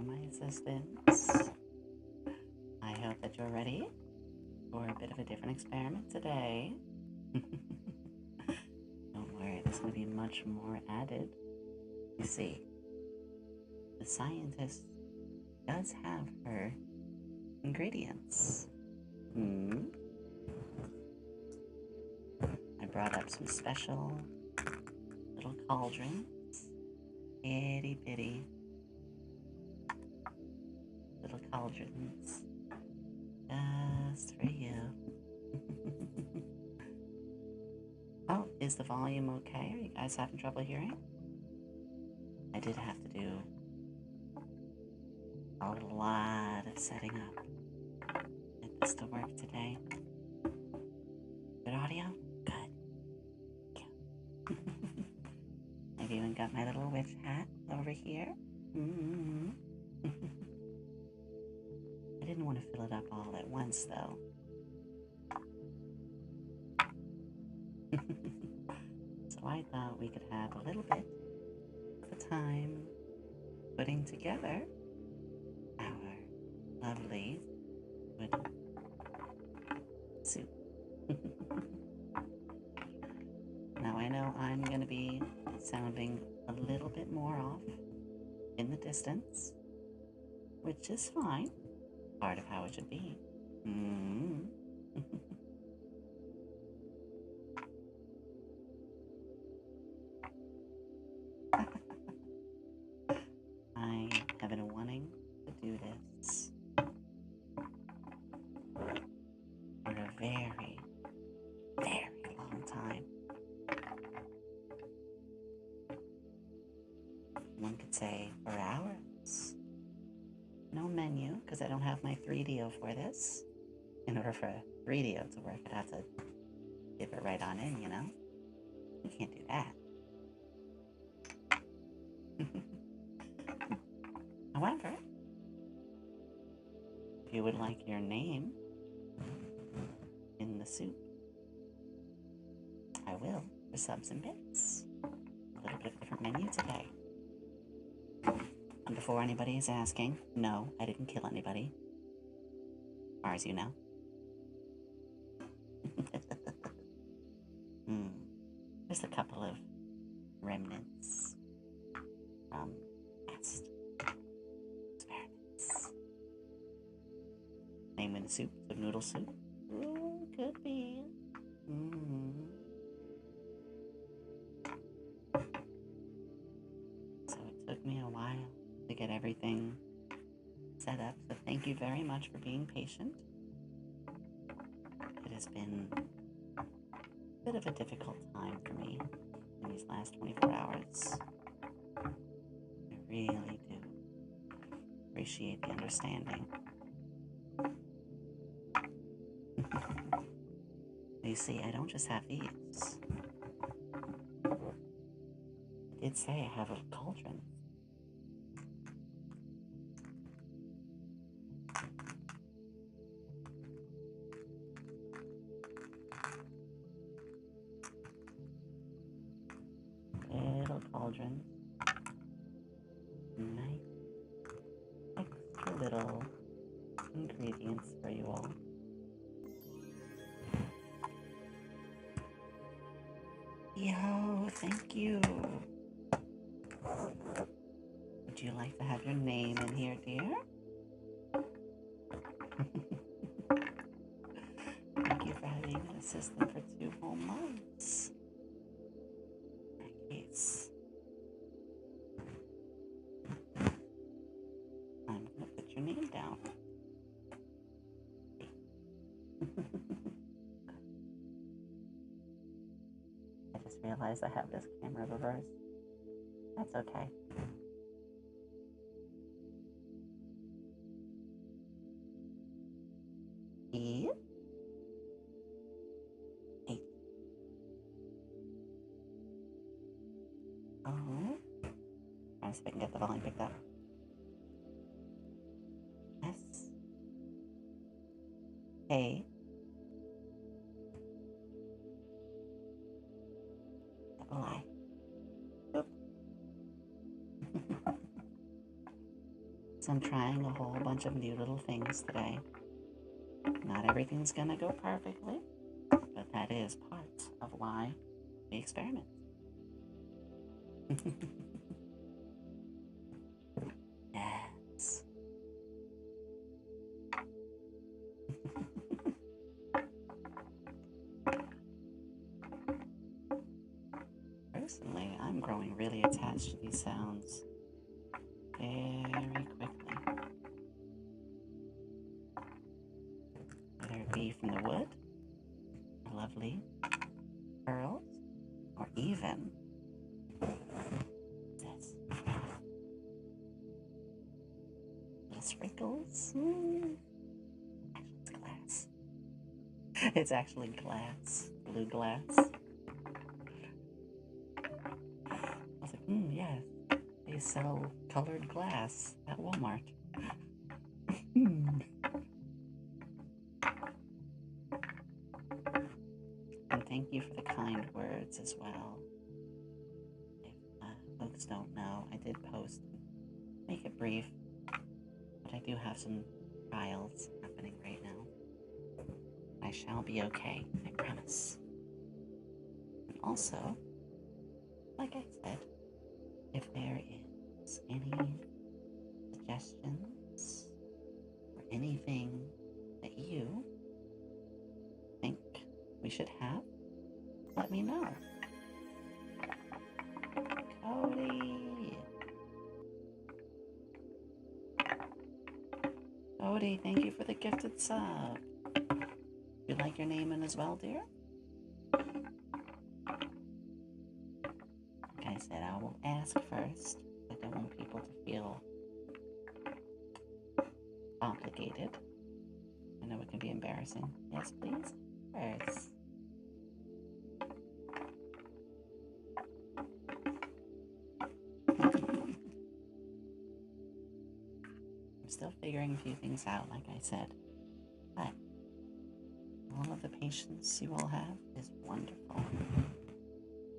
my assistants. I hope that you're ready for a bit of a different experiment today. Don't worry, there's going to be much more added. You see, the scientist does have her ingredients. I brought up some special little cauldrons. Itty bitty little cauldrons. Just for you. Oh, is the volume okay? Are you guys having trouble hearing? I did have to do a lot of setting up. Get this to work today. Good audio? Good. Yeah. I've even got my little witch hat over here. I didn't want to fill it up all at once, though. So I thought we could have a little bit of time putting together our lovely wood soup. Now I know I'm going to be sounding a little bit more off in the distance, which is fine. Part of how it should be. I have been wanting to do this for a very, very long time. One could say for hours. No menu, because I don't have my 3DO for this. In order for 3DO to work, I'd have to dip it right on in, you know? You can't do that. However, if you would like your name in the soup, I will for subs and bits. A little bit of a different menu today. And before anybody is asking, no, I didn't kill anybody. As far as you know. There's a couple of remnants from past experiments. Name in soup, the noodle soup. Ooh, could be. So it took me a while to get everything set up, so thank you very much for being patient. It has been a bit of a difficult time for me in these last 24 hours. I really do appreciate the understanding. You see, I don't just have these. I did say I have a cauldron. Little cauldron. Nice extra little ingredients for you all. Yo, thank you. Would you like to have your name in here, dear? Thank you for having an assistant for 2 whole months. In that case, I'm going to put your name down. I just realized I have this camera reversed. That's okay. E. 8. Oh. Trying to see if I can get the volume picked up. S. A. Double I. Oop. So I'm trying a whole bunch of new little things today. Not everything's gonna go perfectly, but that is part of why we experiment. Yes. Personally, I'm growing really attached to these sounds very quickly. Whether it be from the wood, or lovely pearls, or even this. Little sprinkles. Actually, it's glass. It's actually glass. Blue glass. I was like, yes. They sell colored glass at Walmart. And thank you for the kind words as well. If folks don't know, I did post, make it brief, but I do have some trials happening right now. I shall be okay, I promise. And also, like I said, if there is any suggestions or anything that you think we should have, let me know. Cody, thank you for the gifted sub. Would you like your name in as well, dear? Like I said, I will ask first. I don't want people to feel obligated. I know it can be embarrassing. Yes, please. First. I'm still figuring a few things out, like I said. But all of the patience you all have is wonderful.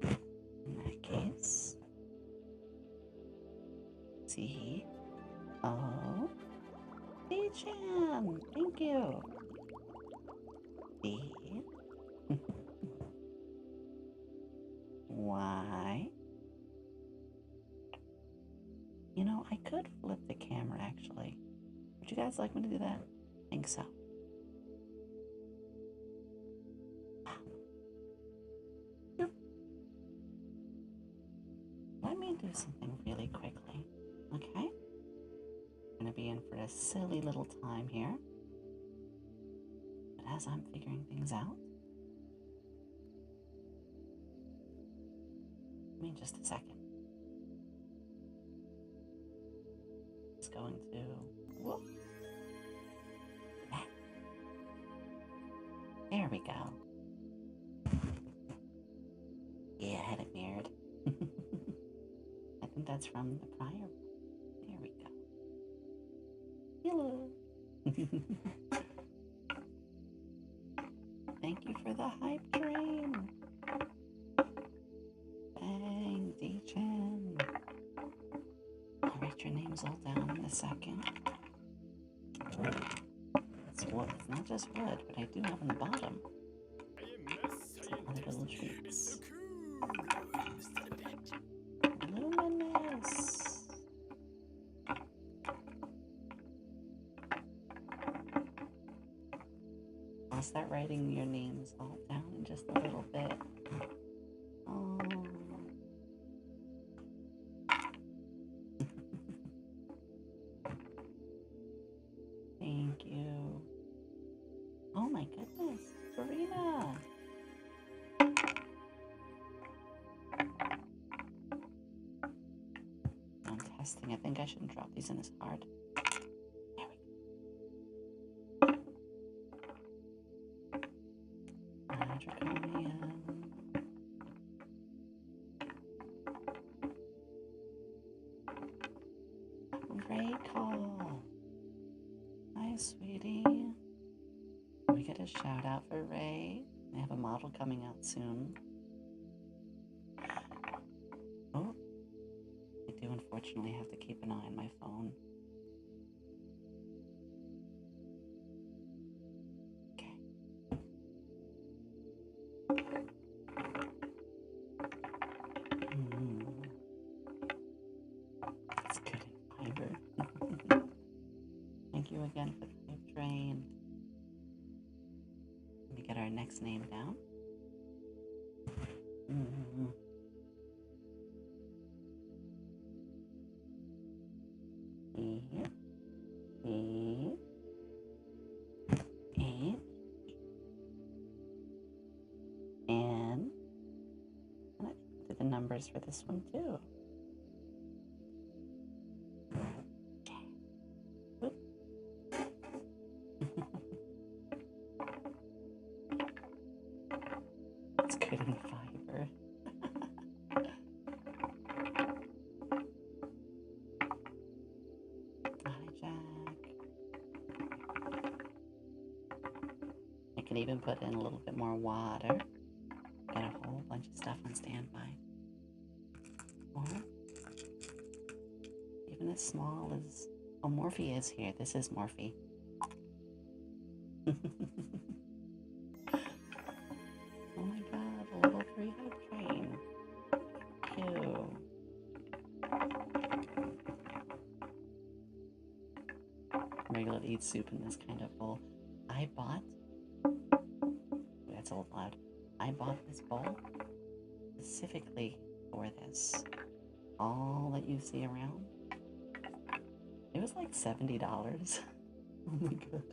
In that case, see. Oh, D-Chan, thank you. D. Why? You know, I could flip the camera actually. Would you guys like me to do that? I think so. Let me do something really quickly, okay? I'm gonna be in for a silly little time here. But as I'm figuring things out, give me just a second. It's going to, whoop. There we go. Yeah, I had it mirrored. I think that's from the prior one. There we go. Hello. Thank you for the hype train. Bang, D-Chan. I'll write your names all down in a second. It's wood. It's not just wood, but I do have on the bottom some other little treats. Luminous. I'll start writing your names all down in just a little bit. Oh. Thank you. Oh my goodness, Karina. I'm testing. I think I shouldn't drop these in as hard. There we go. Draconian. Great call. Hi, sweetie. Can we get a shout out for Ray? I have a model coming out soon. Oh, I do unfortunately have to keep an eye on my phone. you again for the hype train. Let me get our next name down. And I did the numbers for this one too. It's good in fiber. Hi, Jack. I can even put in a little bit more water. Got a whole bunch of stuff on standby. Or even as small as... Oh, Morphe is here. This is Morphe. Oh my god, a level 3 hype train. Ew. Regular to eat soup in this kind of bowl. I bought... That's old loud. I bought this bowl specifically for this. All that you see around. It was like $70. Oh my god.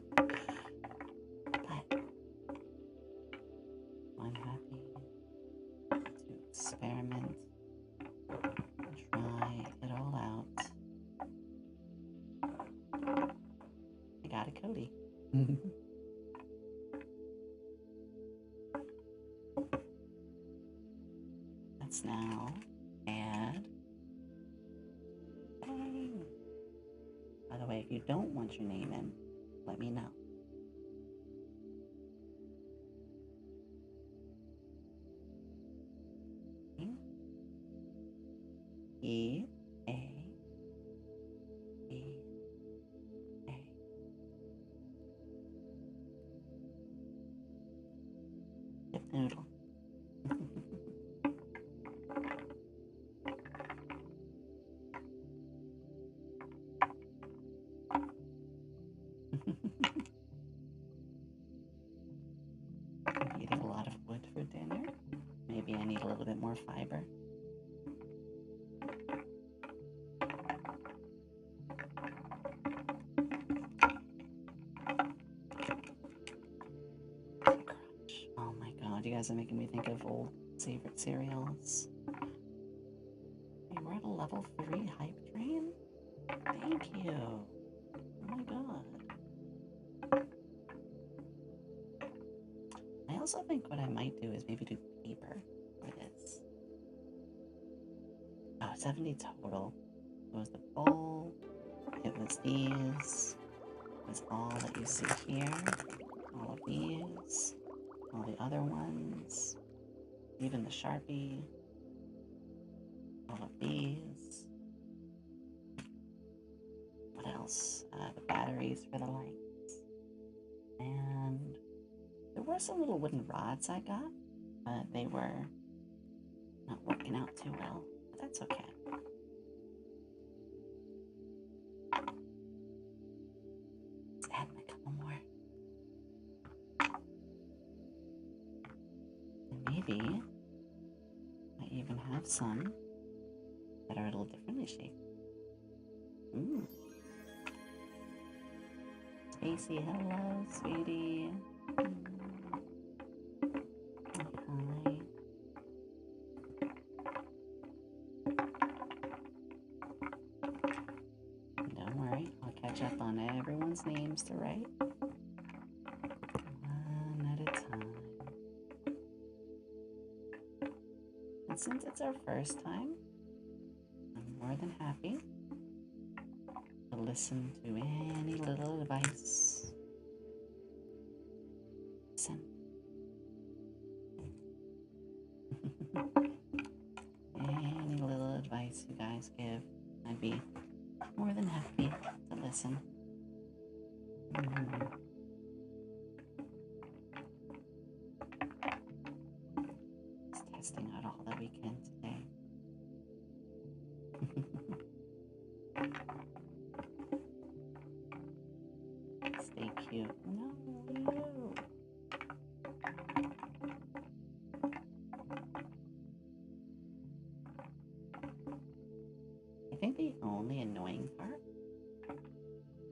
But I'm happy to experiment, try it all out. I got a Cody. Let's now add. Bang. By the way, if you don't want your name in, let me know. E A E A. Dip noodle. Eating a lot of wood for dinner. Maybe I need a little bit more fiber. Crunch. Oh my god, you guys are making me think of old favorite cereals. Hey, we're at a level 3 hype train? Thank you. Oh my god. I also think what I might do is maybe do paper for this. Oh, 70 total. It was the bowl, it was these, it was all that you see here, all of these, all the other ones, even the Sharpie, all of these. What else? The batteries for the lights. And there were some little wooden rods I got, but they were not working out too well. But that's okay. Let's add a couple more. And maybe I even have some that are a little differently shaped. Ooh. Stacy, hello, sweetie. Hi. Don't worry, I'll catch up on everyone's names to write. One at a time. And since it's our first time, I'm more than happy to listen to any little advice. Listen. Any little advice you guys give, I'd be more than happy to listen. Just testing out all that we can today.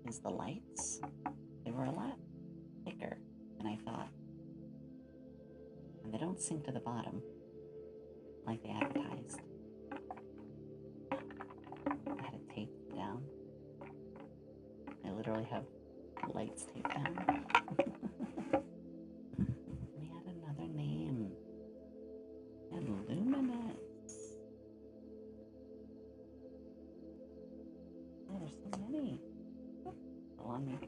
is the lights. They were a lot thicker than I thought. And they don't sink to the bottom like they advertised. I had to tape them down. I literally have lights taped down. We had another name. Luminous. Oh, there's so many. Hold on me.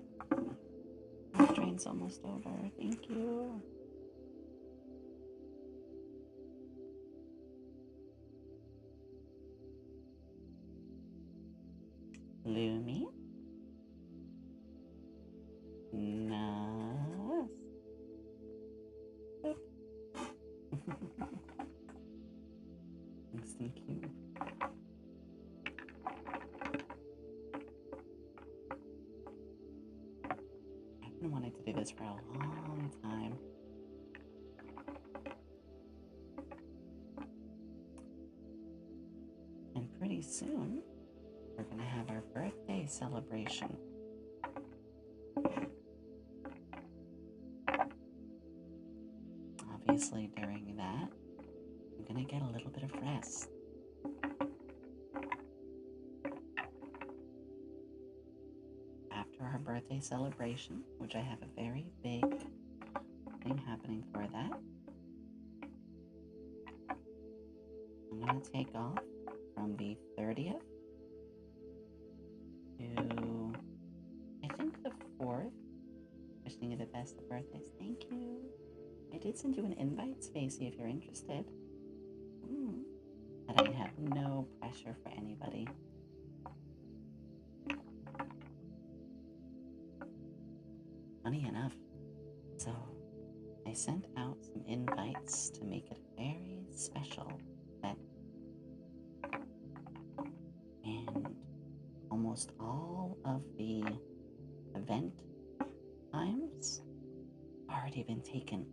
The train's almost over. Thank you. Lumi. Nice. Thank you. I've been wanting to do this for a long time. And pretty soon, we're going to have our birthday celebration. Obviously, during that, I'm going to get a little bit of rest. After our birthday celebration, which I have a very big thing happening for that, I'm going to take off from the 30th to, I think, the 4th. Wishing you the best of birthdays. Thank you. I did send you an invite, Spacey, if you're interested. But I have no pressure for anybody. Funny enough, so I sent out some invites to make it a very special event. And almost all of the event times already been taken.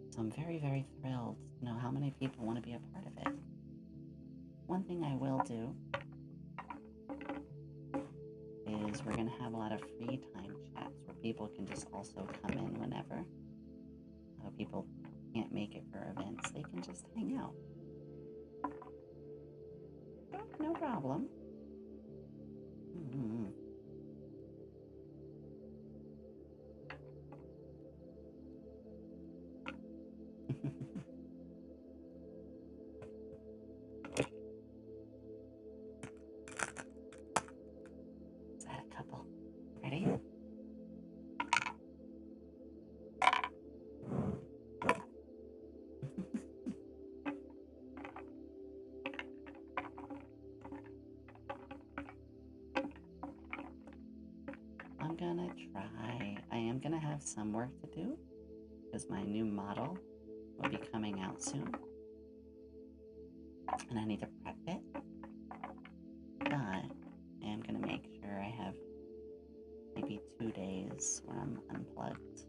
So I'm very, very thrilled to know how many people want to be a part of it. One thing I will do is we're going to have a lot of free time chats where people can just also come in whenever. People can't make it for events. They can just hang out. No problem. Is that a couple? Ready? I'm gonna try. I am gonna have some work to do because my new model will be coming out soon. And I need to prep it. But I am gonna make sure I have maybe 2 days where I'm unplugged.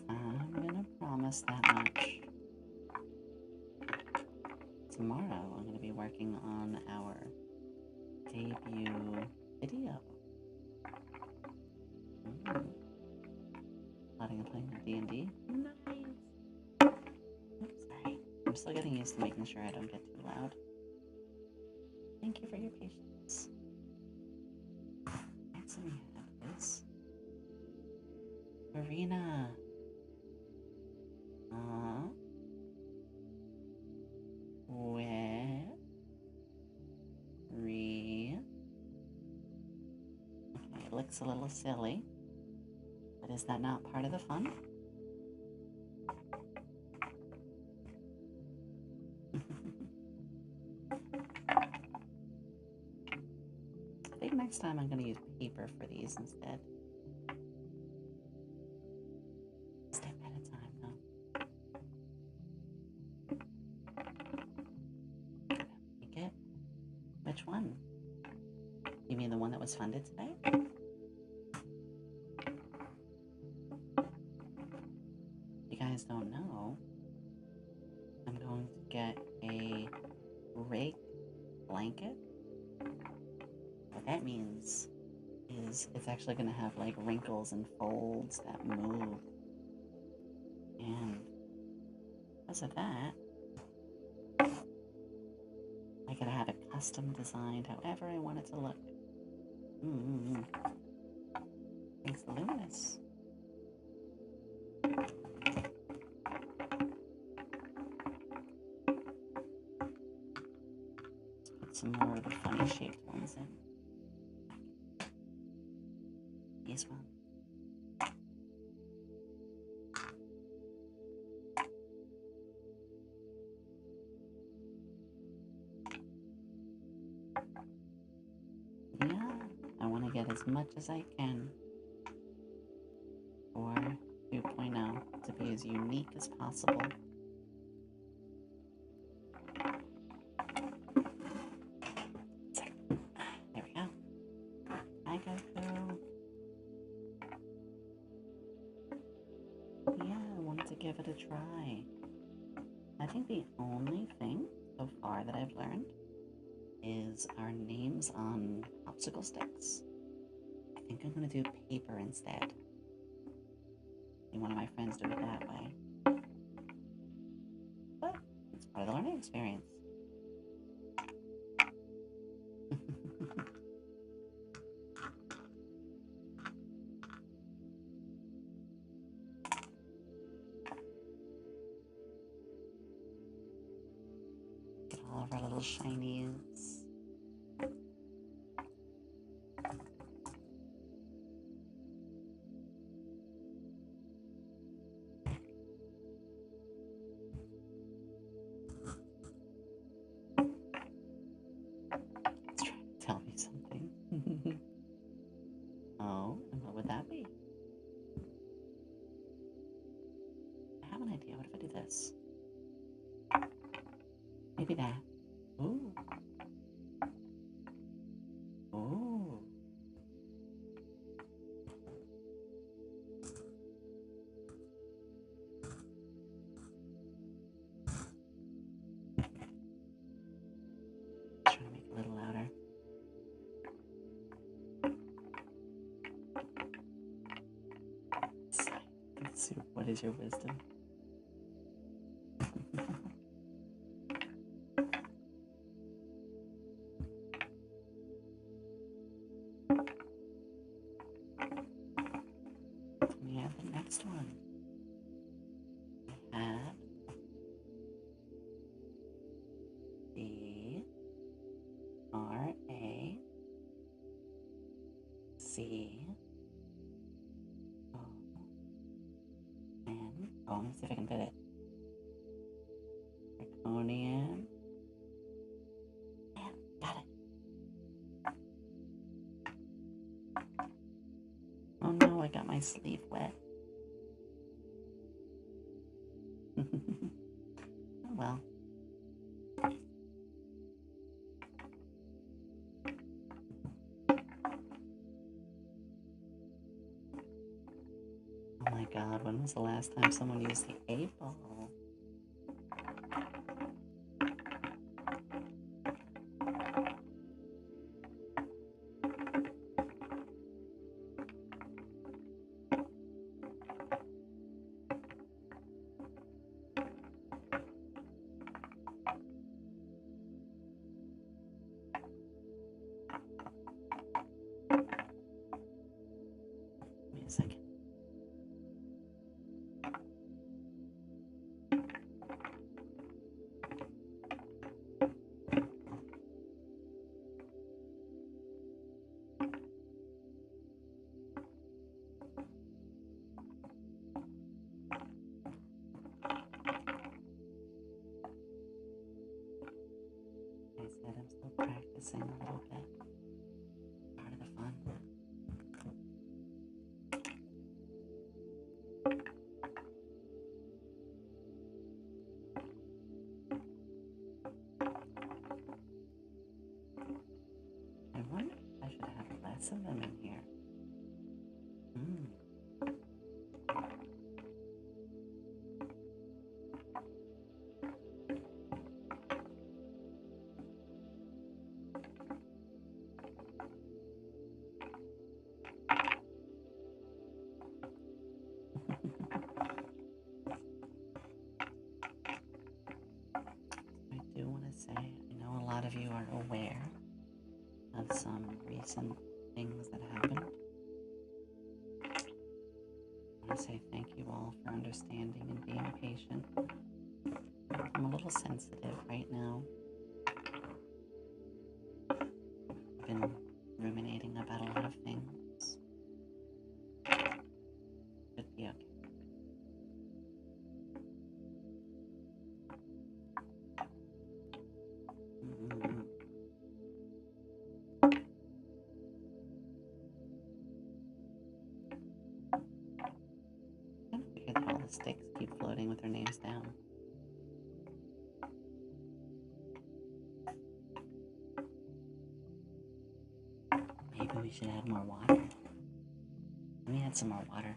I'm gonna promise that much. Tomorrow, I'm going to be working on our debut video. Plotting and playing with D&D. Nice! Oops, sorry. I'm still getting used to making sure I don't get too loud. Thank you for your patience. Alright, so we have this. Arena. Okay, it looks a little silly, but is that not part of the fun? I think next time I'm going to use paper for these instead. Step at a time, though. Make it Which one? You mean the one that was funded today? You guys don't know. I'm going to get a rake blanket. What that means is it's actually going to have like wrinkles and folds that move. And because of that, I could have it custom designed however I want it to look. It's luminous. Let's put some more of the funny shaped ones in. These ones. Yeah, I want to get as much as I can for 2.0 to be as unique as possible. There we go. Hi, Goku. Yeah, I wanted to give it a try. I think the only thing so far that I've learned is our names on popsicle sticks. I think I'm going to do paper instead. And one of my friends do it that way. But it's part of the learning experience. Get all of our little shinies. It's trying to tell me something. Oh, and what would that be? I have an idea. What if I do this? Maybe that. Ooh. Ooh. Try to make it a little louder. Soup, what is your wisdom? We have the next one. We have Oh, let me see if I can fit it. Draconian. Yeah, got it. Oh no, I got my sleeve wet. Oh well. Oh my god, when was the last time someone used the 8-ball? Give me a second. I said I'm still practicing a little bit. Part of the fun. lots of them in here. Mm. I do want to say, I know a lot of you are aware of some recent things that happened. I want to say thank you all for understanding and being patient. I'm a little sensitive right now. I've been ruminating about a lot of things. Should be okay. I figure that all the sticks keep floating with their names down. Maybe we should add more water. Let me add some more water.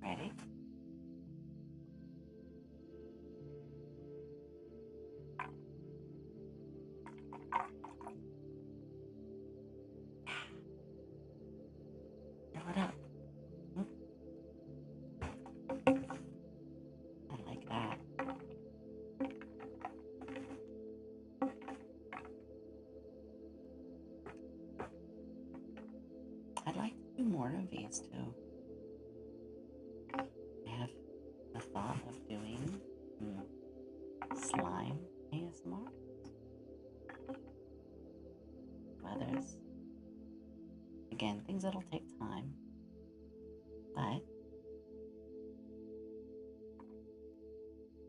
Ready? Fill it up. I like that. I'd like to do more of these too. I have the thought of doing slime ASMR. Others. Again, things that'll take time, but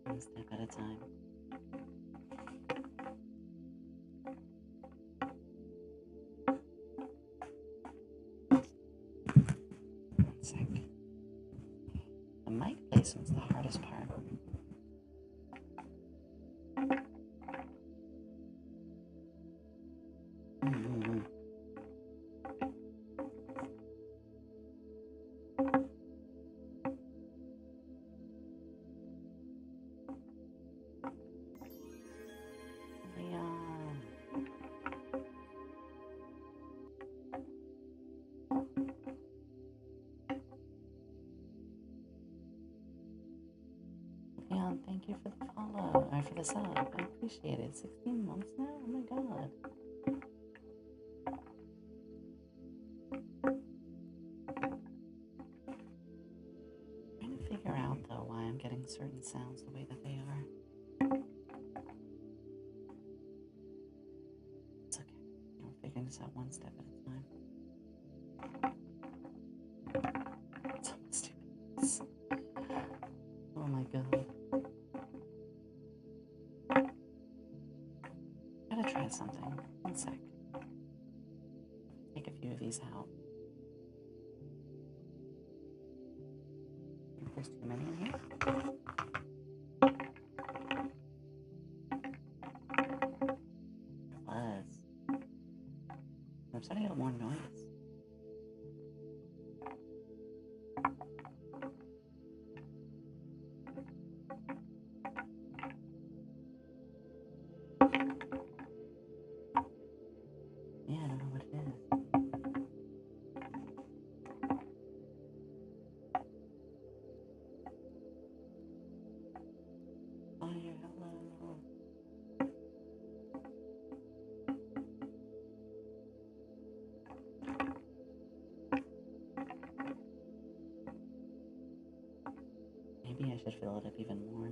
one step at a time. One sec. The mic placement's the hardest part. Leon, thank you for the follow, or for the sub. I appreciate it. 16 months now? Oh my god. I'm trying to figure out, though, why I'm getting certain sounds the way that they are. It's okay. I'm figuring this out one step at a time. It's almost 2 minutes. Oh my god. Gotta try something. One sec. Take a few of these out. I think there's too many in here. There was. I'm starting to get more noise. Yeah, I don't know what it is. Fire, hello. Maybe I should fill it up even more.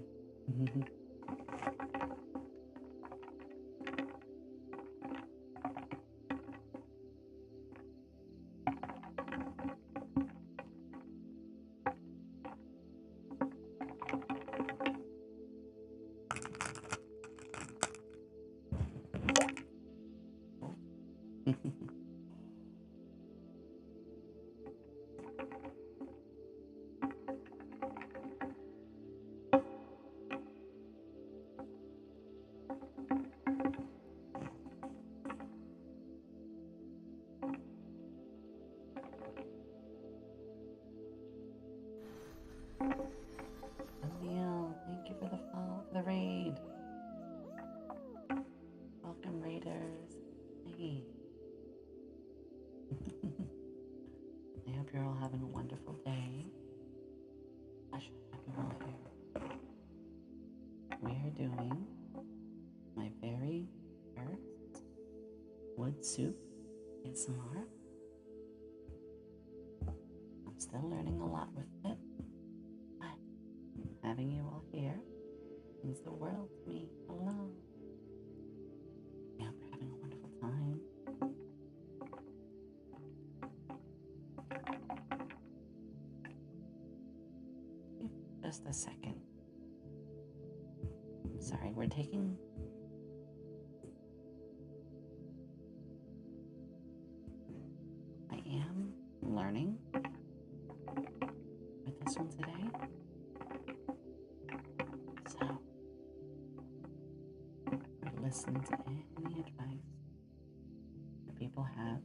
having a wonderful day. I should have you all here. We are doing my very first wood soup ASMR. I'm still learning a lot with it, but having you all here means the world to me. Hello. I hope you're having a wonderful time. Just a second. Sorry, we're taking I am learning with this one today. So listen to any advice that people have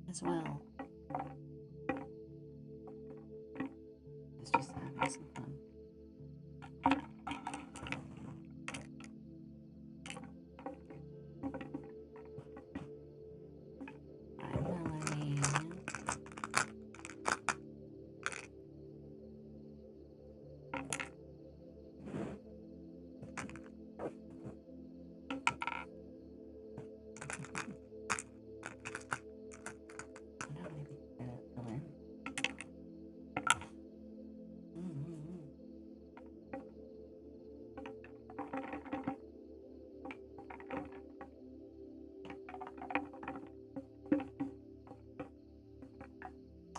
as well. It's just having some fun. Hi, Melanie.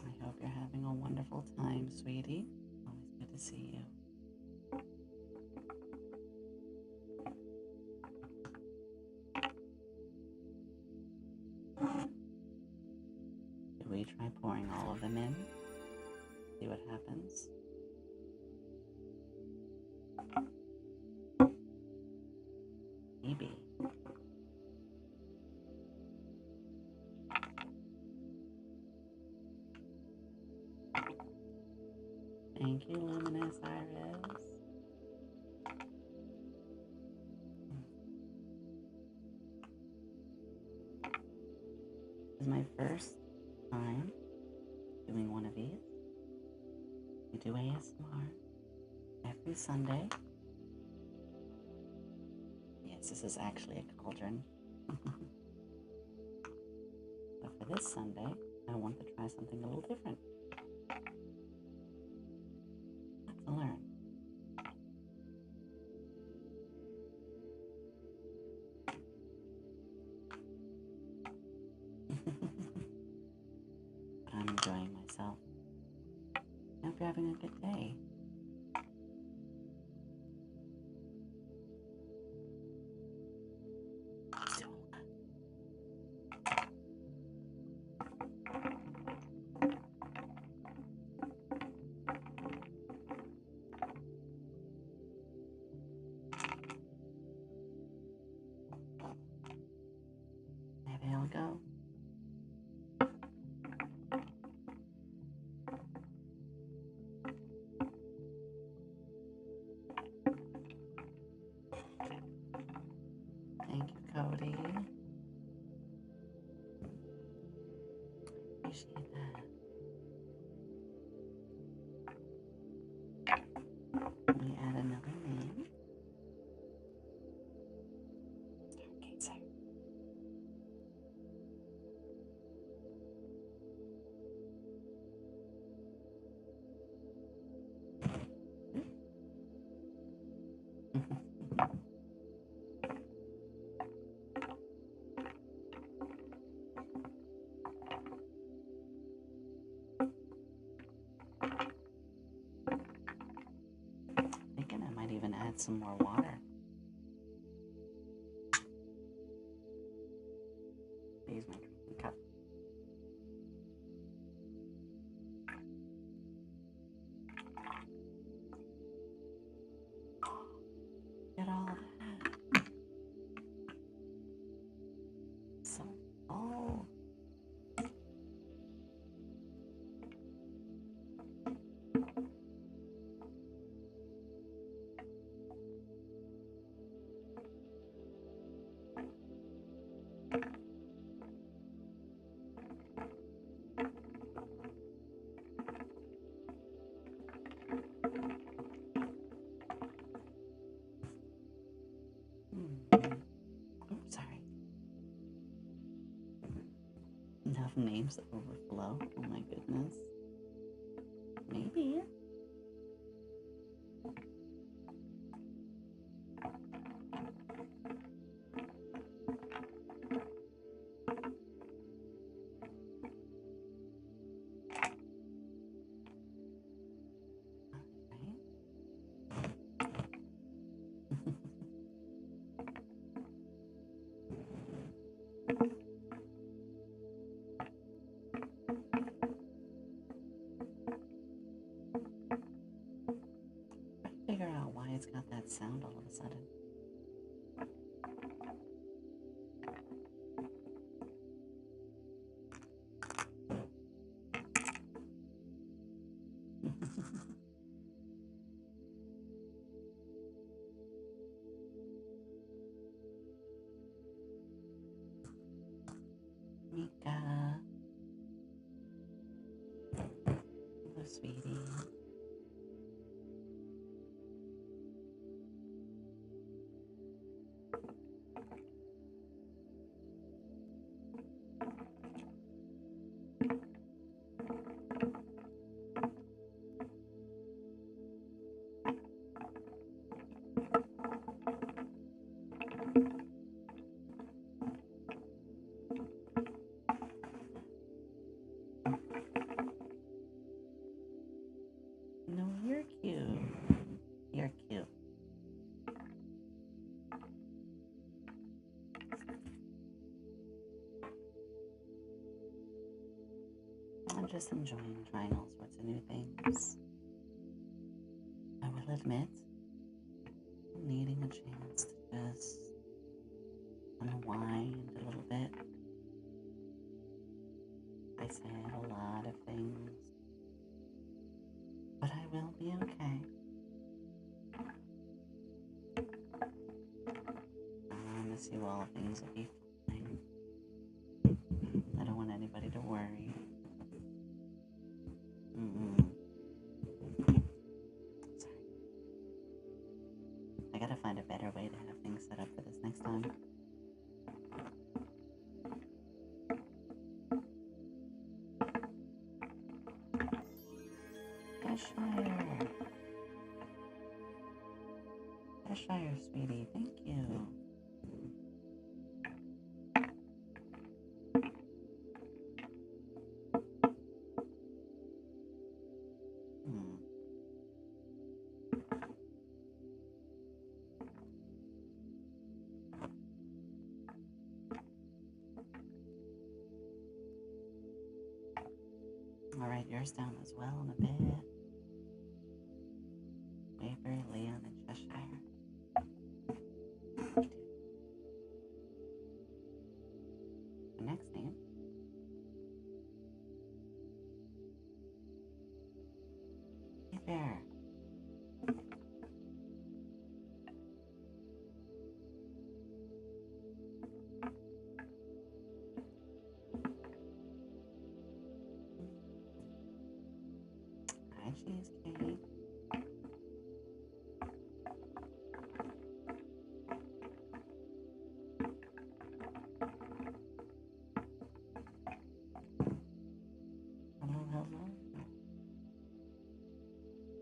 I hope you're having a wonderful time, sweetie. Always good to see you. Should we try pouring all of them in? See what happens? Maybe. Thank you, Luminous Iris. This is my first time doing one of these. We do ASMR every Sunday. Yes, this is actually a cauldron. But for this Sunday, I want to try something a little different. To learn. But I'm enjoying myself. I hope you're having a good day. There we go. Thank you, Cody. Appreciate that. Let me add another name. Stargazer. Thinking I might even add some more water. Use my drinking cup. Get all of that. So, oh. Names that overflow. Oh my goodness. Maybe. Figure out why it's got that sound all of a sudden. Mika. Hello, sweetie. No, you're cute. You're cute. I'm just enjoying trying all sorts of new things. I will admit, I'm needing a chance to just unwind a little bit. I said a lot of things, but I will be okay. I promise you all things will be fine. I don't want anybody to worry. Sorry. I gotta find a better way to have things set up for this next time. Cheshire, sweetie, thank you. I'll write yours down as well in a bit. Waverly, Leon, and Cheshire. The next name. Hey there. Hi, cheesecake. Hello, hello.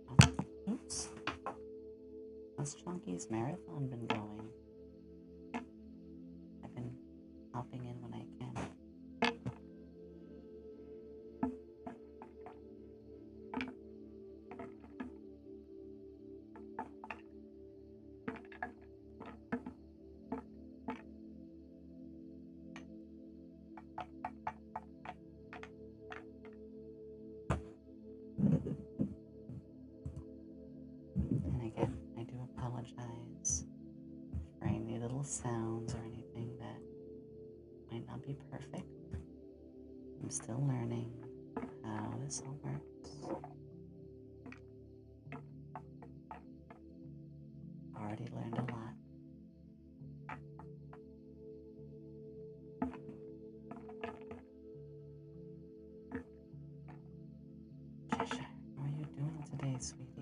Oh, oops. How's Chunky's marathon been going? I've been hopping in when I can. And again, I do apologize for any little sounds or anything that might not be perfect. I'm still learning how this all works. Already learned a lot. Cheshire, how are you doing today, sweetie?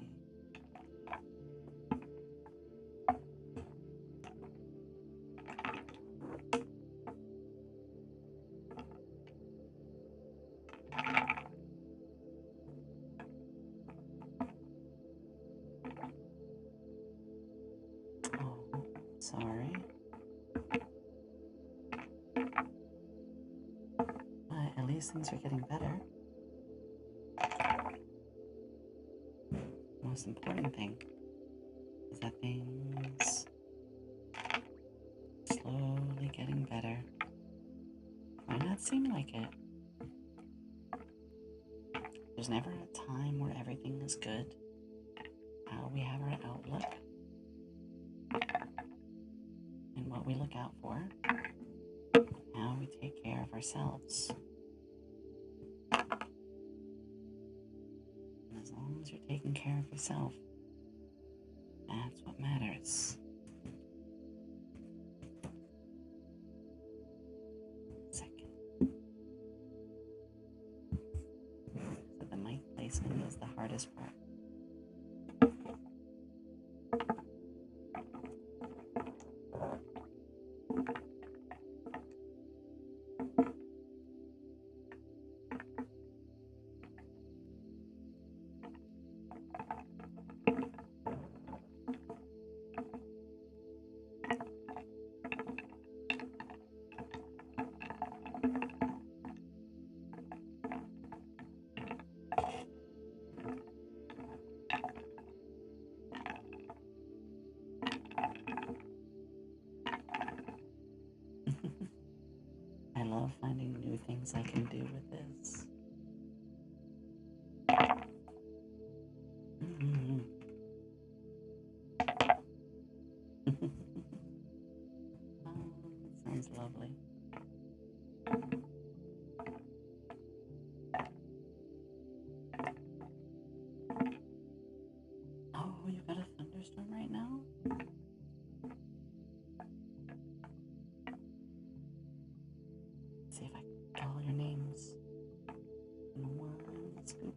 least things are getting better. The most important thing is that things slowly getting better. Might not seem like it. There's never a time where everything is good. How we have our outlook and what we look out for, how we take care of ourselves. And as long as you're taking care of yourself, that's what matters. Second. So the mic placement is the hardest part. I love finding new things I can do with this. Oh, that sounds lovely. Oh, you got a thunderstorm right now? See if I can get all your names in one scoop.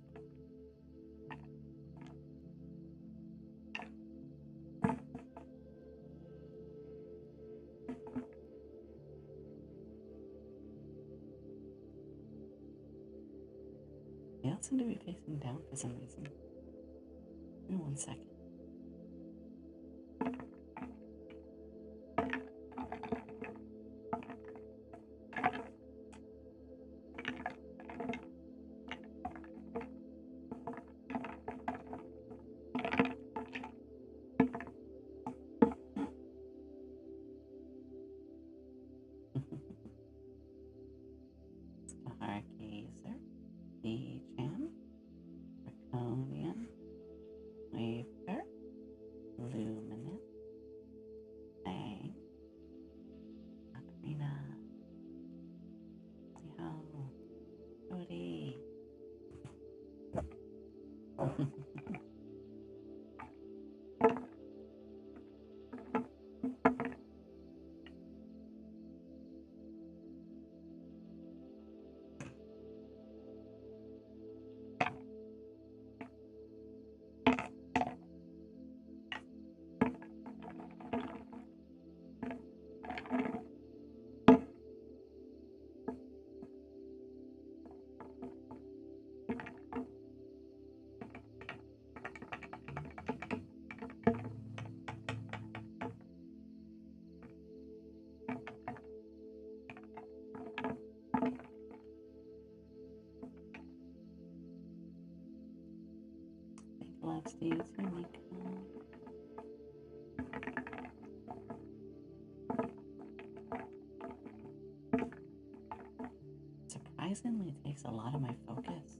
They all seem to be facing down for some reason. Give me 1 second. Stargazer, D-Jam, Draconian, Wafer, Luminous, Bang, Ocarina, Ziho, Cody. Big loves to you too, Nico. Surprisingly, it takes a lot of my focus.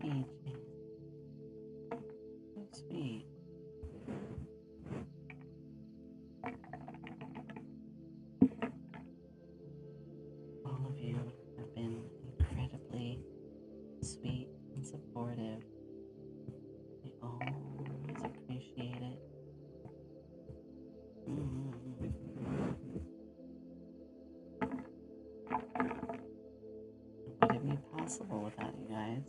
DJ, so sweet. All of you have been incredibly sweet and supportive. I always appreciate it. What made me possible possible without you guys.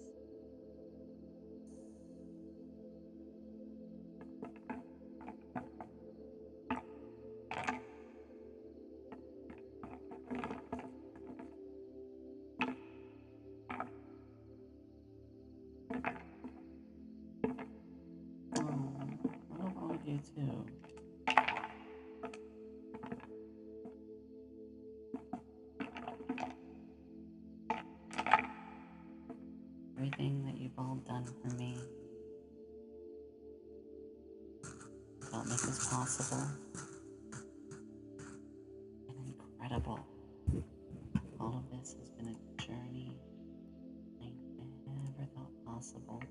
I love all of you too. Everything that you've all done for me to help make this possible and incredible. All of this has been a journey I never thought possible.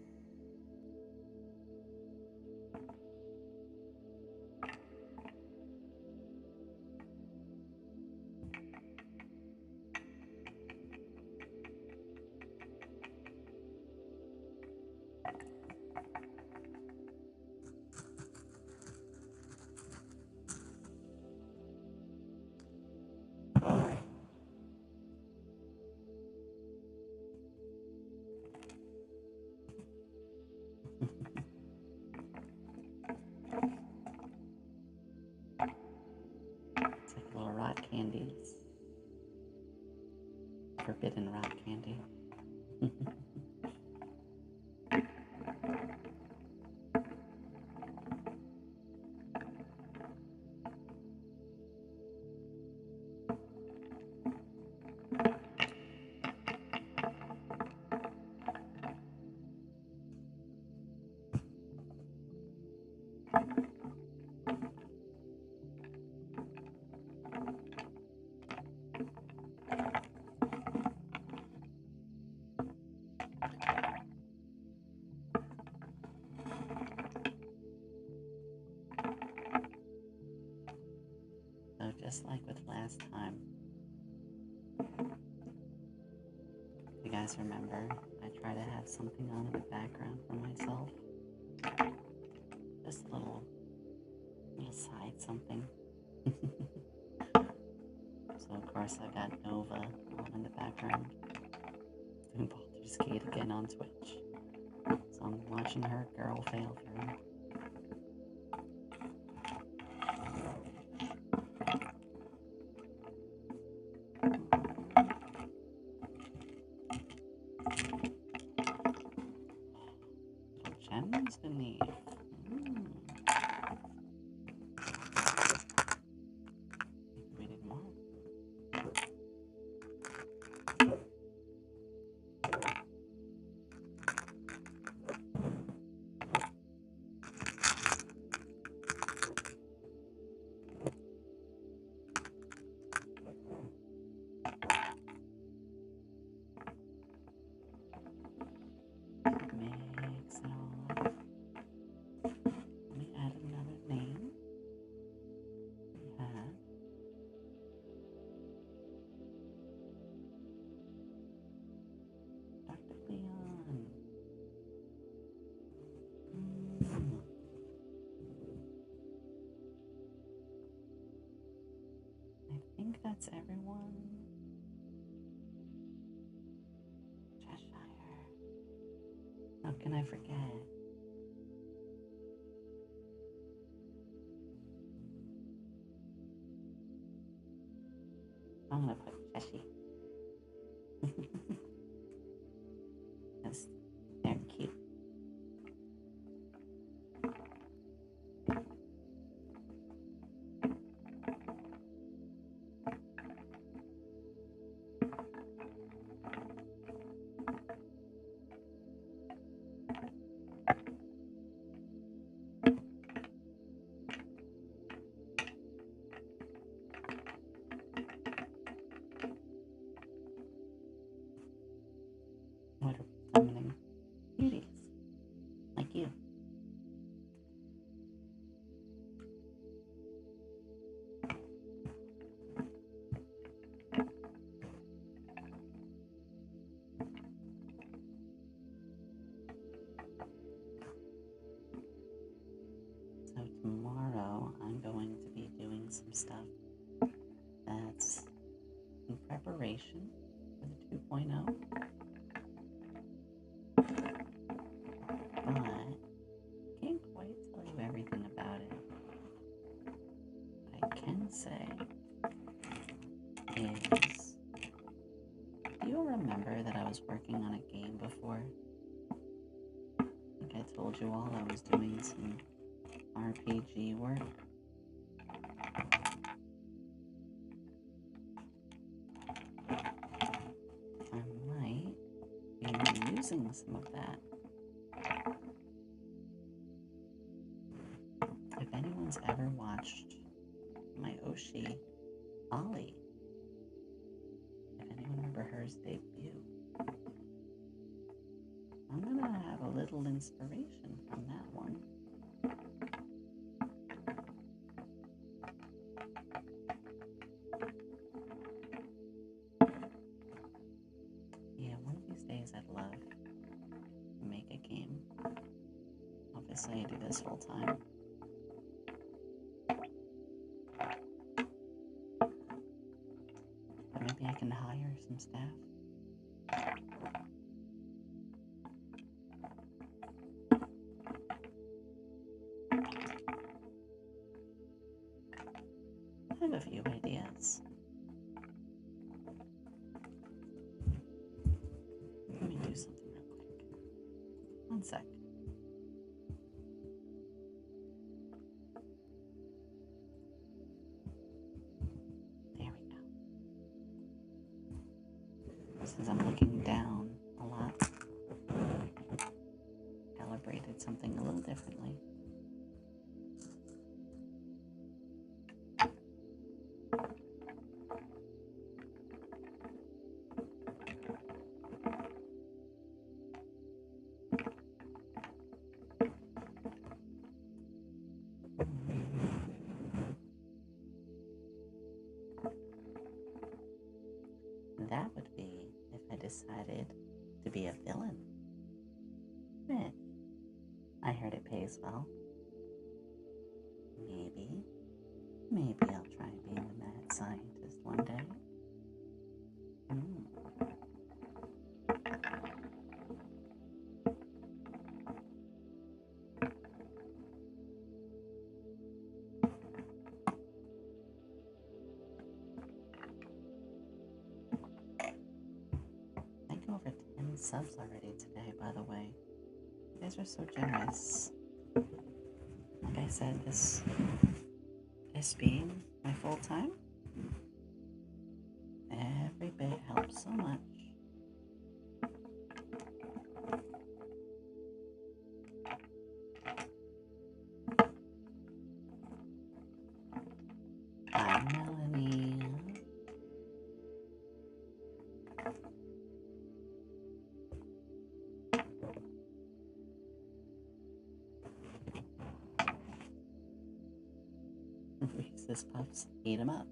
It's like little rock candies. Forbidden rock candy. So just like with last time, you guys remember, I try to have something on in the background for myself. Just a little side something. So of course I've got Nova on in the background doing Baldur's Gate again on Twitch. So I'm watching her girl fail through. Gems beneath. We need more. Mix it all up. Let me add another name. We have Dr. Leon. I think that's everyone. Cheshire. How can I forget? I'm gonna put Cheshire. Yes, they're cute. What are summoning beauties like you. So tomorrow I'm going to be doing some stuff that's in preparation for the 2.0. was working on a game before. I think I told you all I was doing some RPG work. I might be using some of that. If anyone's ever watched my Oshi, Ollie, if anyone ever heard his debut, I'm gonna have a little inspiration from that one. Yeah, one of these days I'd love to make a game. Obviously I do this full time. But maybe I can hire some staff. I have a few ideas. Let me do something real quick. One sec. There we go. Since I'm looking down a lot, calibrated something a little differently. That would be if I decided to be a villain. Which I heard it pays well. Maybe I'll try being the mad scientist one day. Over 10 subs already today, by the way. You guys are so generous. Like I said, this being my full time, every bit helps so much. Hi, Melanie. Reese's Puffs, eat them up.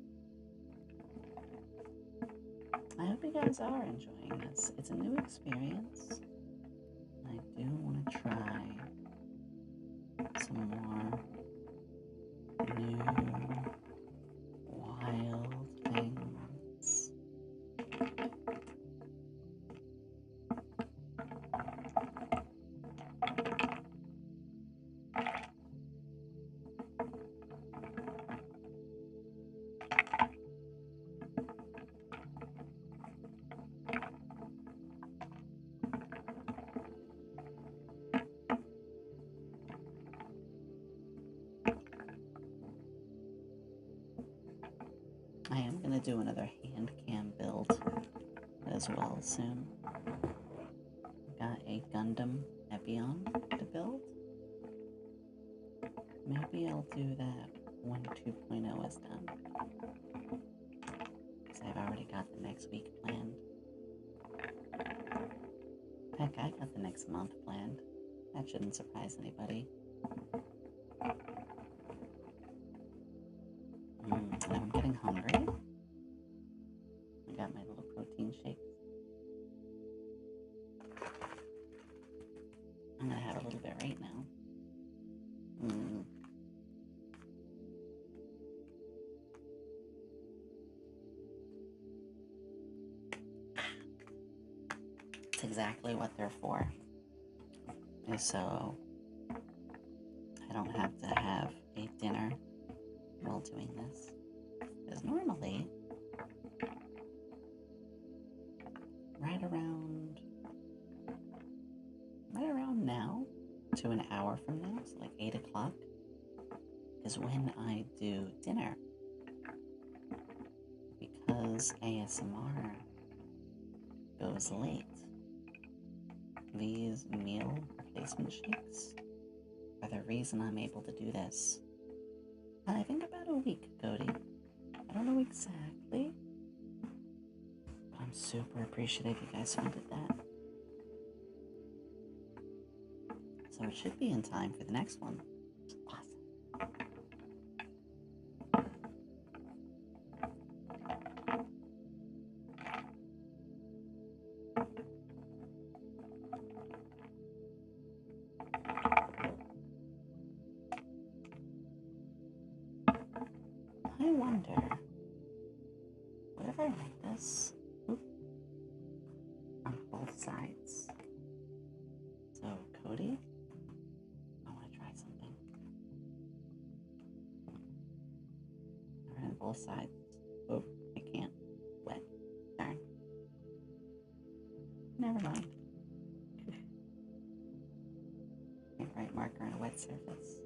I hope you guys are enjoying this. It's a new experience. I do want to try some more new wild things. I am going to do another hand cam build as well soon. Got a Gundam Epion to build. Maybe I'll do that when 2.0 is done. Because I've already got the next week planned. Heck, I got the next month planned. That shouldn't surprise anybody. I'm getting hungry. I got my little protein shakes. I'm gonna have a little bit right now. It's exactly what they're for. So I don't have to have a dinner while doing this. Because normally, right around right around now to an hour from now, so like 8 o'clock, is when I do dinner. Because ASMR goes late. These meal replacement shakes are the reason I'm able to do this. I think about a week, Cody. I don't know exactly, but I'm super appreciative you guys funded that. So it should be in time for the next one. Awesome. I wonder, what if I make this on both sides? So, Cody, I want to try something. All right, both sides. Oh, I can't. Wet. Darn. Never mind. Right marker on a wet surface.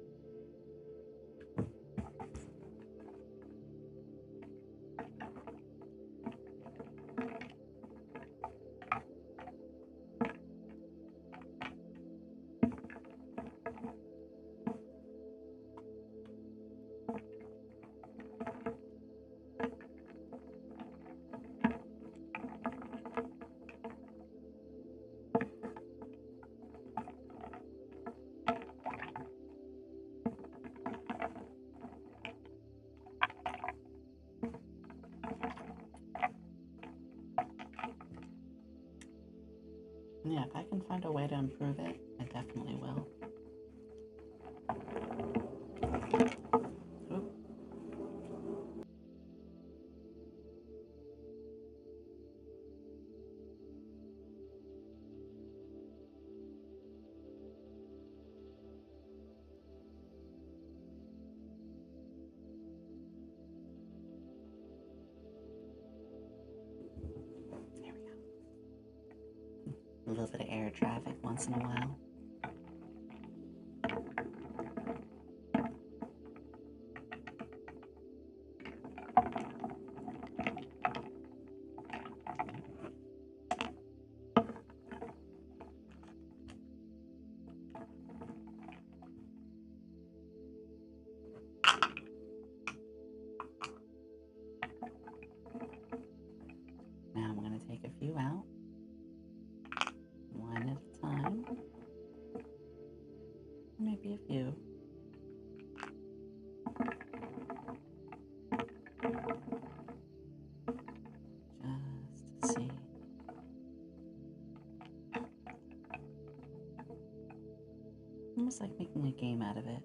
Yeah, if I can find a way to improve it, I definitely will. Oop. There we go. A little bit of air traffic once in a while. Now I'm going to take a few out, one at a time, maybe a few. Just to see. Almost like making a game out of it.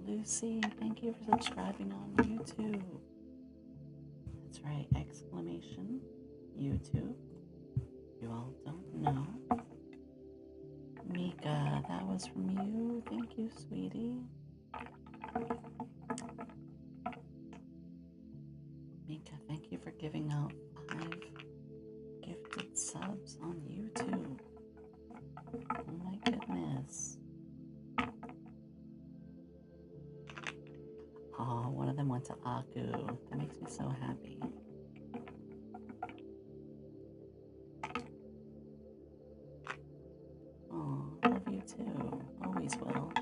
Lucy, thank you for subscribing on YouTube. That's right, exclamation, YouTube. You all don't know. Mika, that was from you. Thank you, sweetie. Mika, thank you for giving out 5 gifted subs on YouTube. Oh my goodness. Oh, one of them went to Aku. That makes me so happy. Oh, love you too. Always will.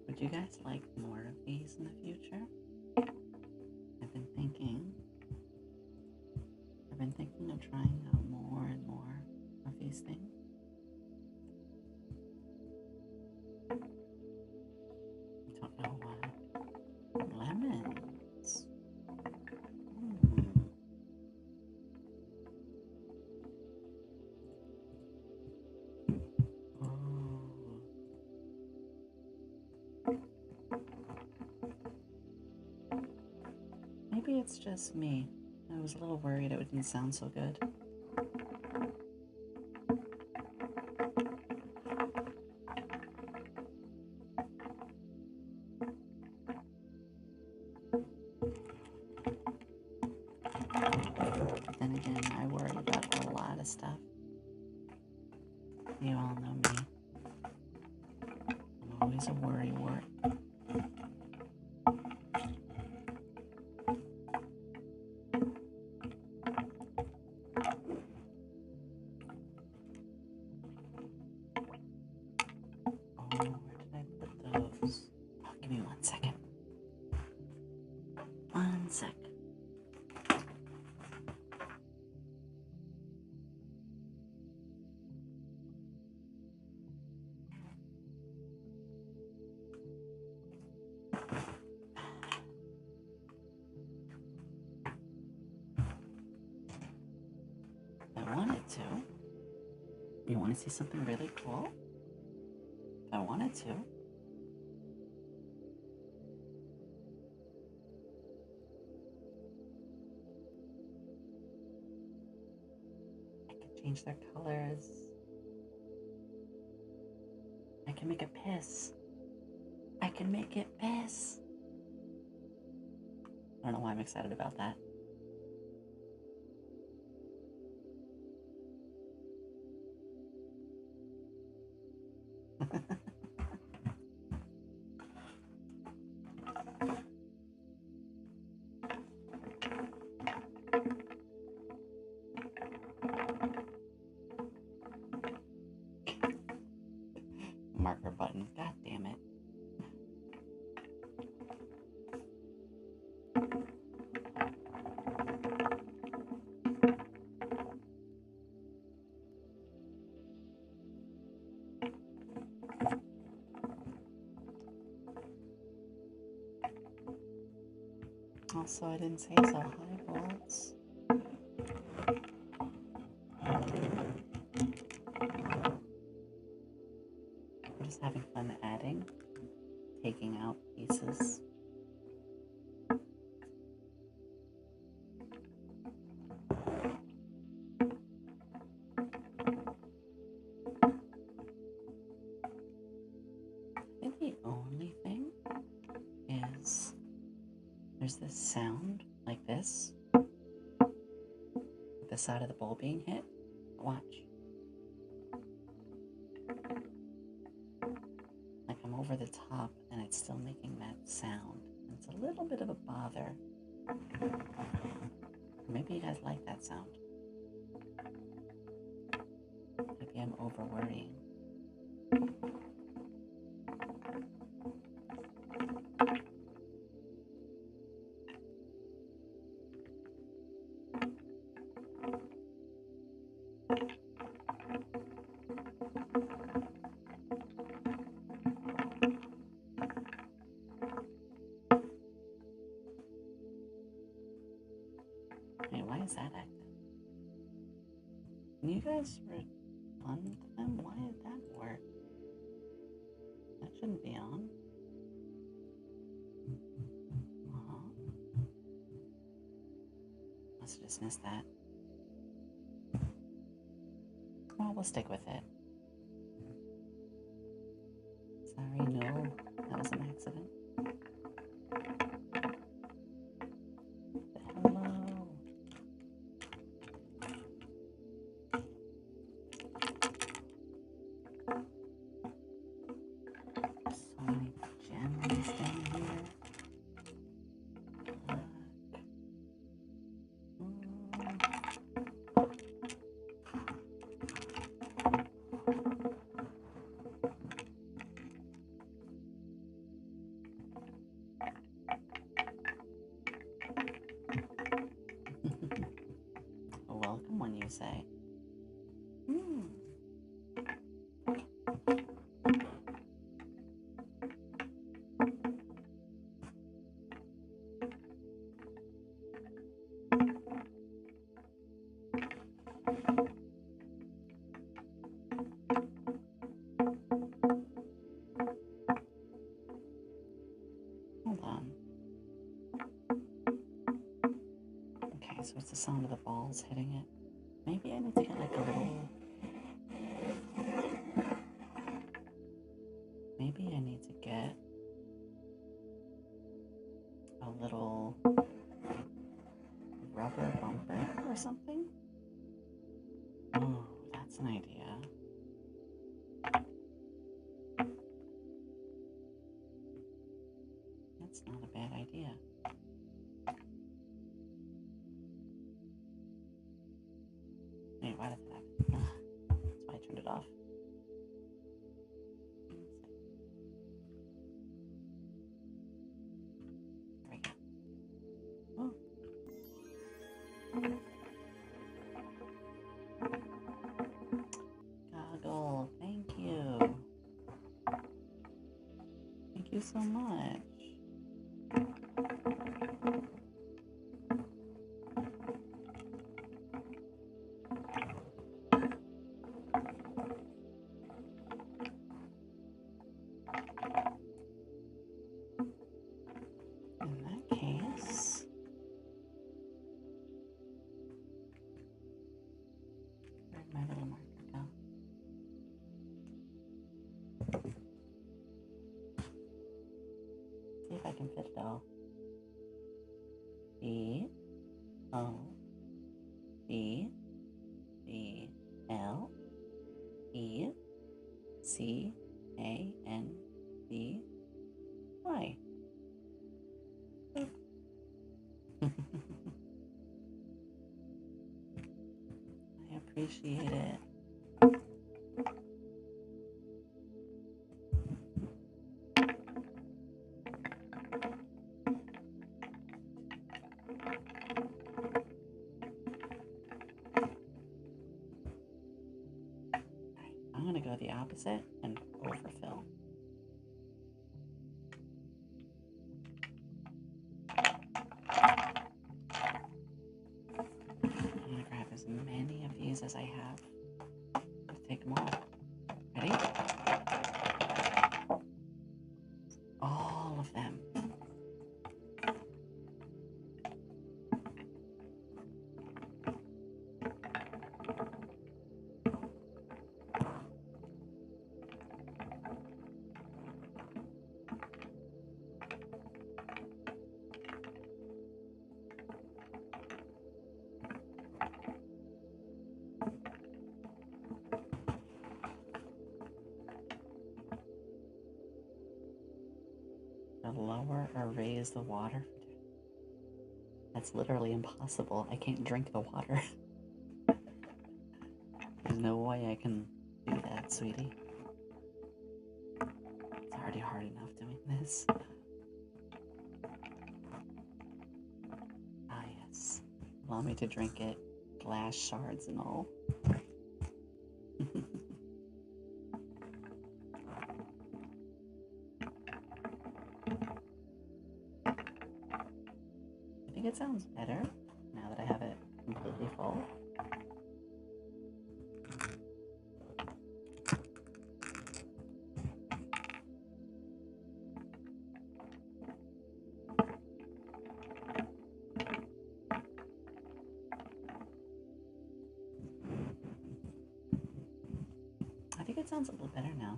Would you guys like more of these in the future? I've been thinking of trying out more and more of these things. I don't know why. maybe it's just me. I was a little worried it wouldn't sound so good. But then again, I worry about a lot of stuff. You all know me. I'm always a worrywart. Where did I put those? Oh, give me 1 second. 1 sec. If I wanted to. You want to see something really cool? If I wanted to. I could change their colors. I can make it piss. I can make it piss. I don't know why I'm excited about that. Marker button. God damn it. Also, I didn't say so high volts. I'm just having fun adding, taking out pieces. I think the only thing is there's this sound like this, with the side of the bowl being hit. Watch. Like I'm over the top and it's still making that sound. It's a little bit of a bother. Maybe you guys like that sound. Maybe I'm over worrying. Hey, why is that active? Can you guys refund them? Why did that work? That shouldn't be on. Must have just missed that. Well, we'll stick with it. Sorry, no, that was an accident. Hello. So many gems down here. Welcome when you say. Hold on. so it's the sound of the balls hitting it. Maybe I need to get like a little... Maybe I need to get a little rubber bumper or something. Oh, that's an idea. That's not a bad idea. Wait, why did that happen? That's why I turned it off. There we go. Oh. Goggle, thank you. Thank you so much. In that case, where'd my little marker go? See if I can fit it all. B O B B L E C A N B Y. I appreciate it. I'm going to go the opposite and overfill. I'm going to grab as many of these as I have. Let's take them all. Ready? All of them. Lower or raise the water. That's literally impossible. I can't drink the water. There's no way I can do that, sweetie. It's already hard enough doing this. Ah, yes. Allow me to drink it. Glass shards and all. It sounds better now that I have it completely full. I think it sounds a little better now.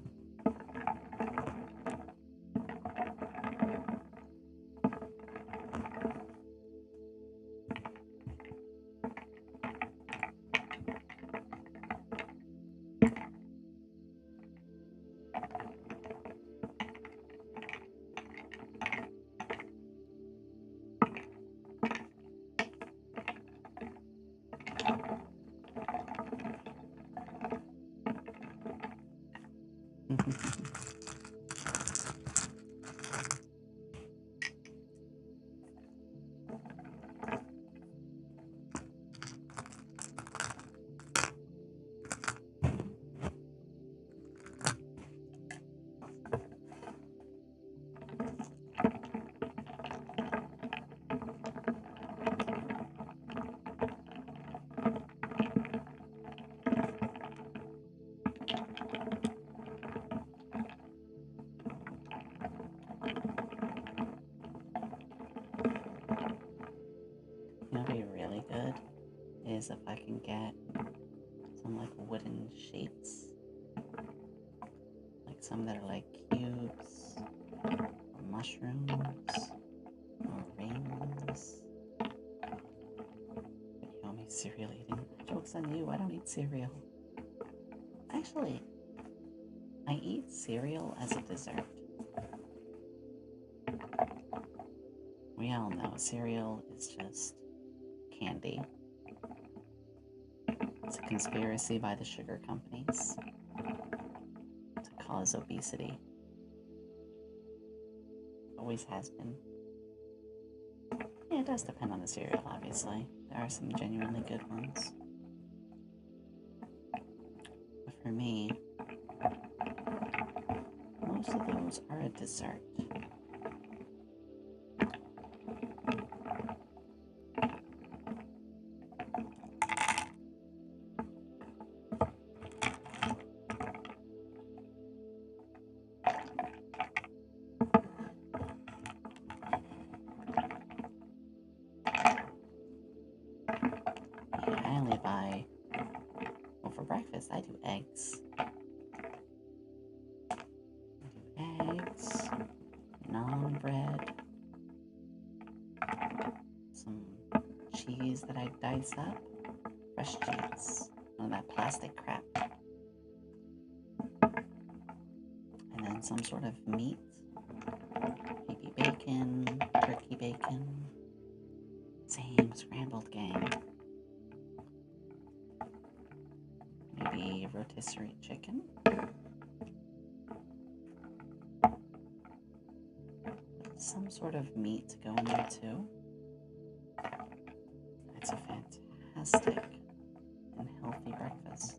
is if I can get some like wooden shapes, like some that are like cubes, or mushrooms, or rings. But Yomi cereal eating. Joke's on you, I don't eat cereal. Actually, I eat cereal as a dessert. We all know cereal is just candy. It's a conspiracy by the sugar companies to cause obesity. Always has been. Yeah, it does depend on the cereal, obviously. There are some genuinely good ones. But for me, most of those are a dessert. I only buy, well, for breakfast, I do eggs. Eggs, naan bread, some cheese that I dice up, fresh cheese, none of that plastic crap, and then some sort of meat, maybe bacon, turkey bacon, same scrambled gang, maybe rotisserie chicken. Some sort of meat to go in there too. It's a fantastic and healthy breakfast.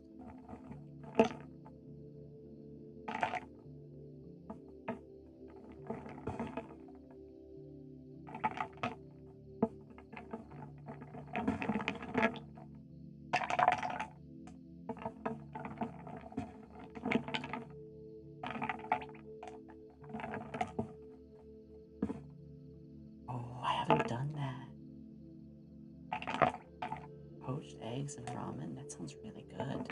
I haven't done that. Poached eggs and ramen, that sounds really good.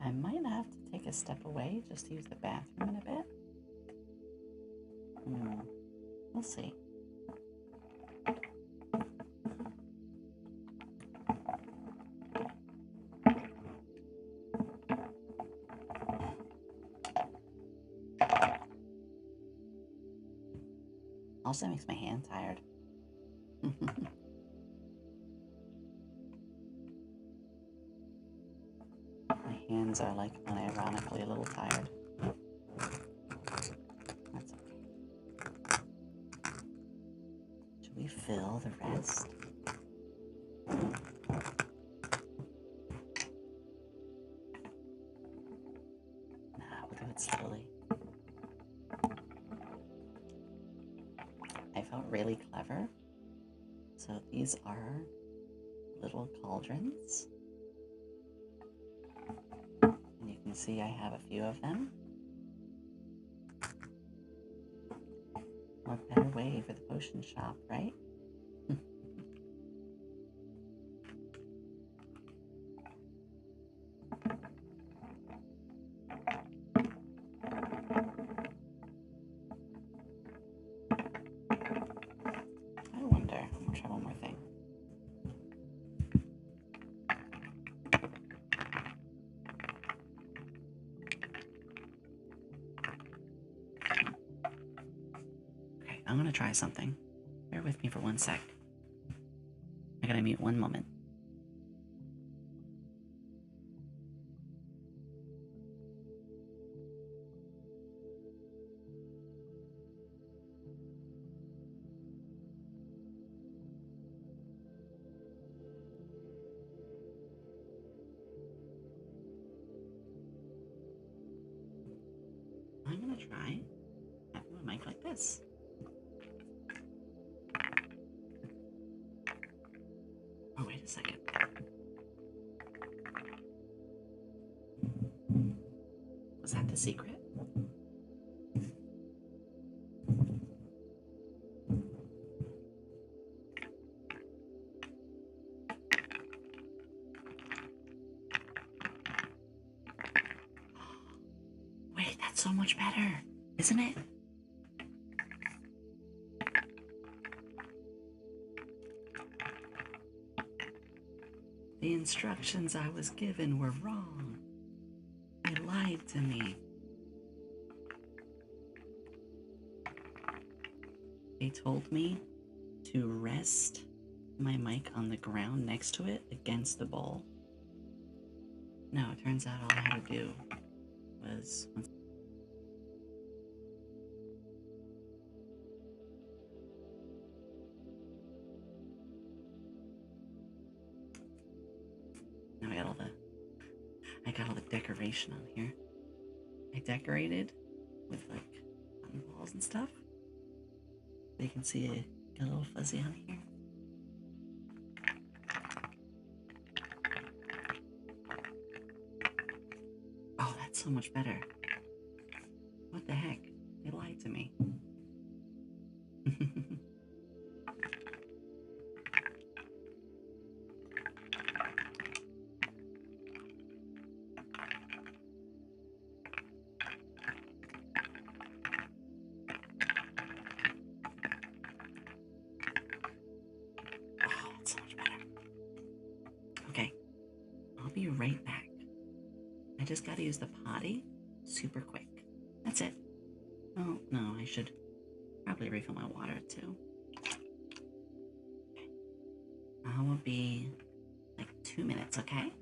I might have to take a step away just to use the bathroom in a bit. We'll see. Also makes my hand tired. My hands are like unironically a little tired. That's okay. Should we fill the rest? Nah, we'll do it slowly. I felt really clever. So these are little cauldrons. And you can see I have a few of them. What better way for the potion shop, right? I wonder, I'll try one more thing. Okay, I'm gonna try something. Bear with me for 1 sec. I gotta mute 1 moment. try having a mic like this. Oh, wait a second. Was that the secret? Wait, that's so much better, isn't it? The instructions I was given were wrong. They lied to me. They told me to rest my mic on the ground next to it against the bowl. No, it turns out all I had to do was... Now I got all the decoration on here. I decorated with like cotton balls and stuff. You can see it got a little fuzzy on here. Oh, that's so much better. What the heck? They lied to me. So much better. Okay, I'll be right back. I just gotta use the potty super quick. That's it. Oh, no, I should probably refill my water too. Okay. I will be like 2 minutes, okay?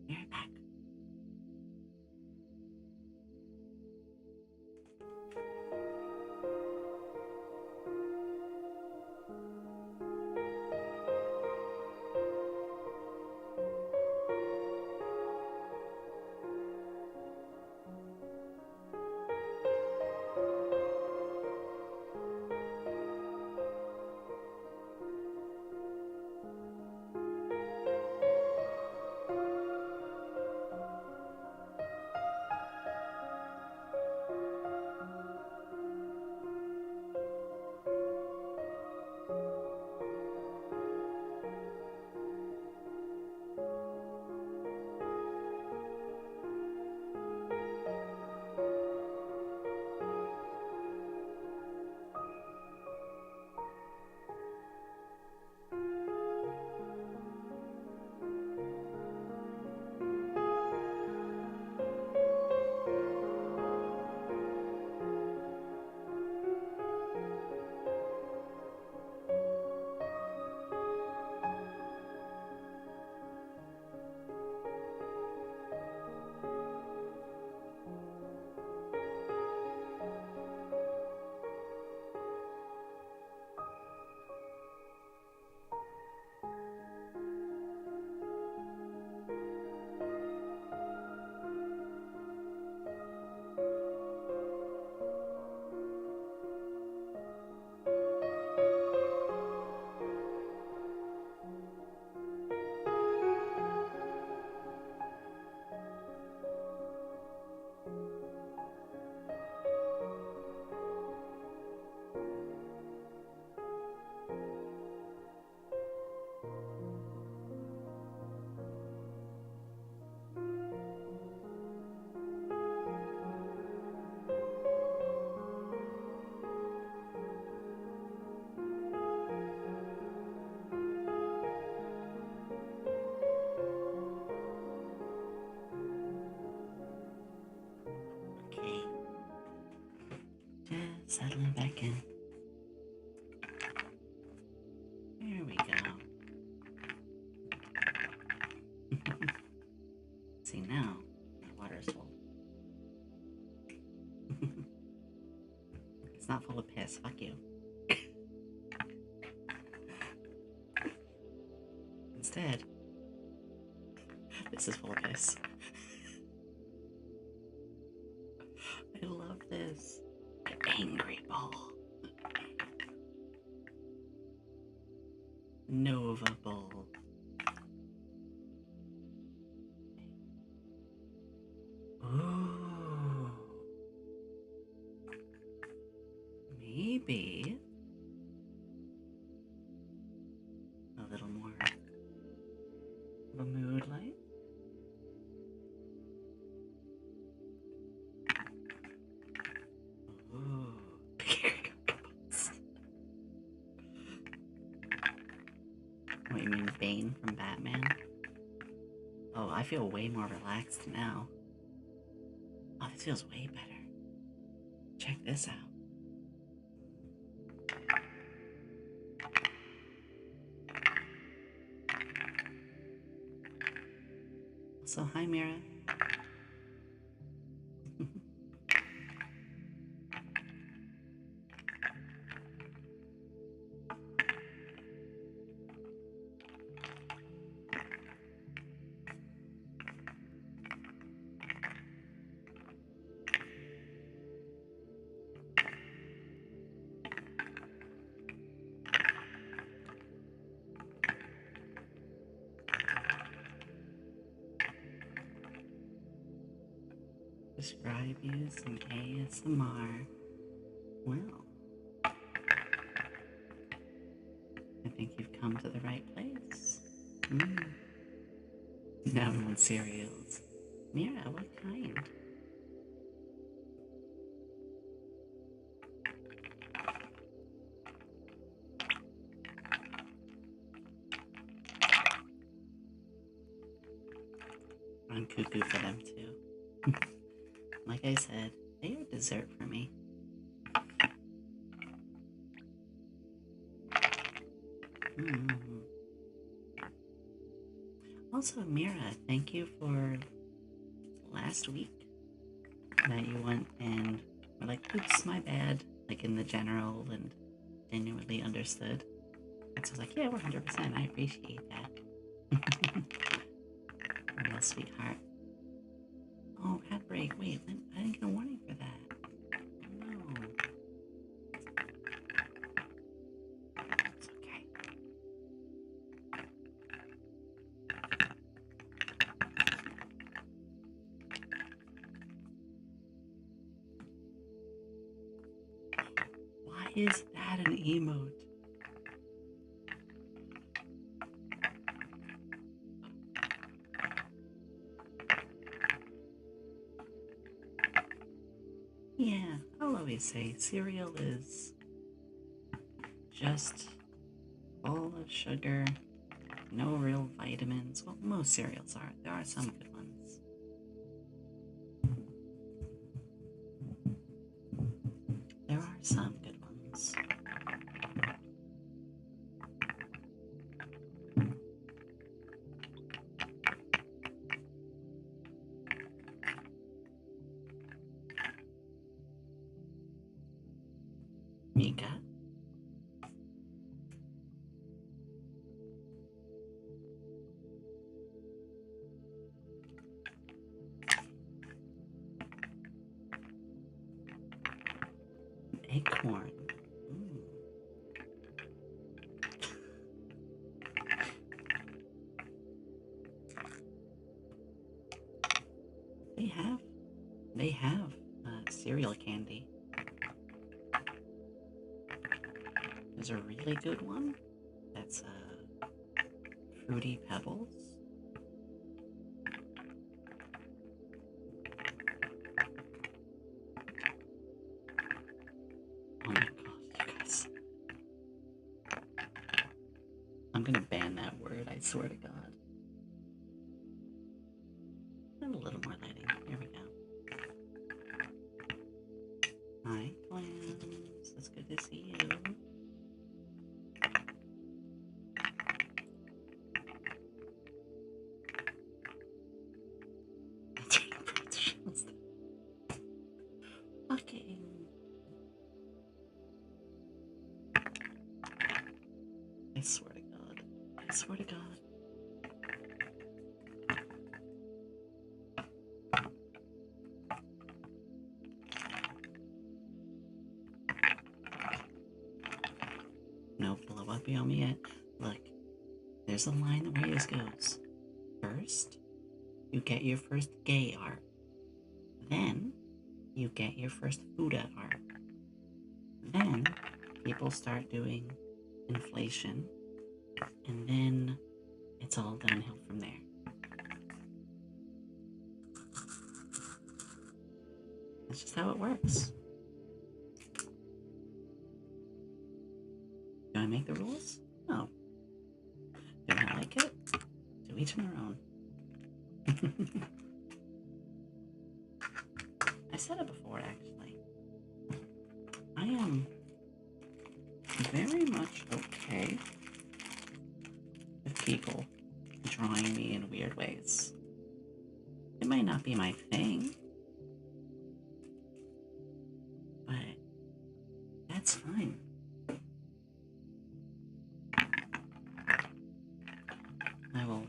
Be right back. Settling back in. There we go. See, now my water is full. It's not full of piss. Fuck you. Instead, this is full of piss. I Angry Bowl. Nova Bowl. Ooh. Maybe a little more of a mood light. Ooh. What, you mean Bane from Batman? Oh, I feel way more relaxed now. Oh, this feels way better. Check this out. So, hi, Mira. Describe you some ASMR. Well, I think you've come to the right place. Now we want cereals. Mira, what kind? I'm cuckoo for them too. Like I said, they are dessert for me. Also, Mira, thank you for last week that you went and were like, oops, my bad, like in the general and genuinely understood. And so I was like, yeah, 100%, I appreciate that. Real sweetheart. Oh, ad break. Wait, I didn't get a warning for that. No. It's okay. Why is that an emote? Yeah, I'll always say cereal is just full of sugar, no real vitamins. Well, most cereals are. There are some good ones. There are some good ones. Mika? Acorn. Ooh. They have cereal candy. There's a really good one that's Fruity Pebbles. Oh my god, you guys. I'm gonna ban that word, I swear to god. And a little more lighting. Here we go. Hi, clams. It's good to see you. Fucking. I swear to god. I swear to god. about Yomi yet. Look, there's a line the way this goes. First, you get your first gay art. Then, you get your first Buddha art. Then, people start doing inflation. And then, it's all downhill from there. That's just how it works. Do I make the rules? No. Do I like it? To each their own. I said it before, actually. I am very much okay with people drawing me in weird ways. It might not be my thing, but that's fine. I will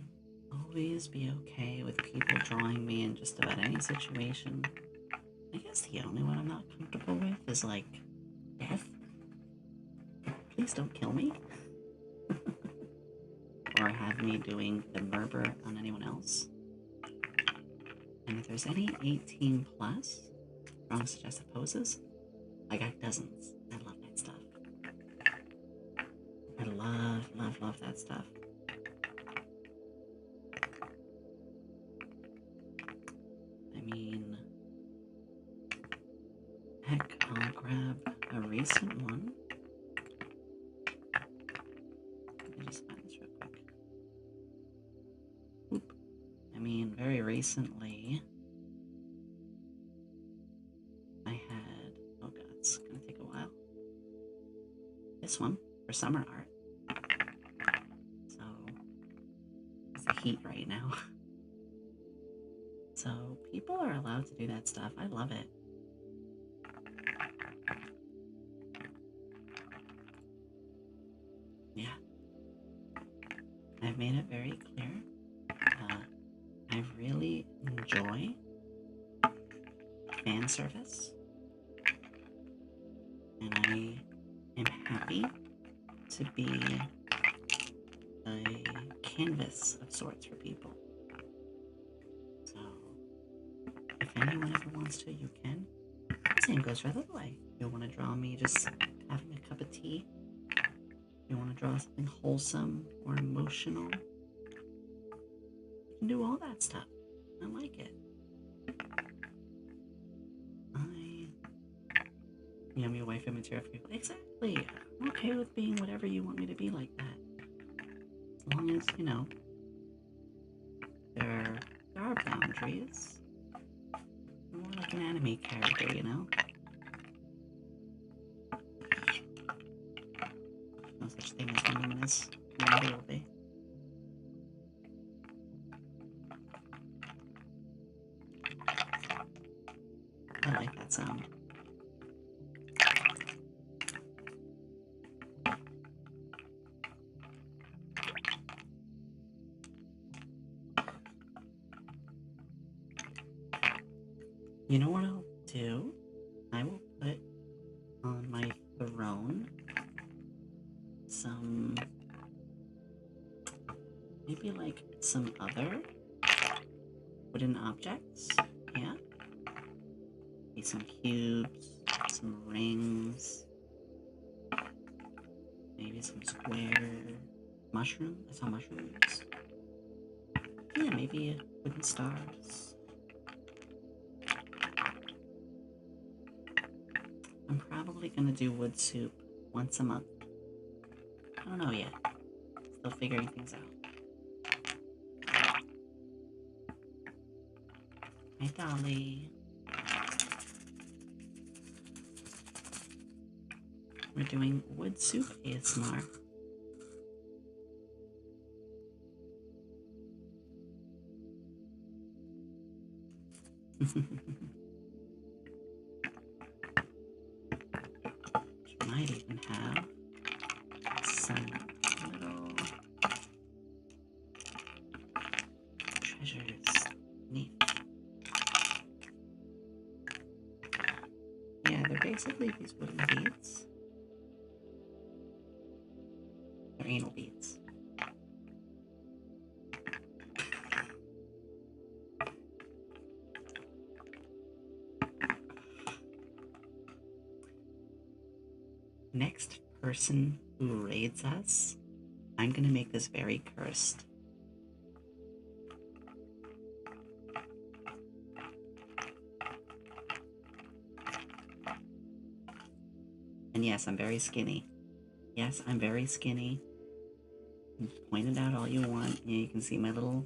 always be okay with people drawing me in just about any situation. I guess the only one I'm not comfortable with is, like, death. Please don't kill me. Or have me doing the murder on anyone else. And if there's any 18 plus wrong suggested poses, I got dozens. I love that stuff. I love that stuff. I mean, heck, I'll grab a recent one. Let me just find this real quick. Oop. I mean, very recently, I had, oh god, it's gonna take a while. This one for summer art. So, it's the heat right now. So, people are allowed to do that stuff. I love it. Yeah. I've made it very clear. I really enjoy fan service. And I am happy to be a canvas of sorts for people. So, if anyone ever wants to, you can. Same goes for the other way. You want to draw me just having a cup of tea? You want to draw something wholesome or emotional? You can do all that stuff. I like it. Your wife and material for people. Exactly. I'm okay with being whatever you want me to be like that. As long as, you know, there are boundaries. I'm more like an anime character, you know? No such thing as meanness. Never will be. I like that sound. You know what I'll do? I will put on my throne some, maybe like some other wooden objects, yeah? Maybe some cubes, some rings, maybe some square mushrooms. I saw mushrooms. Yeah, maybe wooden stars. I'm probably gonna do wood soup once a month. I don't know yet. Still figuring things out. Hi, Dolly. We're doing wood soup ASMR. Might even have some little treasures beneath. Yeah, they're basically these wooden beads. Next person who raids us, I'm gonna make this very cursed. And yes, I'm very skinny. Yes, I'm very skinny. Point it out all you want. Yeah, you can see my little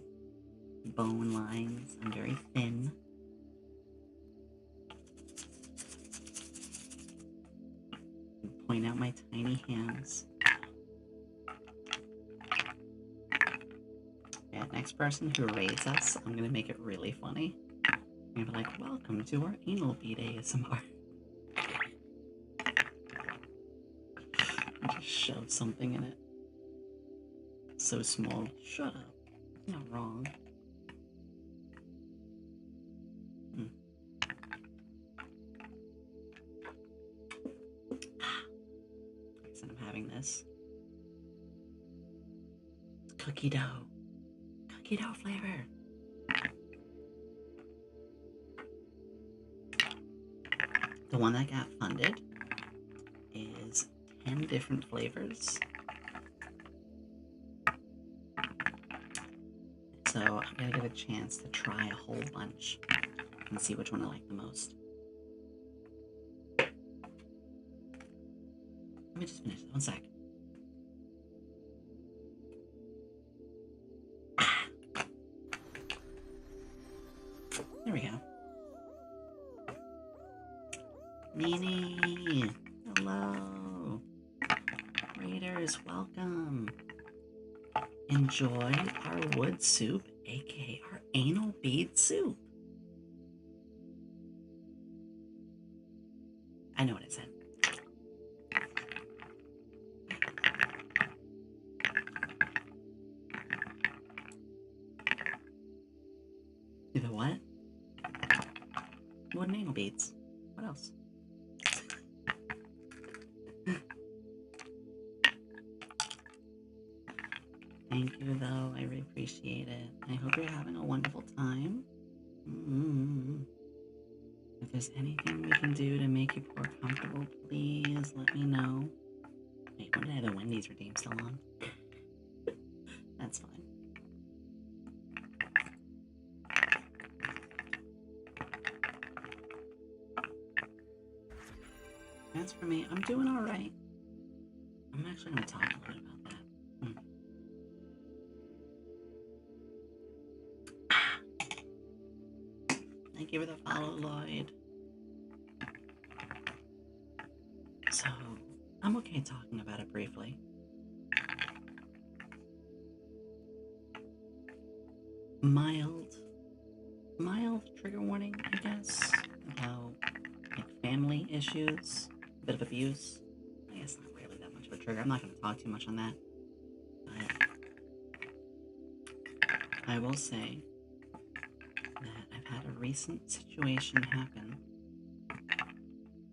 bone lines. I'm very thin. Point out my tiny hands. Yeah, next person who raids us, I'm gonna make it really funny. I'm gonna be like, welcome to our anal bead ASMR. Just shove something in it. So small. Shut up. It's not wrong. So I'm having this. It's cookie dough. Cookie dough flavor. The one that got funded is 10 different flavors. So I'm gonna get a chance to try a whole bunch and see which one I like the most. Let me just finish that. 1 sec. There we go. Nini! Hello! Raiders, welcome! Enjoy our wood soup, aka our anal bead soup. I know what it said. Do the what? Wooden anal beads. What else? Thank you, though. I really appreciate it. I hope you're having a wonderful time. If there's anything we can do to make you more comfortable, please let me know. Wait, when did I have the Wendy's redeem still on? That's fine. As for me, I'm doing all right. I'm actually going to talk a little bit about that. Thank you for the follow, Lloyd. So, I'm okay talking about it briefly. Mild trigger warning, I guess, about like family issues, a bit of abuse. I guess not really that much of a trigger. I'm not going to talk too much on that. But I will say that I've had a recent situation happen.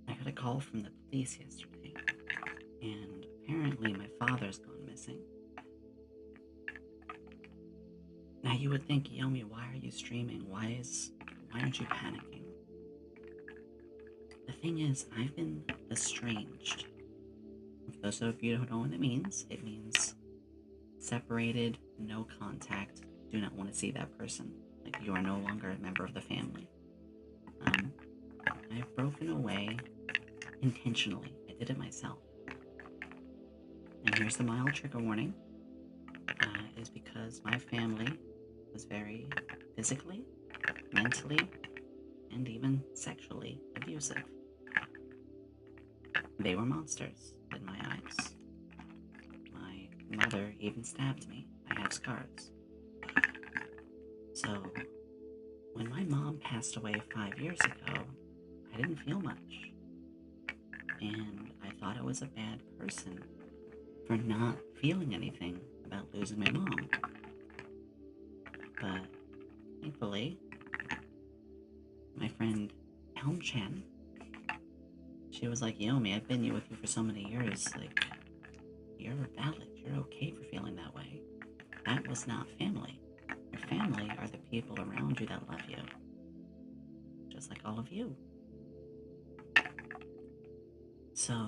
I got a call from the police yesterday, and apparently my father's gone missing. Now you would think, Yomi, why are you streaming? Why aren't you panicking? The thing is, I've been estranged. For those of you who don't know what it means separated, no contact, do not want to see that person. Like, you are no longer a member of the family. I've broken away intentionally. I did it myself. And here's the mild trigger warning. Is because my family was very physically, mentally, and even sexually abusive. They were monsters in my eyes. My mother even stabbed me. I have scars. So, when my mom passed away 5 years ago, I didn't feel much. And I thought I was a bad person for not feeling anything about losing my mom. But thankfully, my friend Elm-chan, she was like, Yomi, I've been with you for so many years. Like, you're valid. You're okay for feeling that way. That was not family. Your family are the people around you that love you. Just like all of you. So,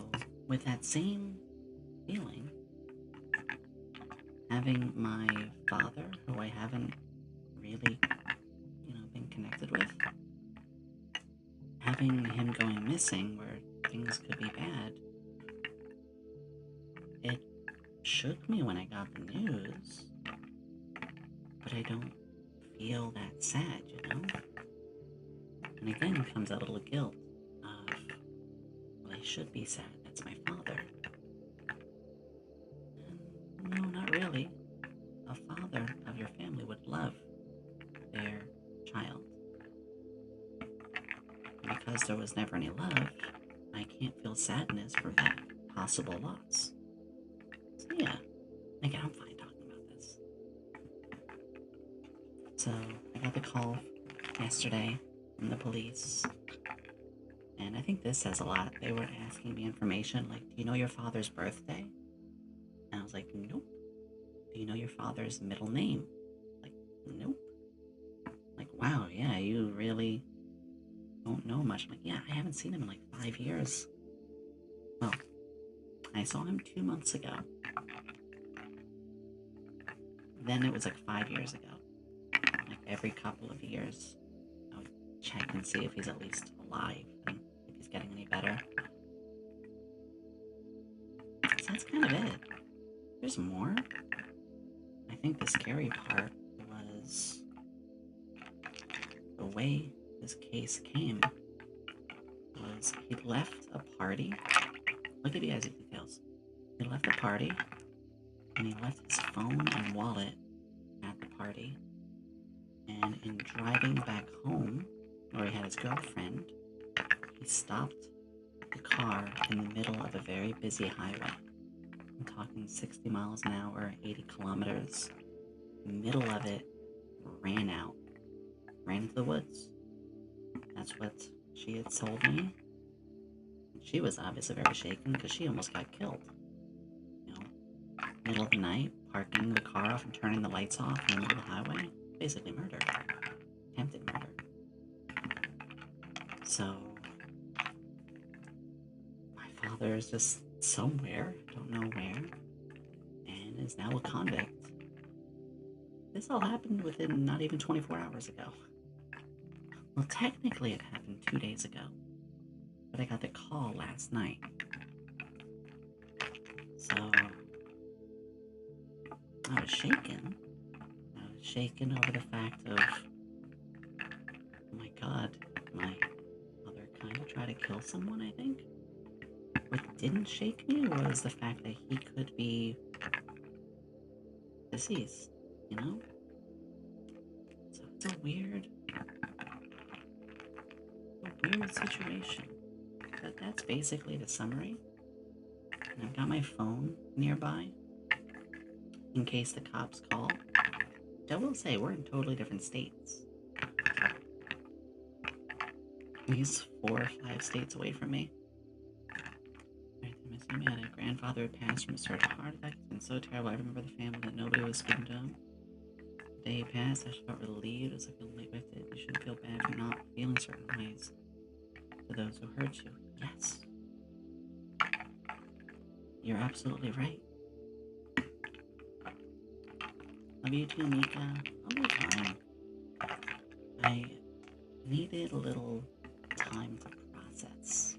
with that same feeling, having my father, who I haven't really, been connected with, having him going missing where things could be bad, it shook me when I got the news, but I don't feel that sad, And again comes that little guilt of, well, I should be sad, that's my father. And no, not really. A father of your family would love their child. Because there was never any love, I can't feel sadness for that possible loss. So yeah, again, I'm fine talking about this. So I got the call yesterday from the police, and I think this says a lot. They were asking me information like, do you know your father's birthday? And I was like, nope. Do you know your father's middle name? Like, nope. Like, wow, yeah, you really don't know much. I'm like, yeah, I haven't seen him in like 5 years. Well, I saw him 2 months ago. Then it was like 5 years ago. Like every couple of years, I would check and see if he's at least alive and if he's getting any better. So that's kind of it. There's more. I think the scary part was the way this case came was he left a party. I'll give you guys the details. He left a party and he left his phone and wallet at the party. And in driving back home, where he had his girlfriend, he stopped the car in the middle of a very busy highway. I'm talking 60 miles an hour, 80 kilometers. The middle of it, ran into the woods. That's what she had told me. She was obviously very shaken because she almost got killed. Middle of the night, parking the car off and turning the lights off in the middle of the highway. Basically murder. Attempted murder. So, my father is just somewhere, don't know where, and is now a convict. This all happened within not even 24 hours ago. Well, technically it happened 2 days ago, but I got the call last night. So, I was shaken. I was shaken over the fact of, oh my god, my mother kind of tried to kill someone, I think. What didn't shake me was the fact that he could be deceased, So it's a weird situation. But that's basically the summary. And I've got my phone nearby in case the cops call. I will say, we're in totally different states. He's 4 or 5 states away from me. I had a grandfather who passed from a certain heart attack. It's been so terrible. I remember the family that nobody was speaking to him. The day he passed, I felt relieved. It was like a light lifted. You shouldn't feel bad for not feeling certain ways to those who hurt you. Yes. You're absolutely right. Love you too, Mika. I'll be fine. I needed a little time to process.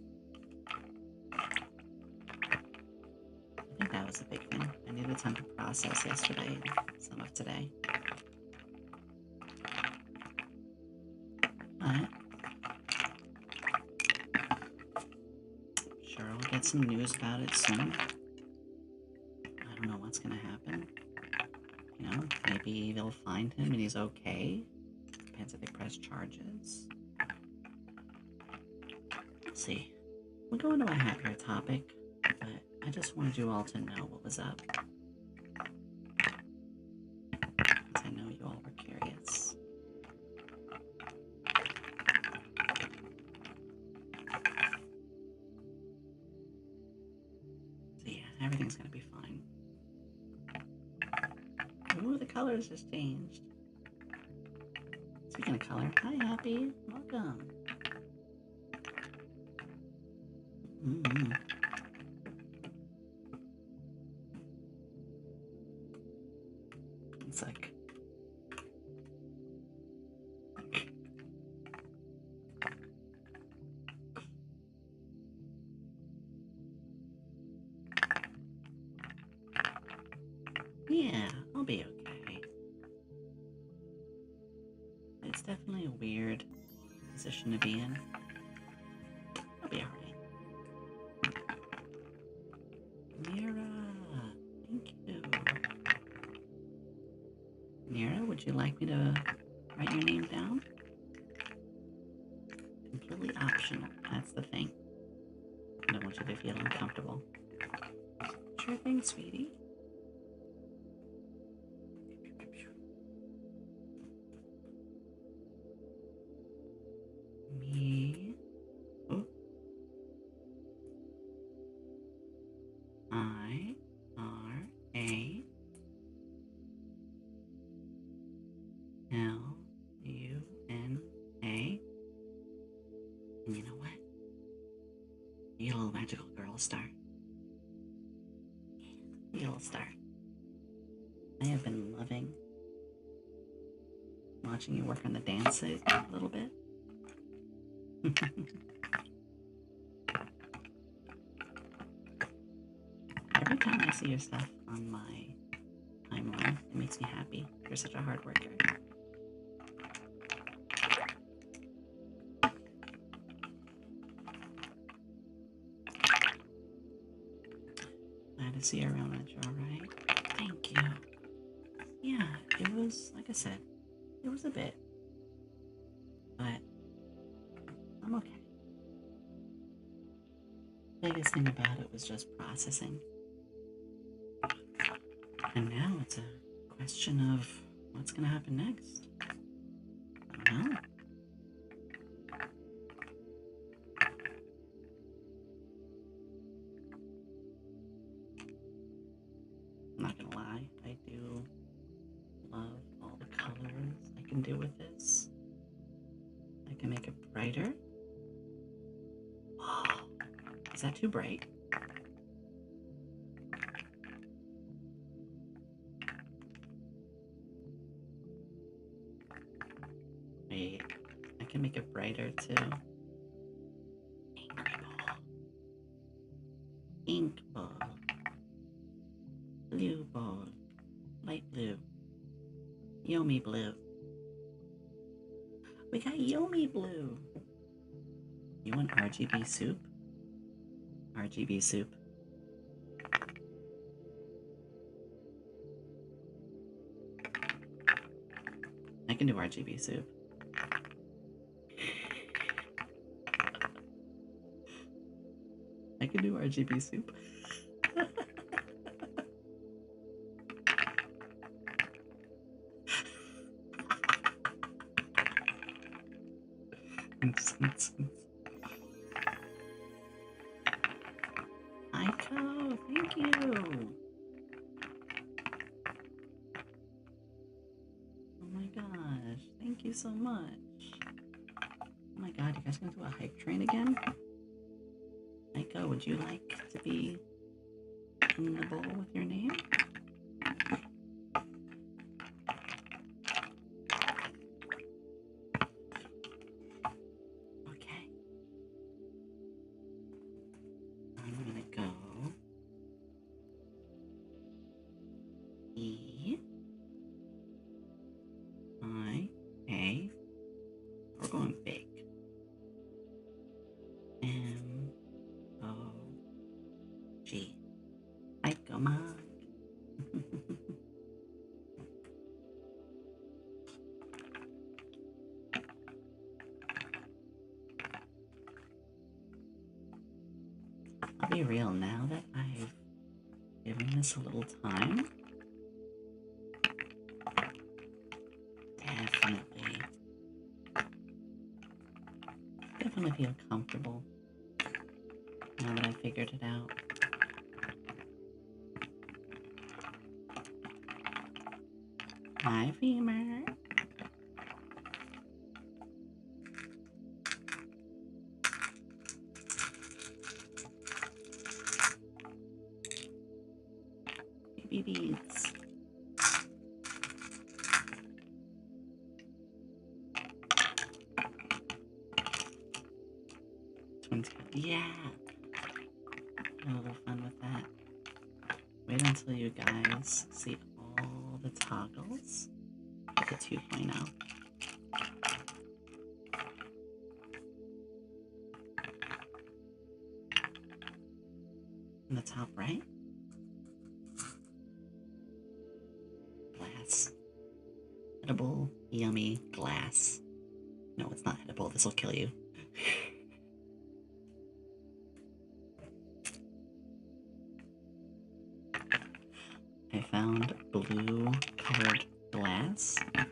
I think that was a big thing. I needed time to process yesterday and some of today. But sure, I'll get some news about it soon. I don't know what's gonna happen. Maybe they'll find him and he's okay. Depends if they press charges. Let's see. We'll go into a happier topic, but I just wanted you all to know what was up. Because I know you all were curious. So yeah, everything's gonna be fine. Ooh, the colors just changed. Speaking of color, hi Happy, welcome. One sec. Yeah, I'll be okay. It's definitely a weird position to be in. I'll be alright. Mira, thank you. Mira, would you like me to write your name down? Completely optional, that's the thing. I don't want you to feel uncomfortable. Sure thing, sweetie. Me. Oh. I-R-A-L-U-N-A. And you know what? You little magical girl star. You little star. I have been loving watching you work on the dance suit a little bit. Every time I see your stuff on my timeline, it makes me happy. You're such a hard worker. Glad to see everyone that you're alright. Thank you. Yeah, it was, like I said, it was a bit. But I'm okay. The biggest thing about it was just processing. And now it's a question of what's going to happen next. I don't know. I'm not going to lie, I do love all the colors I can do with this. I can make it brighter. Oh, is that too bright? Wait, I can make it brighter too. Ink ball. Ink ball. Blue ball. Light blue. Yomi blue. We got Yomi blue. You want RGB soup? RGB soup. I can do RGB soup. I can do RGB soup. Aiko, thank you. Oh my gosh, thank you so much. Oh my god, you guys gonna do a hype train again? Aiko, would you like to be in the bowl with your name? Okay. I'm gonna go E-I-A. We're going big. M-O-G. Aiko mug. I'll be real, now that I've given this a little time, definitely feel comfortable now that I figured it out. Hi, Femur. Baby beads. one's good. Yeah! Have a little fun with that. Wait until you guys see all the toggles with the 2.0. In the top right, glass. Edible, yummy, glass. No, it's not edible. This will kill you. I found blue colored glass, and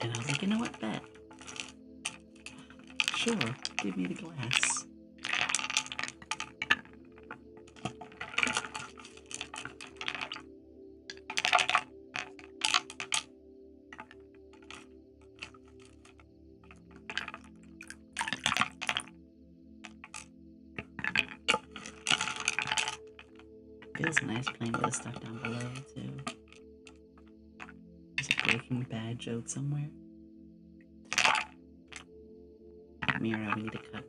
I was like, you know what, bet. Sure, give me the glass. Feels nice playing with the stuff down below, too. There's a Breaking Bad joke somewhere. Mira, we need to cook.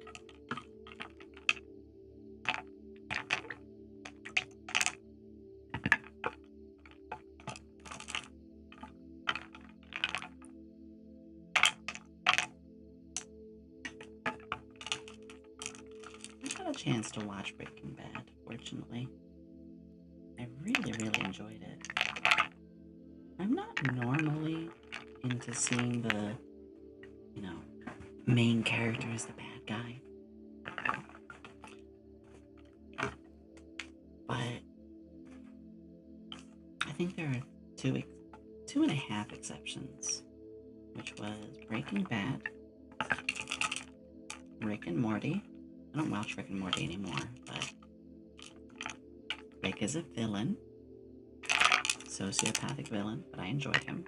I got a chance to watch Breaking Bad, fortunately. I really enjoyed it. I'm not normally into seeing the, main character as the bad guy. But I think there are two and a half exceptions, which was Breaking Bad, Rick and Morty. I don't watch Rick and Morty anymore, but Rick is a villain, sociopathic villain, but I enjoyed him.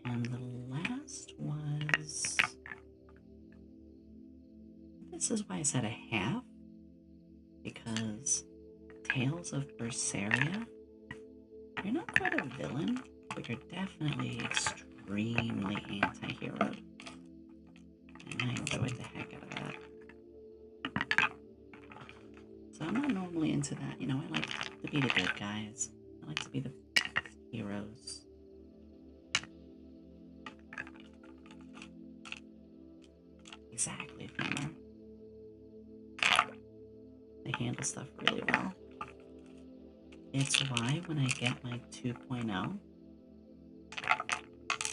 And the last was... This is why I said a half, because Tales of Berseria, you're not quite a villain, but you're definitely extremely anti-hero. And I enjoyed the heck out of that. So I'm not normally into that. I like to be the good guys. I like to be the heroes. Exactly, Femur. They handle stuff really well. It's why when I get my 2.0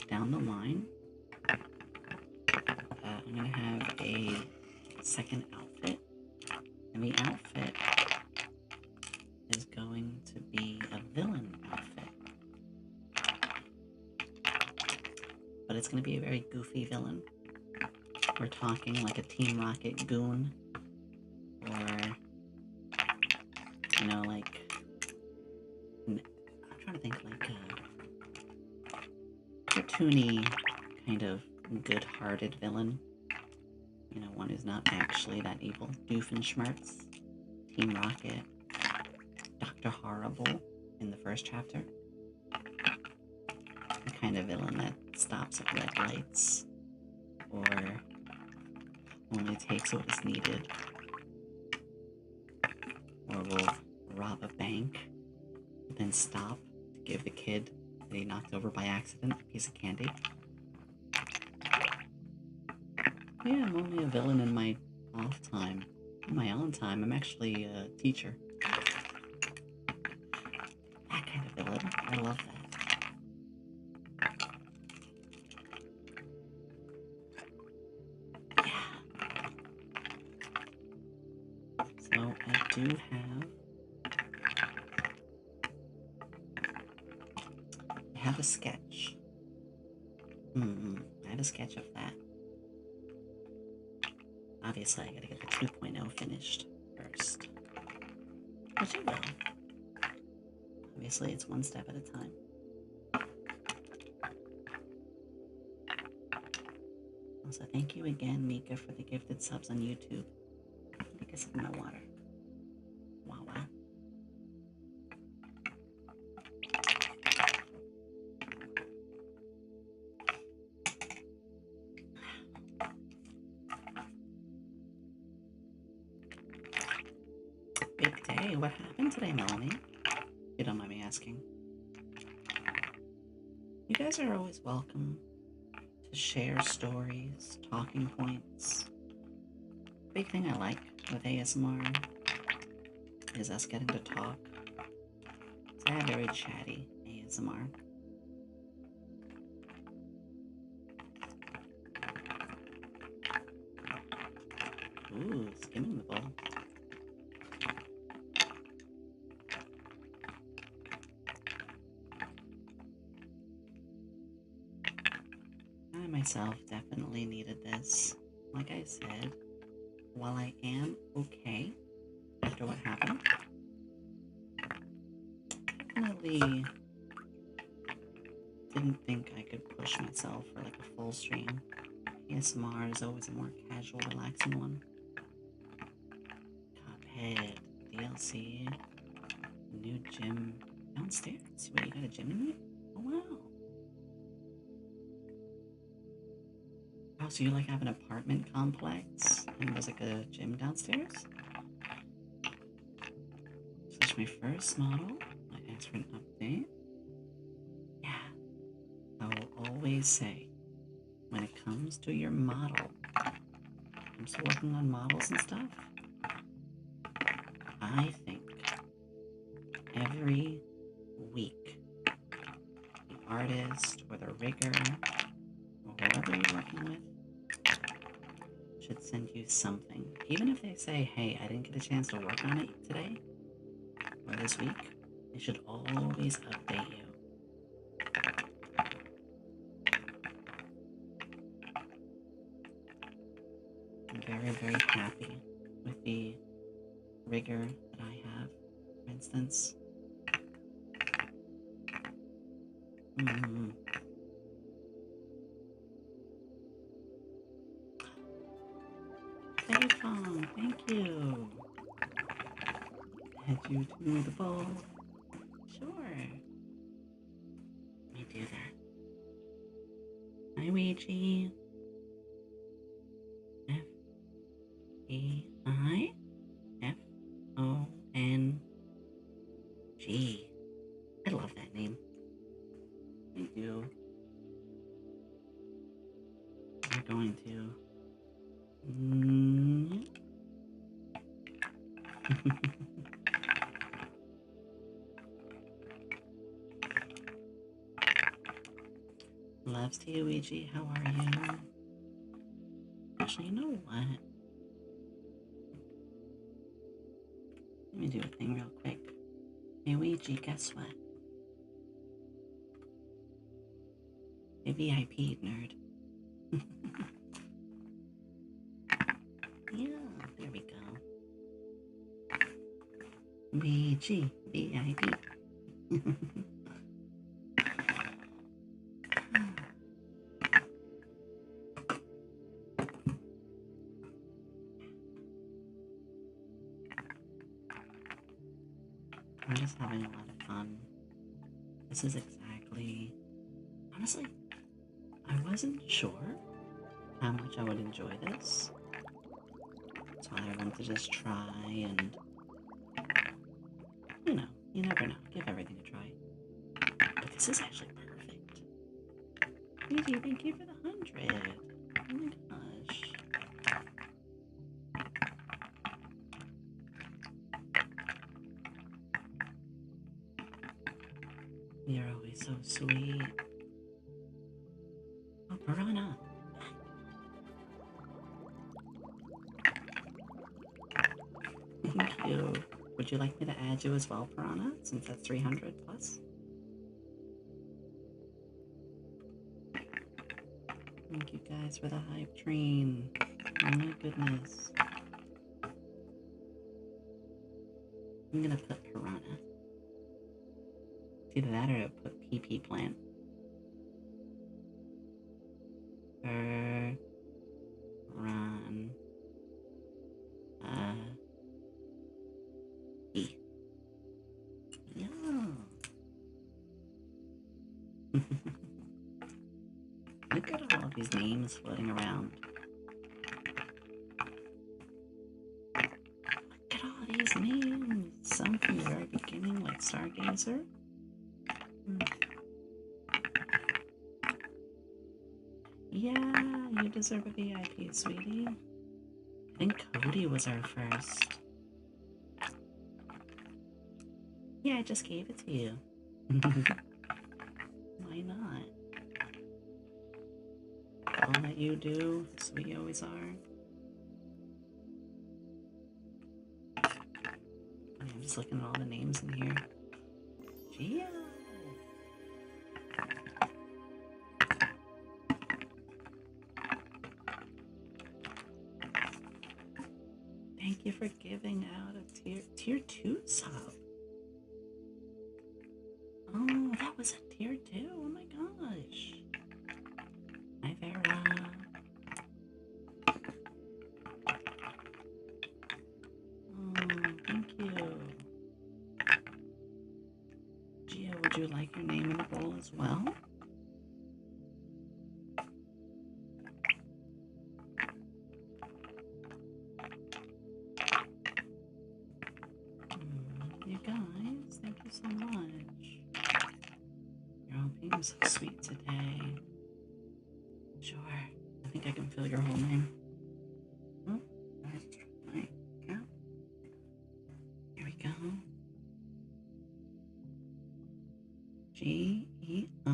down the line, I'm going to have a second outfit. And the outfit is going to be a villain outfit. But it's going to be a very goofy villain. We're talking like a Team Rocket goon. Or, I'm trying to think like a cartoony kind of good-hearted villain. One who's not actually that evil. Doofenshmirtz, Team Rocket, Dr. Horrible in the first chapter. The kind of villain that stops at red lights or only takes what is needed, or will rob a bank, then stop to give the kid that he knocked over by accident a piece of candy. Yeah, I'm only a villain in my off time. In my on time, I'm actually a teacher. That kind of villain. I love that. Yeah. So I do have a sketch. I have a sketch of that. Obviously, I gotta get the 2.0 finished first. Which I will. Obviously, it's one step at a time. Also, thank you again, Mika, for the gifted subs on YouTube. Take a sip of my water. Wawa. Big day. What happened today, Melanie? If you don't mind me asking. You guys are always welcome to share stories, talking points. Big thing I like with ASMR is us getting to talk. So I have very chatty ASMR. Ooh, skimming the bowl. I myself definitely needed this. Like I said, while I am okay after what happened, definitely didn't think I could push myself for like a full stream. ASMR is always a more casual, relaxing one. Cuphead, DLC, new gym downstairs. Wait, you got a gym in it? Oh wow. Oh, so you like have an apartment complex and there's like a gym downstairs? So that's my first model. I asked for an update. Yeah. I will always say, when it comes to your model, I'm still working on models and stuff. I think every week, the artist or the rigger or whoever you're working with should send you something. Even if they say, hey, I didn't get a chance to work on it today or this week, they should always update you. I'm very, very happy with the rigor that I have, for instance. Hey, Tom, thank you. Add you to the bowl. Sure. Let me do that. Hi, Ouija. F-E-I-F-O-N-G. I love that name. I do. We're going to. Loves to you, Ouija. How are you? Actually, you know what? Let me do a thing real quick. Hey, Ouija, guess what? A VIP nerd. Yeah, there we go. VG, VIP. I'm just having a lot of fun. This is exactly... Honestly, I wasn't sure how much I would enjoy this. That's why I wanted to just try and... You know, you never know. Give everything a try. But this is actually perfect. Easy, thank you for the 100. Oh my gosh. You're always so sweet. Oh, piranha. Thank you. Would you like me to add you as well, piranha, since that's 300 plus? Thank you guys for the hype train. Oh my goodness. I'm gonna put piranha. It's either that or I'll put PP plant. Run. E. Yeah. Look at all of these names floating around. Look at all these names. from the very beginning, like Stargazer. Yeah, you deserve a VIP, sweetie. I think Cody was our first. Yeah, I just gave it to you. Why not? All that you do, that's what you always are. I'm just looking at all the names in here. Gio! Thank you for giving out a tier 2 sub. Oh, that was a tier 2. Oh my gosh. Hi, Vera. Oh, thank you. Gio, would you like your name in the bowl as well? You guys, thank you so much. You're all being so sweet today. Sure, I think I can feel your whole name. Oh, let's try my cap. Here we go. GeoMhyUSA.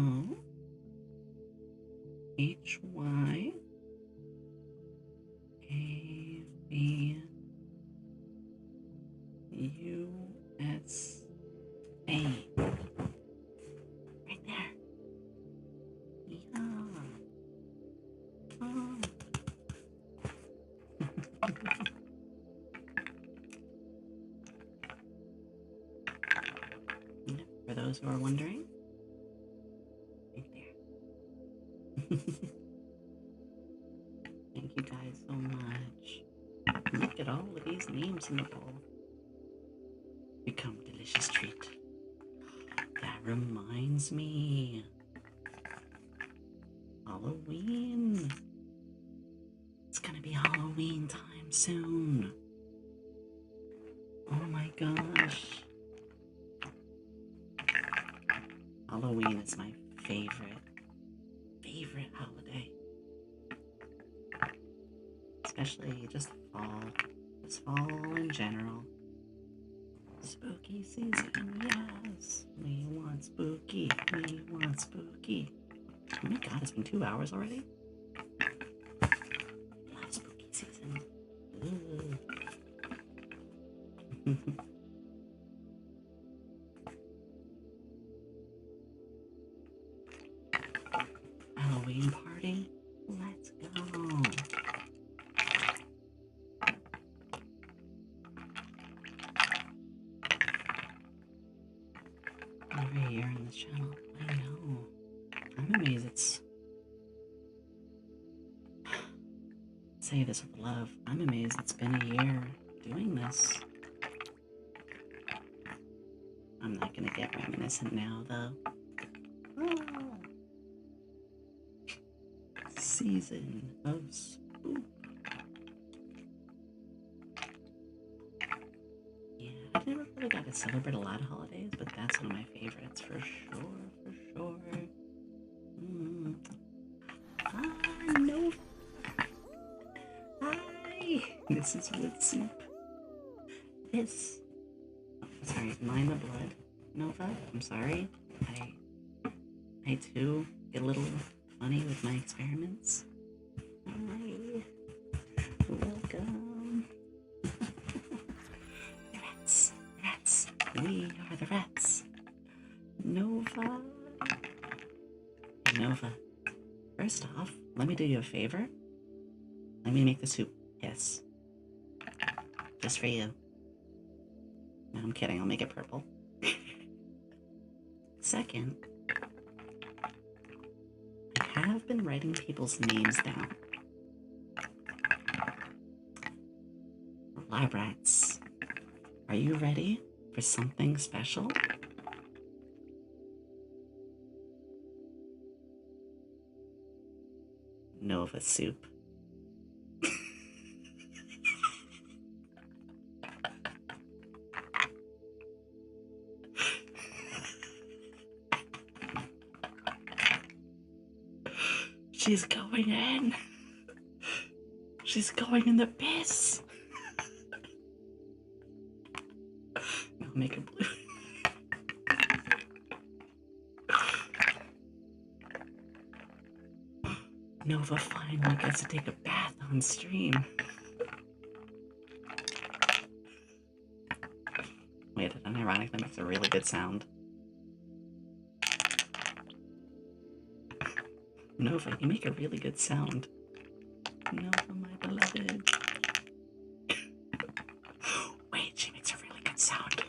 Right there. Yeah. Oh. For those who are wondering, right there. Thank you guys so much. Look at all of these names in the bowl. Become a delicious treat. That reminds me. Halloween. It's gonna be Halloween time soon. Oh my gosh. Halloween is my favorite holiday. Especially just fall in general. Spooky season, yes. We want spooky, we want spooky. Oh my god, it's been 2 hours already? Love spooky season. Halloween party? Let's go. Every year on this channel, I know. I'm amazed it's... Say this with love. I'm amazed it's been a year doing this. I'm not gonna get reminiscent now, though. Oh. Season of spook. Yeah, I never really got to celebrate a lot of holidays, but that's one of my favorites for sure. Hi, no. Hi, this is wood soup. This. Oh, sorry, mind the blood, Nova. I'm sorry. I too get a little funny with my experiments. Hi. Welcome. The rats. We are the rats. Nova. Nova. First off, let me do you a favor. Let me make the soup. Yes. Just for you. No, I'm kidding. I'll make it purple. Second, I have been writing people's names down. Lab rats, are you ready for something special? Nova soup. She's going in. She's going in the piss. I'll make her blue. Nova finally gets to take a bath on stream. Wait, that unironically makes a really good sound. Nova, you make a really good sound. Nova, my beloved. Wait, she makes a really good sound.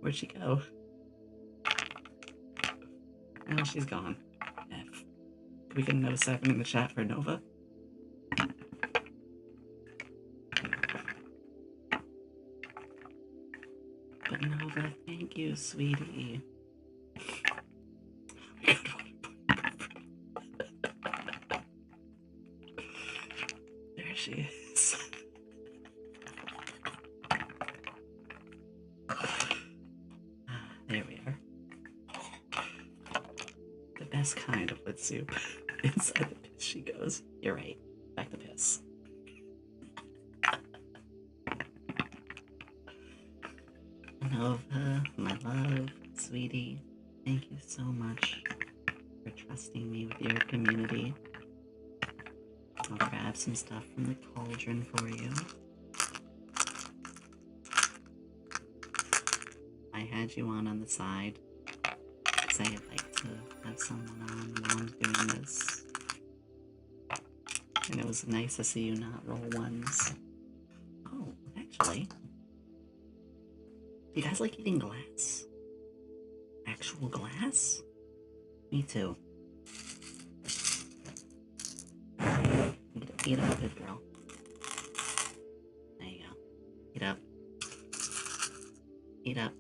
Where'd she go? Oh, she's gone. F. Can we get a no 7 in the chat for Nova? But Nova, thank you, sweetie. There she is. There we are. The best kind of lid soup. Inside the piss she goes. You're right. Back to piss. Nova, my love, sweetie, thank you so much for trusting me with your community. I'll grab some stuff from the cauldron for you. I had you on the side because I like to have someone on while I'm doing this. And it was nice to see you not roll ones. Oh, actually, do you guys like eating glass? Actual glass? Me too. Eat up, good girl. There you go. Eat up. Eat up.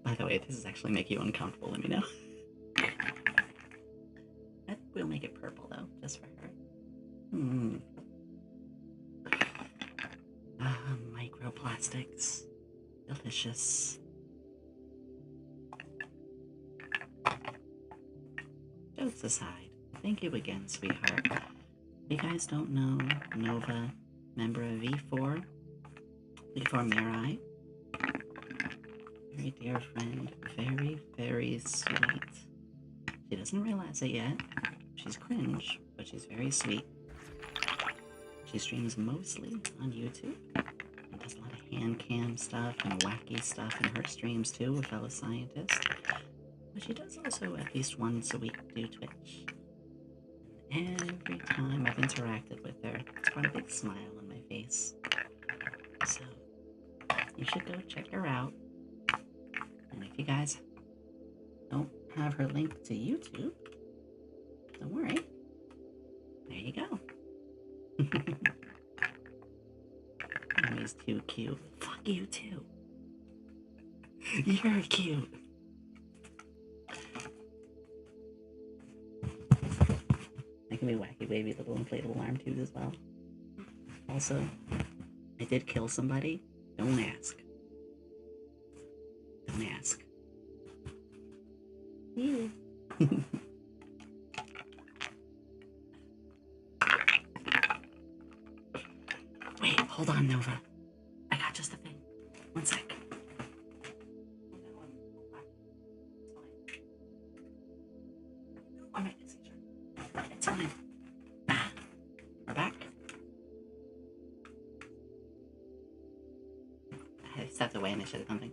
By the way, does this actually make you uncomfortable? Let me know. I think we'll make it purple though, just for her. Microplastics. Delicious. Jokes aside, thank you again, sweetheart. If you guys don't know, Nova, member of V4 Mirai, very dear friend, very, very sweet. She doesn't realize it yet. She's cringe, but she's very sweet. She streams mostly on YouTube and does a lot of hand cam stuff and wacky stuff in her streams too with fellow scientists. But she does also at least once a week do Twitch. And every time I've interacted with her, it's brought a big smile on my face. So you should go check her out. And if you guys don't have her link to YouTube, don't worry. There you go. Yomi's too cute. Fuck you too. You're cute. I can be wacky baby little inflatable arm tubes as well. Also, I did kill somebody. Don't ask. Don't ask. You. Wait, hold on, Nova. I got just the thing. One sec. It's fine. We're back. I stepped away and I should have done something.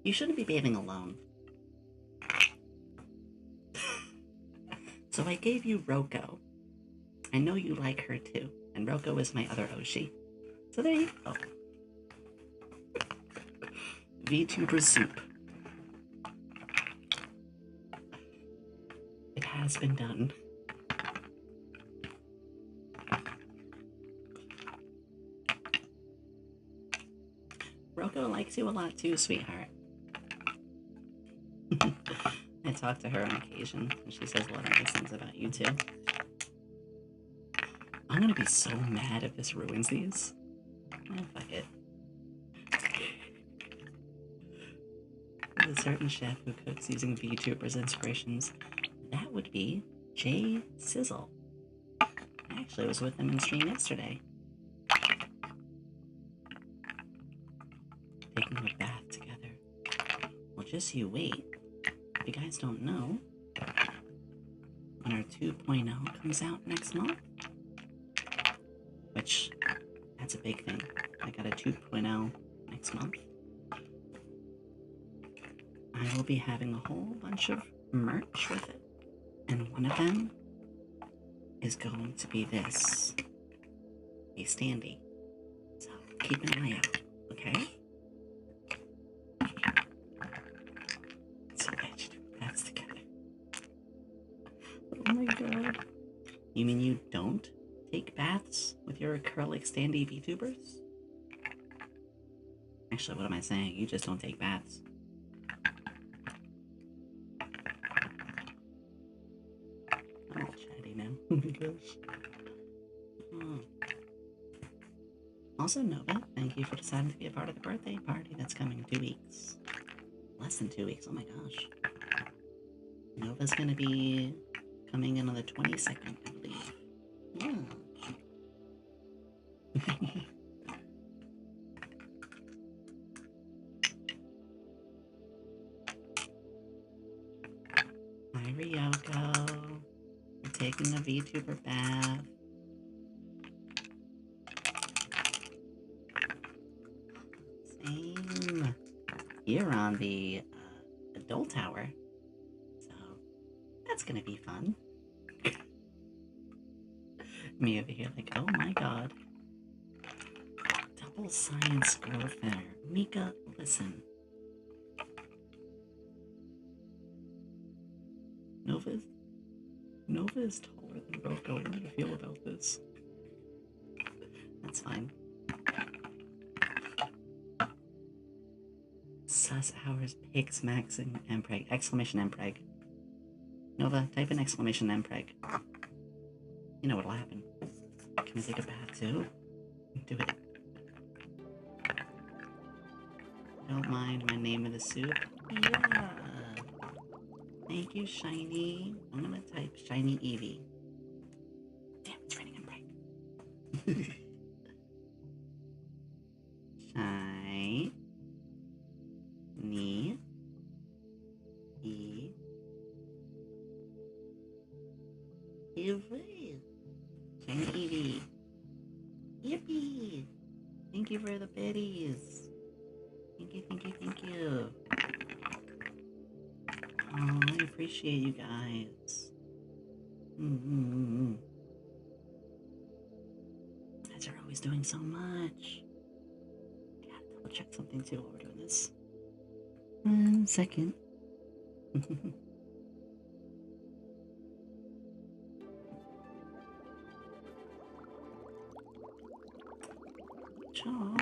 You shouldn't be bathing alone. So I gave you Roko. I know you like her too. And Roko is my other Oshi. So there you go. Vtuber soup. It has been done. Roko likes you a lot too, sweetheart. I talk to her on occasion, and she says a lot of nice things about you too. I'm gonna be so mad if this ruins these. Oh, fuck it. There's a certain chef who cooks using VTubers inspirations. That would be Jay Sizzle. I actually was with them in stream yesterday. Taking a bath together. Well, just you wait. If you guys don't know, when our 2.0 comes out next month, which, that's a big thing. I got a 2.0 next month. I will be having a whole bunch of merch with it. And one of them is going to be this. A standee. So keep an eye out, okay? So that you do baths together. Oh my god. You mean you don't take baths with your acrylic standee VTubers? Actually, what am I saying? You just don't take baths. I'm all chatty now. Oh my gosh. Oh. Also, Nova, thank you for deciding to be a part of the birthday party that's coming in 2 weeks. Less than 2 weeks, oh my gosh. Nova's gonna be coming in on the 22nd, I believe. Yeah. Hi, Ryoko. We're taking a VTuber bath. Same. You're on the adult tower, so that's gonna be fun. Me over here like, oh my god. Double science score failure. Mika, listen. Nova is taller than Roko. How do you feel about this? That's fine. Sus hours, pigs maxing, Mpreg. Exclamation Mpreg. Nova, type in exclamation Mpreg. You know what'll happen. Can I take a bath too? Do it. Don't mind my name of the soup. Yeah. Thank you, Shiny. I'm gonna type Shiny Eevee. Damn, it's raining Mpreg. Shiny. Eevee. Shiny Eevee. Yippee! Thank you for the biddies. Thank you, thank you, thank you. Oh, I appreciate you guys. You guys are always doing so much. Gotta double check something too while we're doing this. 1 second. Sure.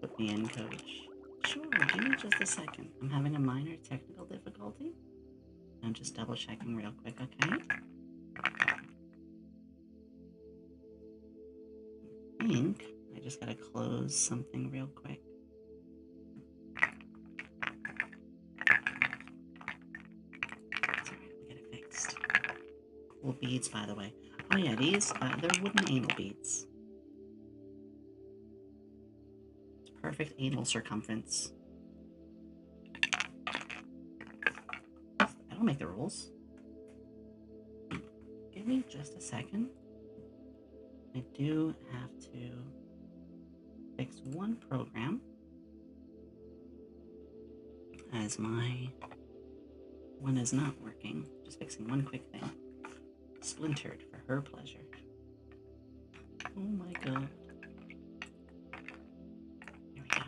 Put me in, coach. Sure, give me just a second. I'm having a minor technical difficulty. I'm just double checking real quick, okay? I think I just gotta close something real quick. It's alright, we get it fixed. Cool beads, by the way. Oh yeah, these, they're wooden anal beads. It's perfect anal circumference. I don't make the rules. Give me just a second. I do have to fix one program as my one is not working. Just fixing one quick thing. Splintered for her pleasure. Oh my god. Here we go.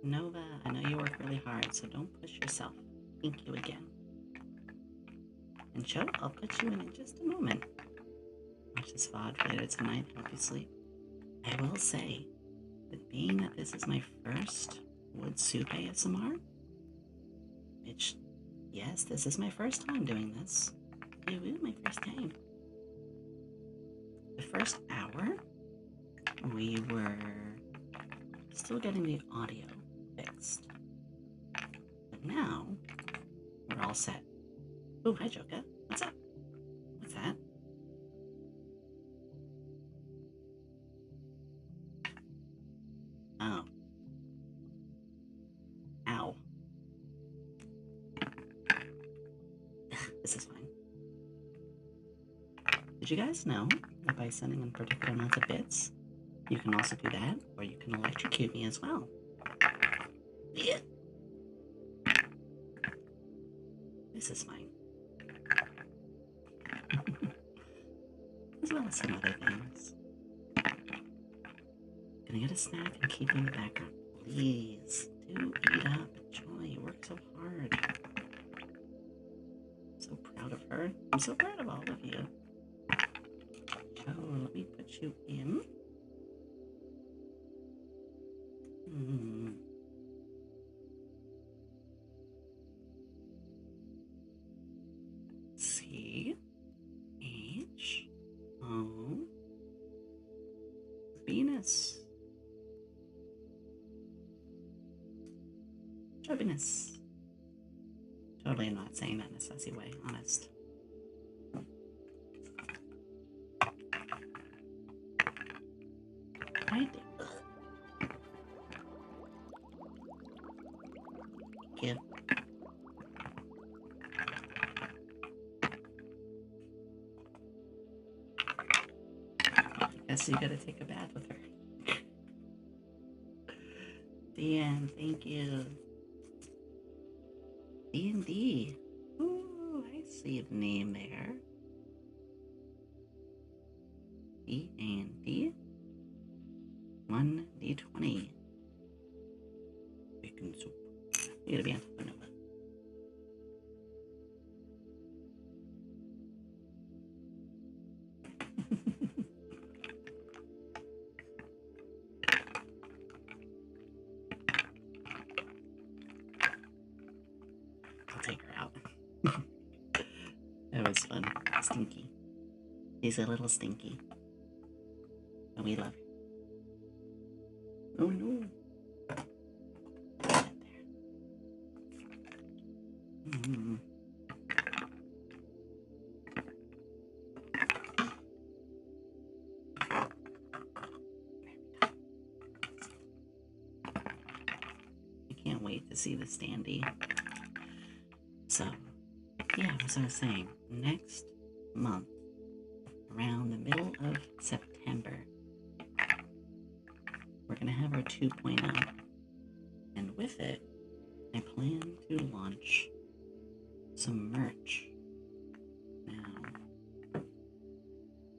Nova, I know you work really hard, so don't push yourself. Thank you again. And Cho, I'll put you in just a moment. Watch this VOD later tonight, help you sleep. I will say that being that this is my first wood soup ASMR, which, yes, this is my first time doing this. Ooh, my first time. The first hour, we were still getting the audio fixed. But now, we're all set. Oh, hi, Joka. What's up? What's that? Oh. Ow. This is fine. Did you guys know that by sending in particular amounts of bits, you can also do that, or you can electrocute me as well? Yeah. This is fine. As well as some other things. Can I get a snack and keep you in the background? Please, do eat up. Joy, you work so hard. I'm so proud of her. I'm so proud of all of you. Oh, let me put you in. C H O Venus. Chubbiness. Totally not saying that in a sassy way, honest. Right there. Thank you. Guess you gotta take a bath with her. Dan, thank you. D&D. Ooh, I see a name there. D&D. 1d20. Bacon soup. You gotta be on top of Nova. I'll take her out. That was fun. Stinky. He's a little stinky. And we love him. Oh no. There. I can't wait to see the standee. So, yeah, as I was saying, next month, around the middle of September, we're going to have our 2.0. And with it, I plan to launch some merch. Now,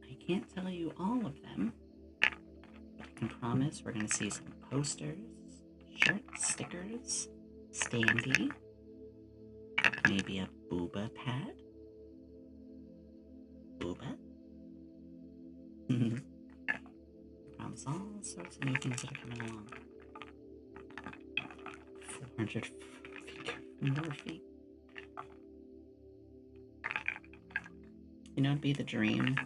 I can't tell you all of them, but I can promise we're going to see some posters, shirts, stickers, standee, maybe a booba pad. Booba? I promise all sorts of new things that are coming along. 400 more feet. You know, it'd be the dream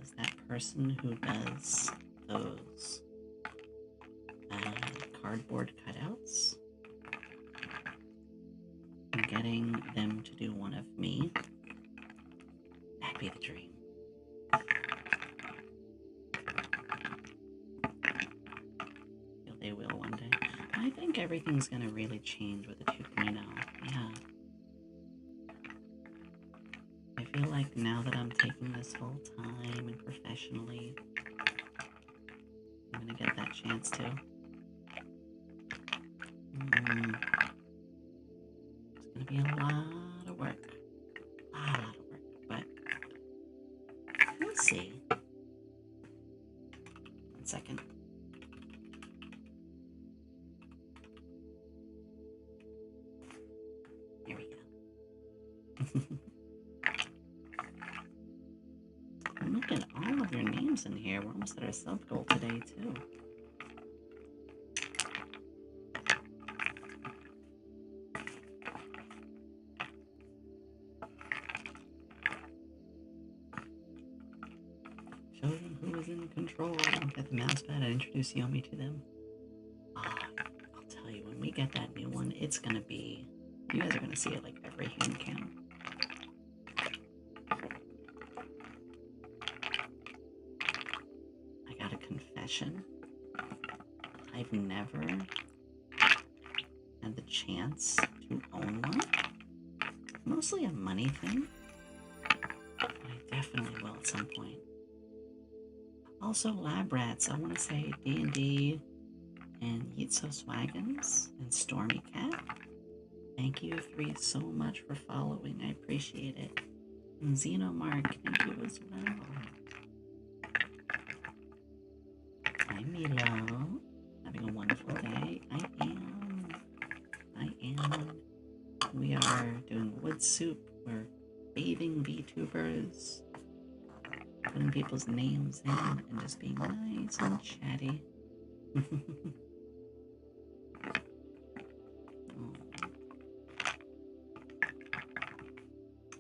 is that person who does those cardboard cutouts and getting them to do one of me. That'd be the dream. Feel they will one day. I think everything's going to really change with the 2.0. Yeah. I feel like now that I'm taking this full time and professionally, I'm going to get that chance to. It's going to be a lot of work. A lot of work, but we'll see. 1 second. Here we go. Look at all of your names in here. We're almost at our sub goal today, too. in control. Get the mouse pad and introduce Yomi to them. I'll tell you, when we get that new one, it's gonna be... You guys are gonna see it like every hand cam. I got a confession. I've never had the chance to own one. Mostly a money thing. But I definitely will at some point. Also, Lab Rats. I want to say D&D and Yitso Swaggins and Stormy Cat. Thank you three so much for following. I appreciate it. And Xenomark, thank you as well. Hi Milo. Having a wonderful day. I am. We are doing wood soup. We're bathing VTubers. Putting people's names in and just being nice and chatty.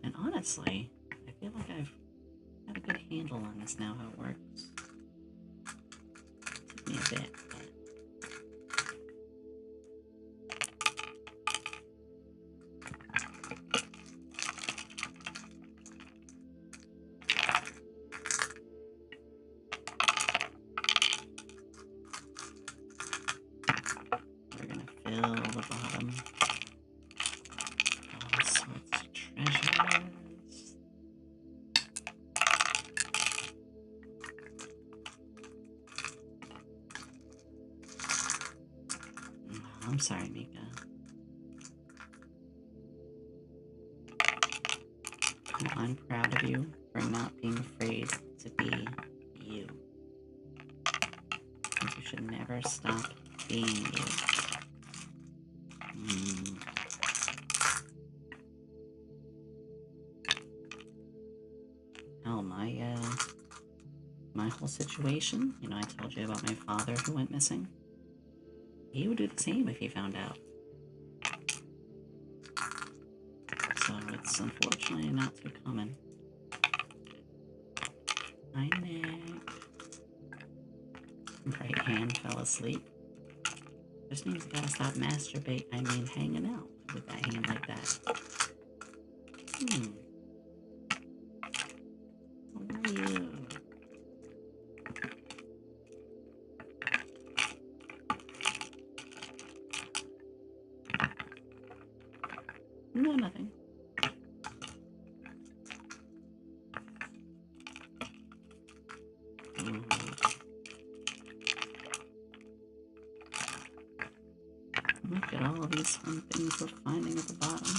And honestly, I feel like I've got a good handle on this now, how it works. It took me a bit, but... We're gonna fill the bottom. All sorts of treasures. I'm sorry, Mika. I'm proud of you for not being afraid to be you. You should never stop being you. Hell, my whole situation, you know, I told you about my father who went missing. He would do the same if he found out. So it's unfortunately not too common. Hi, Nick. Right hand fell asleep. Just means you gotta stop hanging out with that hand like that. How are you? No, nothing. Look at all of these fun things we're finding at the bottom.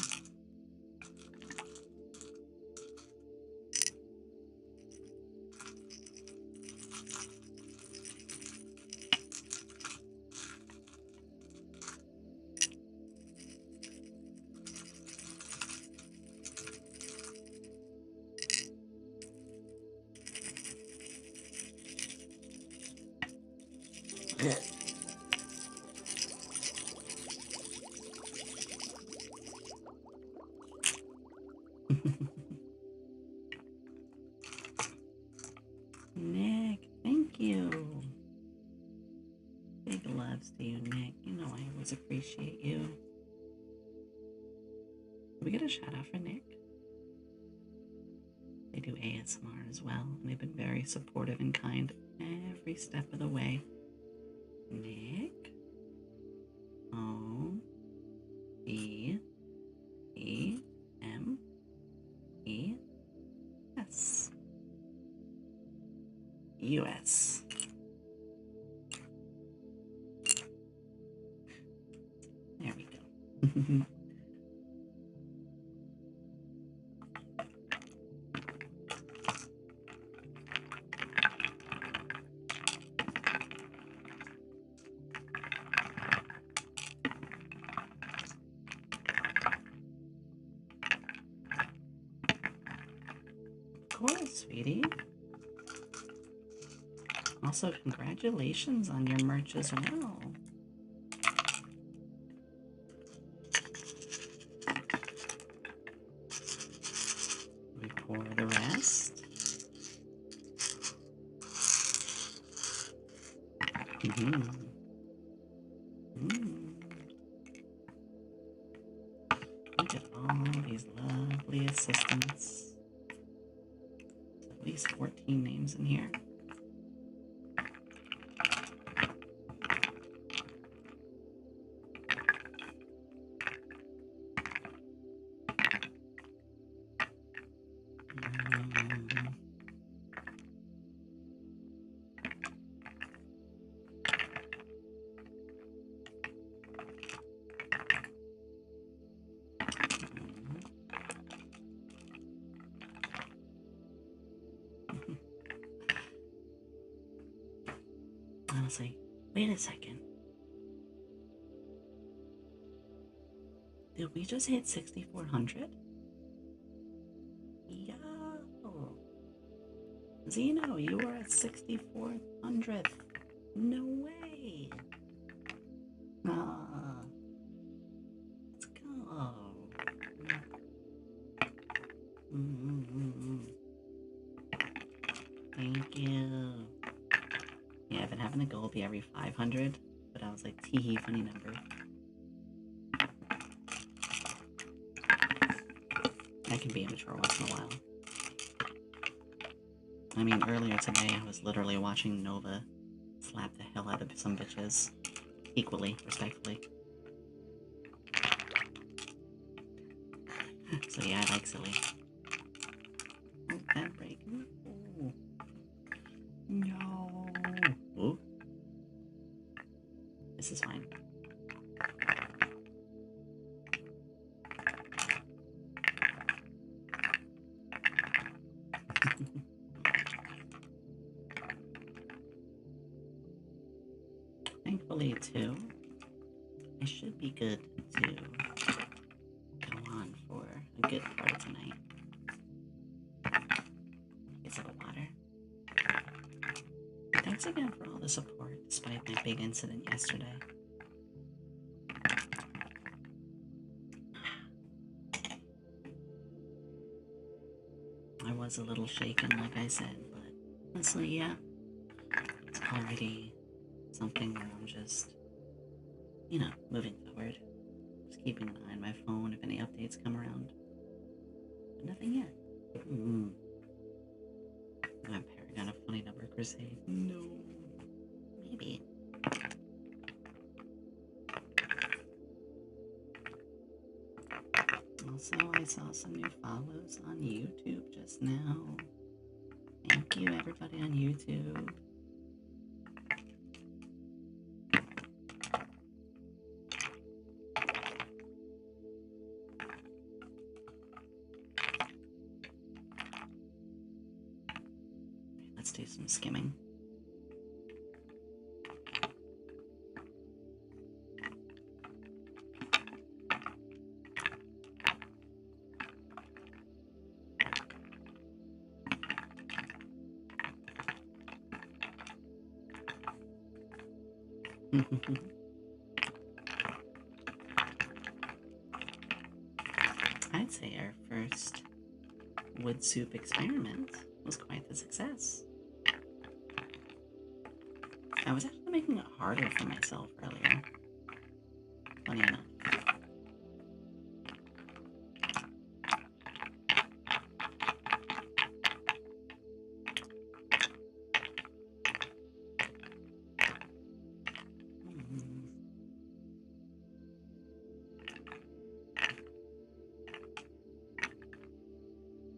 Nick, thank you. Big loves to you, Nick. You know I always appreciate you. Did we get a shout out for Nick? They do ASMR as well, and they've been very supportive and kind every step of the way. Nick? O-B-E-M-E-S. U.S. There we go. Of course, sweetie. Also, congratulations on your merch as well. We pour the rest. Look at all these lovely assistants. At least 14 names in here. Honestly, wait a second. Did we just hit 6,400? Yo! Zeno, you are at 6,400th. No way! Let's go. Thank you. Yeah, I've been having a goal be every 500, but I was like, tee funny number. I can be immature once in a while. I mean, earlier today, I was literally watching Nova slap the hell out of some bitches. Equally, respectfully. So yeah, I like silly. Oh, that break. Oh. No. Oh. This is fine. Thankfully, too, I should be good to go on for a good part of tonight. Get some water. Thanks again for all the support despite my big incident yesterday. I was a little shaken, like I said, but honestly, yeah, it's already something where I'm just, moving forward. Just keeping an eye on my phone if any updates come around. But nothing yet. Vampire got a funny number crusade. No. Maybe. Also, I saw some new follows on YouTube just now. Thank you, everybody on YouTube. Let's do some skimming. I'd say our first wood soup experiment was quite the success. I was actually making it harder for myself earlier. Funny enough.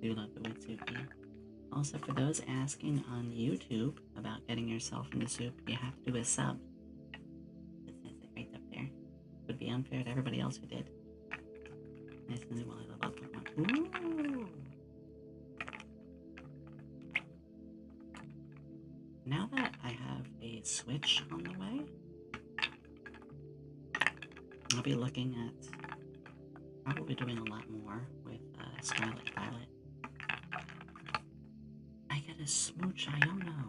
Do love the wood soup, yeah. Also, for those asking on YouTube about getting yourself into soup, you have to do a sub. It says it right up there. Would be unfair to everybody else who did. Nice and while I love Pokemon. Ooh! Now that I have a Switch on the way, I'll be looking at probably doing a lot more with Scarlet Violet. I get a smooch Iono.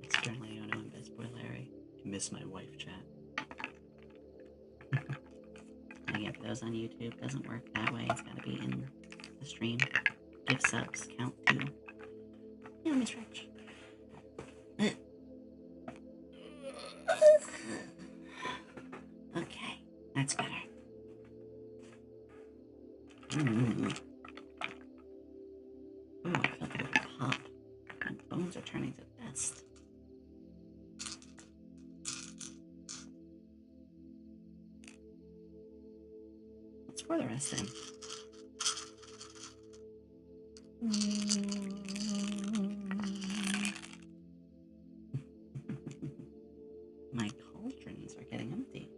Let's go miss my wife chat. Yeah, for those on YouTube, doesn't work that way. It's gotta be in the stream. Gift subs count too. Yeah, let me stretch. Okay, that's better. Ooh, I feel like a little pop. My bones are turning to dust. Let's pour the rest in. My cauldrons are getting empty.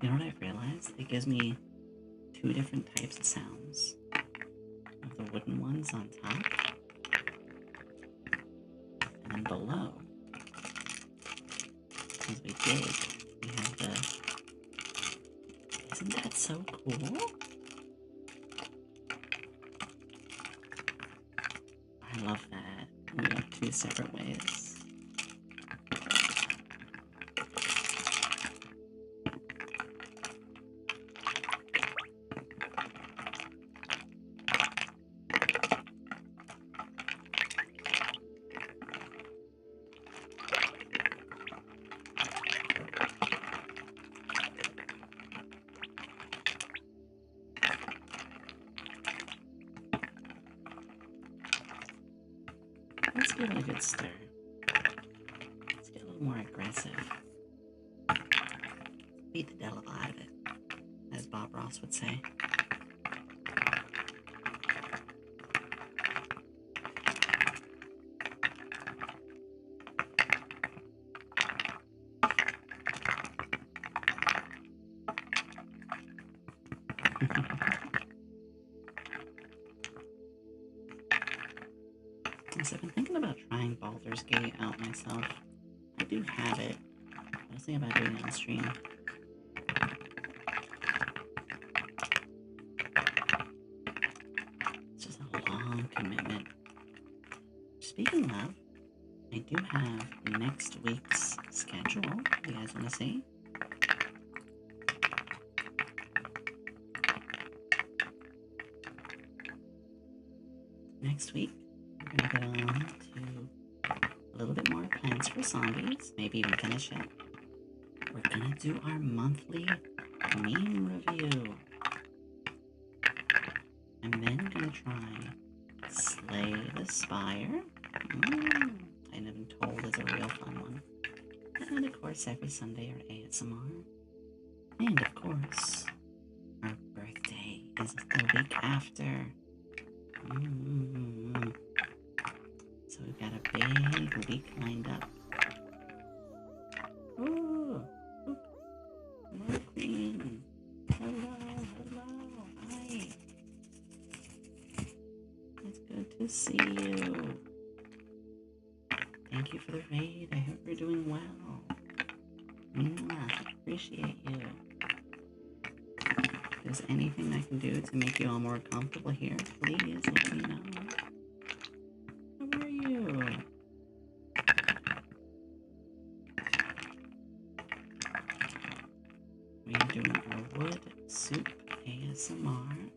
You know what I've realized? It gives me two different types of sounds. Of the wooden ones on top, and then below, as we dig, we have the... Isn't that so cool? I love that. We have two separate ways. Let's give it a good stir. Let's get a little more aggressive. Beat the devil out of it, as Bob Ross would say. So I've been thinking about trying Baldur's Gate out myself. I do have it. I was thinking about doing it on stream. It's just a long commitment. Speaking of, I do have next week's schedule. You guys want to see? Next week, we're going to go on to a little bit more Plants for Zombies, maybe even finish it. We're going to do our monthly meme review. I'm then going to try Slay the Spire. I've been told is a real fun one. And of course, every Sunday our ASMR. And of course, our birthday is the week after. So we've got a big week lined up. Ooh, hello, Queen. Hello, hi. It's good to see you. Thank you for the raid. I hope you're doing well. Appreciate you. If there's anything I can do to make you all more comfortable here, please let me know. How are you? We're doing our wood soup ASMR.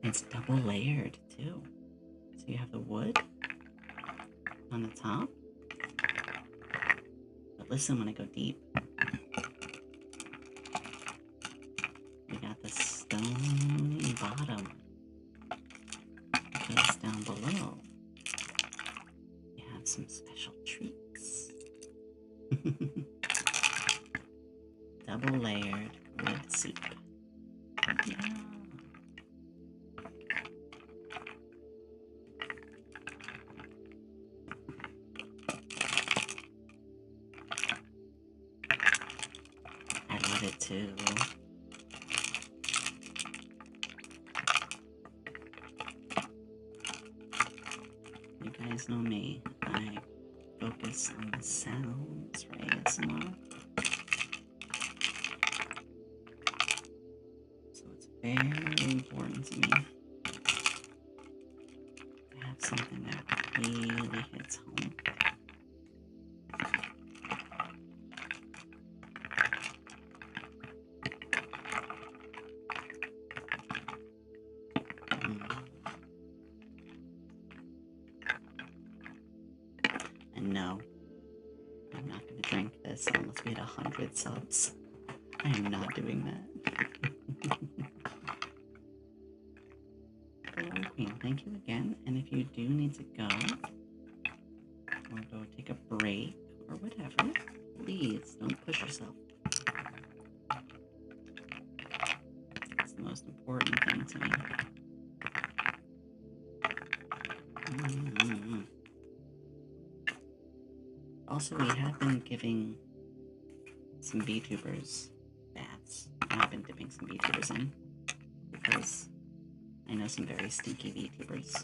It's double layered too. So you have the wood on the top. But listen when I go deep. We got the stony bottom. Because down below, we have some special treats. Double layered wood soup. Yeah. I love it too. You guys know me. I focus on the sounds for ASMR. very important to me to have something that really hits home. And no, I'm not going to drink this unless we hit 100 subs. I am not doing that. Hello, Queen. Thank you again. And if you do need to go, or go take a break, or whatever, please don't push yourself. It's the most important thing to me. Also, we have been giving some VTubers baths. I've been dipping some VTubers in because I know some very stinky VTubers.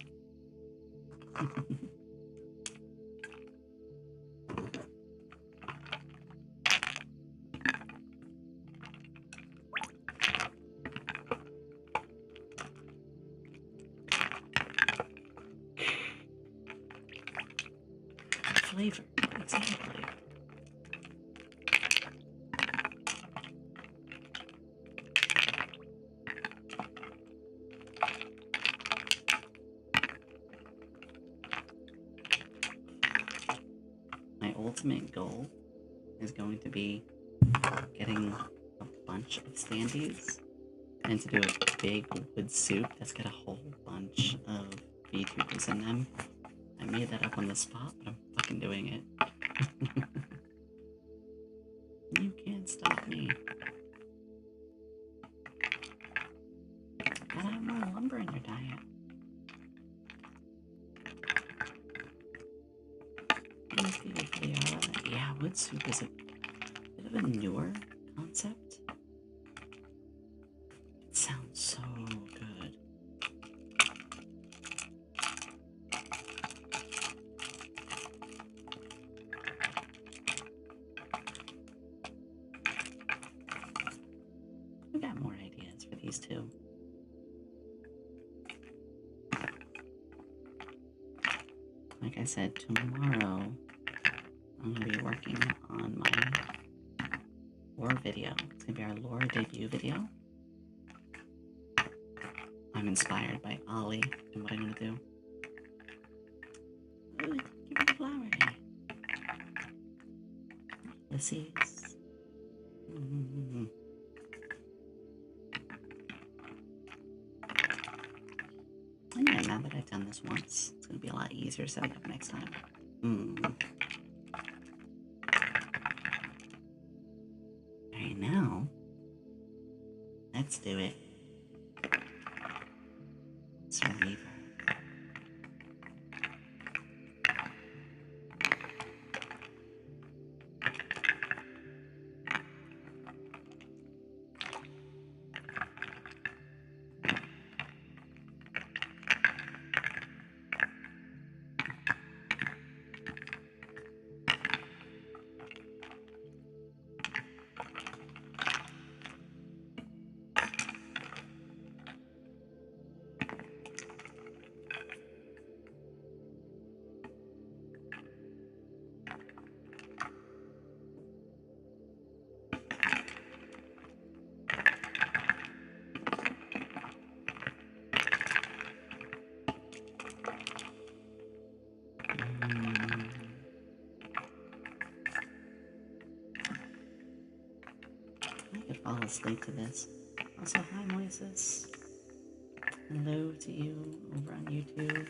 Flavor, exactly. My ultimate goal is going to be getting a bunch of standees and to do a big wood soup that's got a whole bunch of VTubers in them. I made that up on the spot, but I'm fucking doing it. You can't stop me. Gotta have more lumber in your diet. Most people really are. Yeah, wood soup is a bit of a newer concept. It sounds so good. I got more ideas for these two. Like I said, tomorrow I'm going to be working on my lore video. It's going to be our lore debut video. I'm inspired by Ollie and what I'm going to do. Ooh, give me the flower. Ulysses. And yeah, now that I've done this once, it's going to be a lot easier setting up next time. Alright, now, let's do it. Survivor. I could fall asleep to this. Also, hi Moises. Hello to you over on YouTube.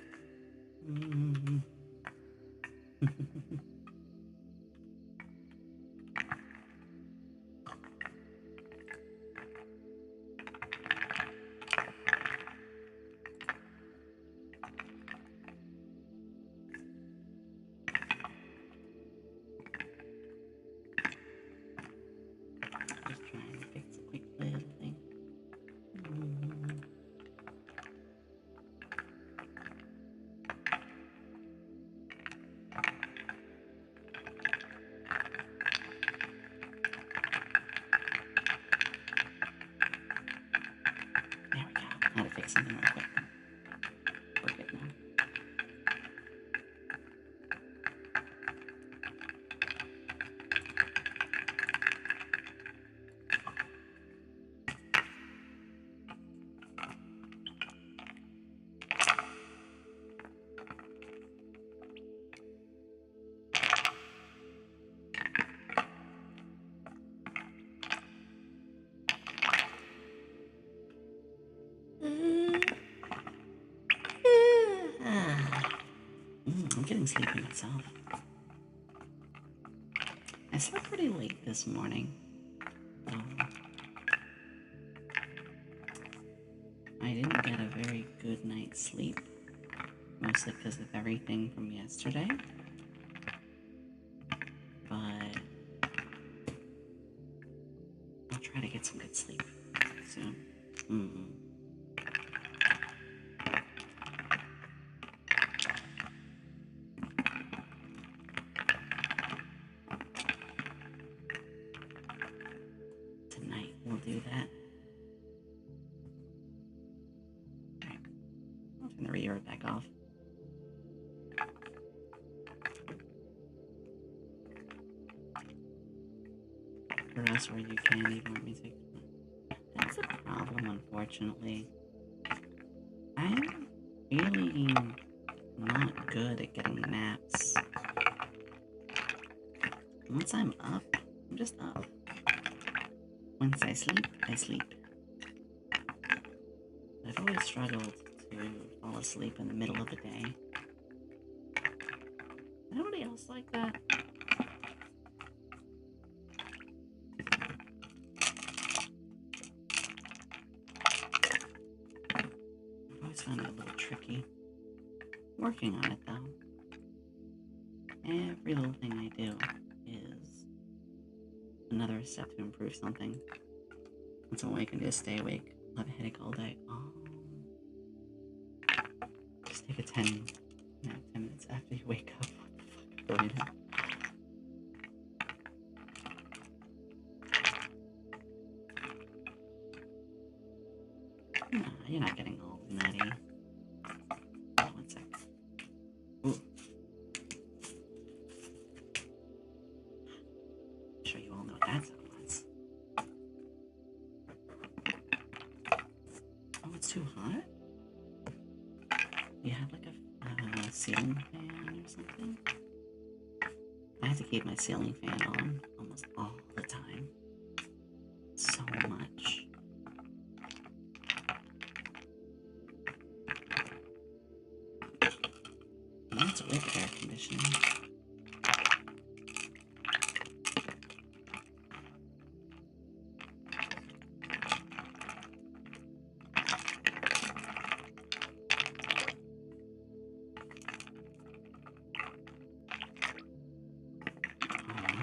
Just trying to fix a quick little thing. something real quick. We're good now. I'm getting sleepy myself. I slept pretty late this morning. I didn't get a very good night's sleep, mostly because of everything from yesterday. But I'll try to get some good sleep soon. Tonight we'll do that. Alright, I'll turn the reverb back off. Or else where you can leave more music. That's a problem, unfortunately. I'm really not good at getting naps. Once I'm up, I'm just up. Once I sleep, I sleep. I've always struggled to fall asleep in the middle of the day. Nobody else like that? I've always found it a little tricky. Working on it, though. Every little thing I do is another step to improve something. That's all I can do is stay awake. I'll have a headache all day. Oh. Just take a 10 minutes after you wake up. What the fuck? No, you're not getting all nutty. Oh, 1 sec. Ooh. I'm sure you all know what that sound was. Oh, it's too hot? You have like a ceiling fan or something? I have to keep my ceiling fan on almost all the time. So much. And that's with air conditioning.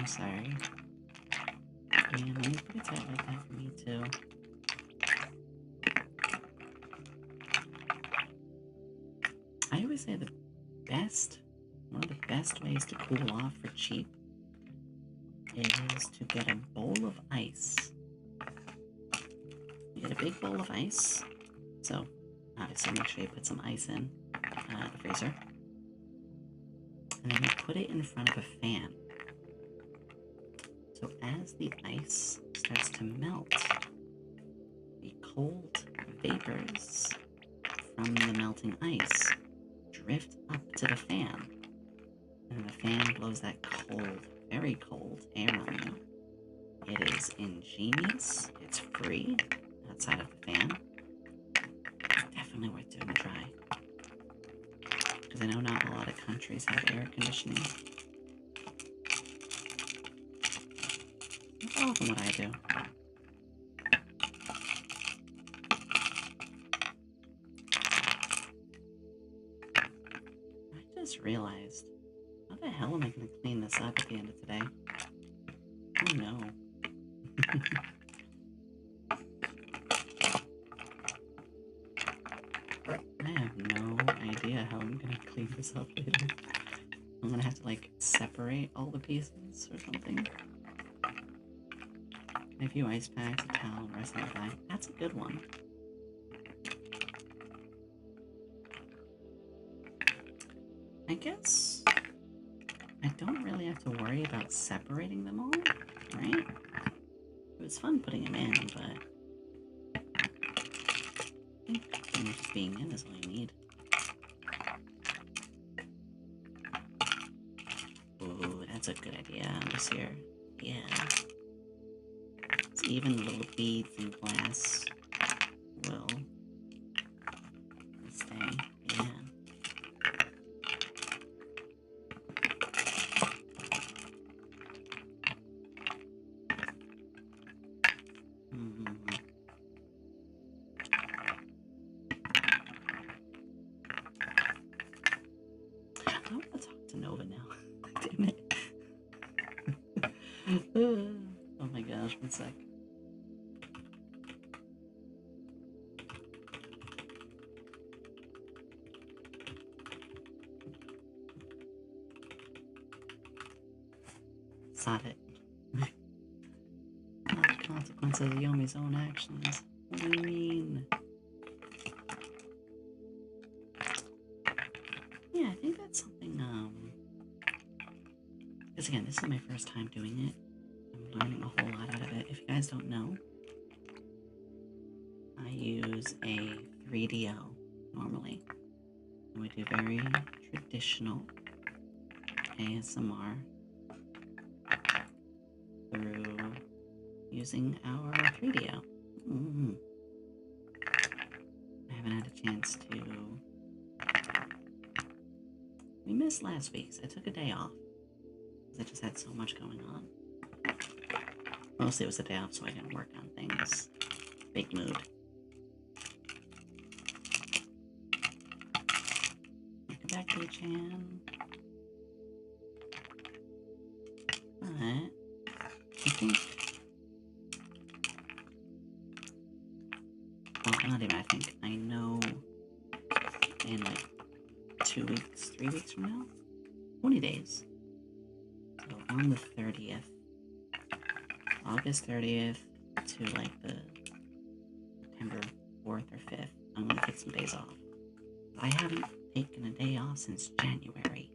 Sorry. Yeah, mine's pretty tight like that for me too. I always say one of the best ways to cool off for cheap is to get a bowl of ice. You get a big bowl of ice, so obviously make sure you put some ice in the freezer. And then you put it in front of a fan. So as the ice starts to melt, the cold vapors from the melting ice drift up to the fan. And the fan blows that cold, very cold air on you. It is ingenious. It's free outside of the fan. Definitely worth doing a try. Because I know not a lot of countries have air conditioning. That's often what I do. I just realized, how the hell am I going to clean this up at the end of today? Oh no. I have no idea how I'm going to clean this up later. I'm going to have to like separate all the pieces or something. A few ice packs, a towel, rest of the bag. That's a good one. I guess I don't really have to worry about separating them all, right? It was fun putting them in, but I think just being in is all you need. Ooh, that's a good idea this year. Yeah. So even the little beads and glass will stay. Yeah. I want to talk to Nova now. Damn it. Oh my gosh, one sec. Stop it. Not the consequences of Yomi's own actions. What do you mean? Yeah, I think that's something, because again, this is my first time doing it. I'm learning a whole lot out of it. If you guys don't know, I use a 3DO normally. And we do very traditional ASMR through using our 3DO. I haven't had a chance to... We missed last week's. I took a day off because I just had so much going on. Mostly it was a day off so I didn't work on things. Big mood. Welcome back to the chan. But I think... Well, not even I think. I know in like 2 weeks, 3 weeks from now? 20 days. So on the 30th, August 30th to like the September 4th or 5th, I'm going to take some days off. I haven't taken a day off since January.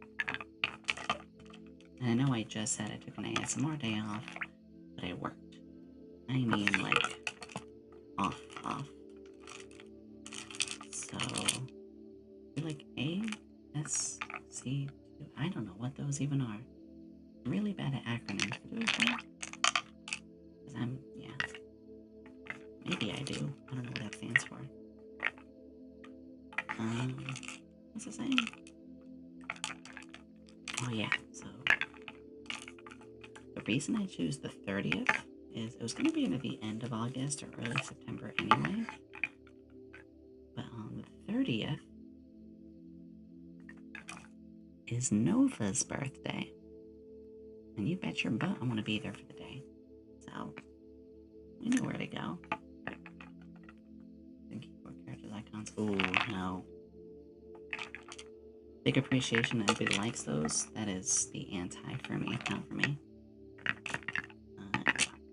And I know I just said I took an ASMR day off, but I worked. I mean like off. So, like ASC2, I don't know what those even are. I'm really bad at acronyms. Because yeah. Maybe I do. I don't know what that stands for. What's it saying? Oh yeah, so the reason I choose the 30th is it was going to be at the end of August or early September anyway. But on the 30th is Nova's birthday. And you bet your butt I'm going to be there for the day. So, we know where to go. Thank you for characters icons. Ooh, no. Big appreciation that everybody likes those. That is the anti for me, not for me.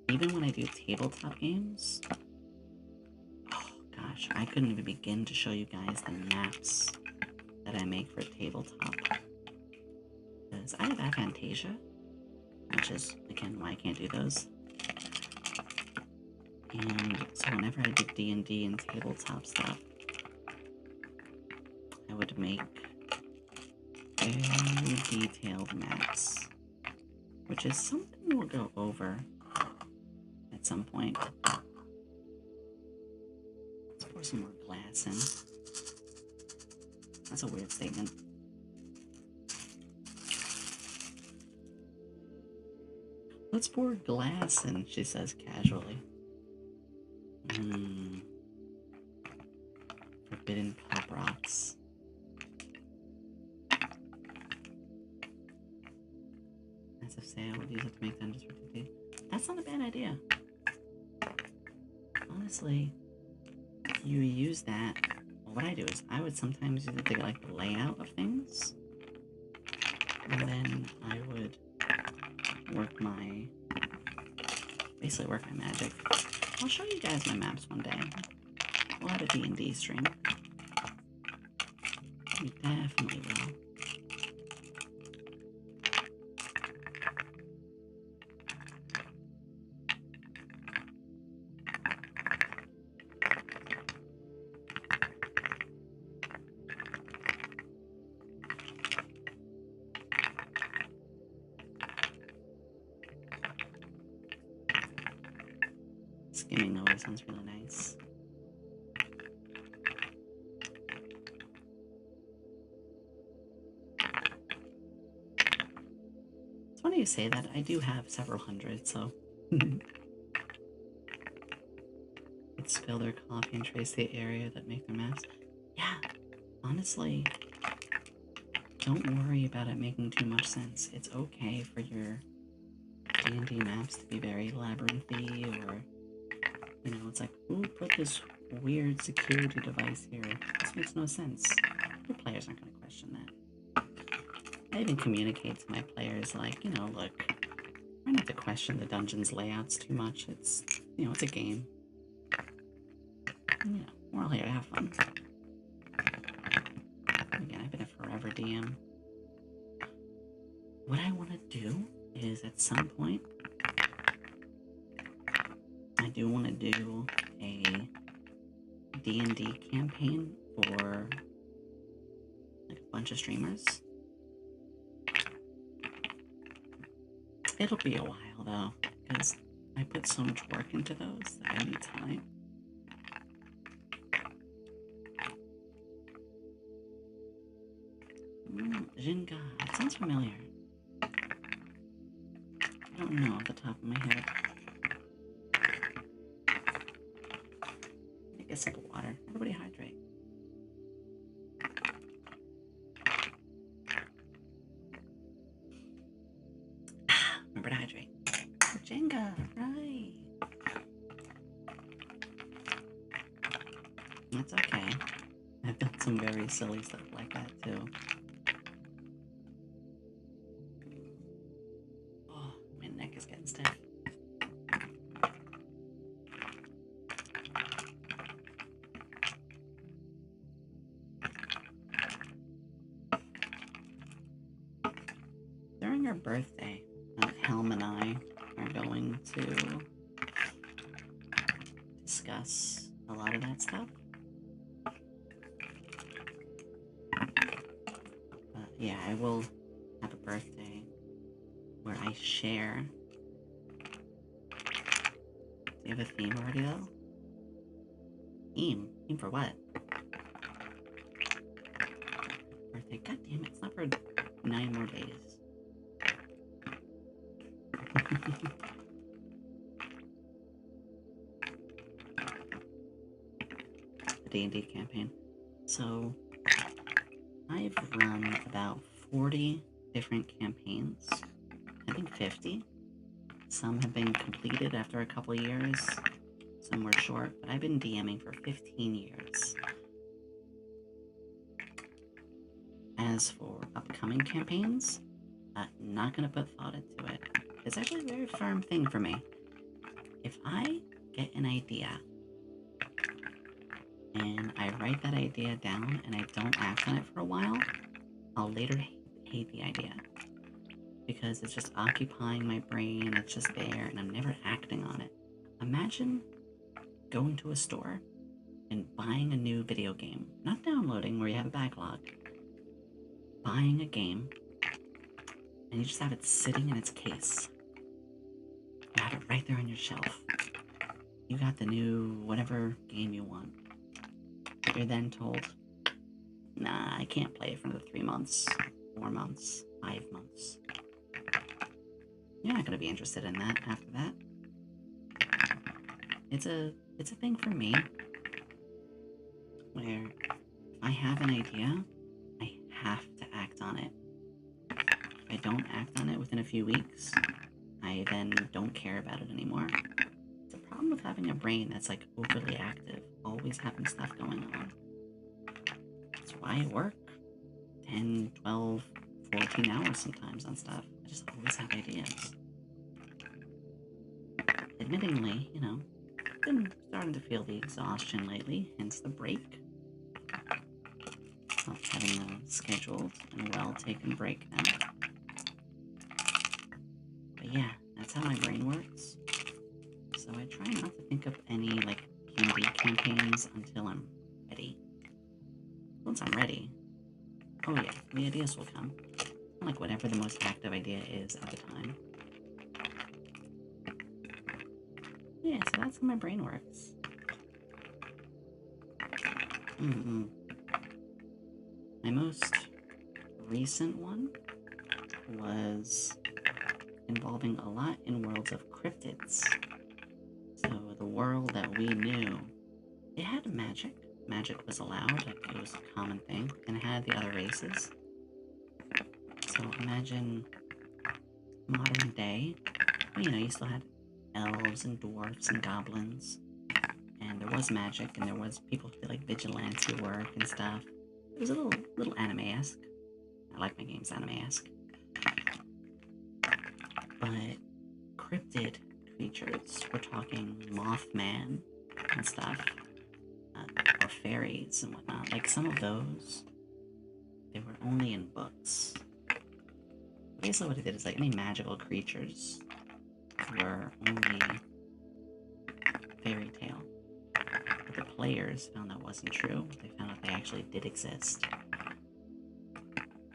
Even when I do tabletop games, oh gosh, I couldn't even begin to show you guys the maps that I make for tabletop. Because I have aphantasia, which is, again, why I can't do those. And so whenever I did D&D and tabletop stuff, I would make very detailed maps, which is something we'll go over at some point. Let's pour some more glass in. That's a weird statement. Let's pour glass in, she says casually. Forbidden pop rocks. As if say I would use it to make dungeons for 50. That's not a bad idea. Honestly, you use that. Well, what I do is I would sometimes use it to get like the layout of things. And then I would basically work my magic. I'll show you guys my maps one day. We'll have a D&D stream. We definitely will. skimming over sounds really nice. It's funny you say that. I do have several hundred, so could spill their coffee and trace the area that make their maps. Yeah, honestly, don't worry about it making too much sense. It's okay for your D&D maps to be very labyrinthy, or, you know, it's like, ooh, put this weird security device here. This makes no sense. Your players aren't going to question that. I even communicate to my players, like, you know, look, try not to question the dungeon's layouts too much. It's, you know, it's a game. And, you know, we're all here to have fun. Again, I've been a forever DM. What I want to do is, at some point, I do want to do a D&D campaign for like a bunch of streamers. It'll be a while though, because I put so much work into those that I need time. Jinga, it sounds familiar. I don't know off the top of my head. Take a sip of water. Everybody hydrate. Remember to hydrate. Jenga, right. That's okay. I've done some very silly stuff like that too. Oh, my neck is getting stiff. During our birthday, Helm and I are going to discuss a lot of that stuff. Yeah, I will have a birthday where I share. Do you have a theme already though? Theme? Theme for what? Birthday? God damn it, it's not for 9 more days. The D&D campaign. So, I've run about 40 different campaigns. I think 50. Some have been completed after a couple years. Some were short, but I've been DMing for 15 years. As for upcoming campaigns, not going to put thought into it. It's actually a very firm thing for me. If I get an idea and I write that idea down and I don't act on it for a while, I'll later hate the idea. Because it's just occupying my brain, it's just there, and I'm never acting on it. Imagine going to a store and buying a new video game. Not downloading where you have a backlog. Buying a game, and you just have it sitting in its case. You have it right there on your shelf. You got the new whatever game you want. But you're then told, nah, I can't play it for another 3 months, 4 months, 5 months. You're not going to be interested in that after that. It's a thing for me where if I have an idea, I have to act on it. If I don't act on it within a few weeks, I then don't care about it anymore. It's a problem with having a brain that's like overly active, always having stuff going on. That's why I work 10, 12, 14 hours sometimes on stuff. I just always have ideas. Admittingly, you know, I've been starting to feel the exhaustion lately, hence the break. Not having a scheduled and well-taken break now. But yeah, that's how my brain works. So I try not to think of any, like, P&D campaigns until I'm ready. Once I'm ready, oh yeah, the ideas will come. Like, whatever the most active idea is at the time. Yeah, so that's how my brain works. My most recent one was involving a lot in worlds of cryptids. So the world that we knew, it had magic. Magic was allowed, like it was a common thing, and it had the other races. So imagine modern day, you still had elves and dwarfs and goblins, and there was magic, and there was people to do like vigilante work and stuff. It was a little anime-esque. I like my games anime-esque. But cryptid creatures, we're talking Mothman and stuff, or fairies and whatnot. Like some of those, they were only in books. Basically what it did is like any magical creatures were only fairy tale. But the players found that wasn't true. They found out they actually did exist.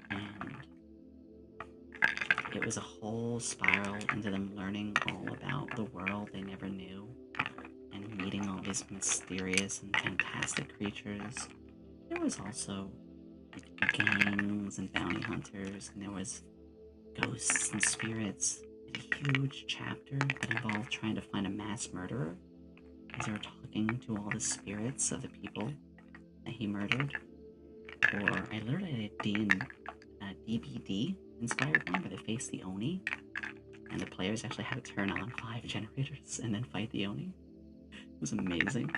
And it was a whole spiral into them learning all about the world they never knew and meeting all these mysterious and fantastic creatures. There was also gangs and bounty hunters, and there was ghosts and spirits. A huge chapter that involved trying to find a mass murderer as they were talking to all the spirits of the people that he murdered. Or I literally had a DBD inspired one where they faced the Oni, and the players actually had to turn on 5 generators and then fight the Oni. It was amazing.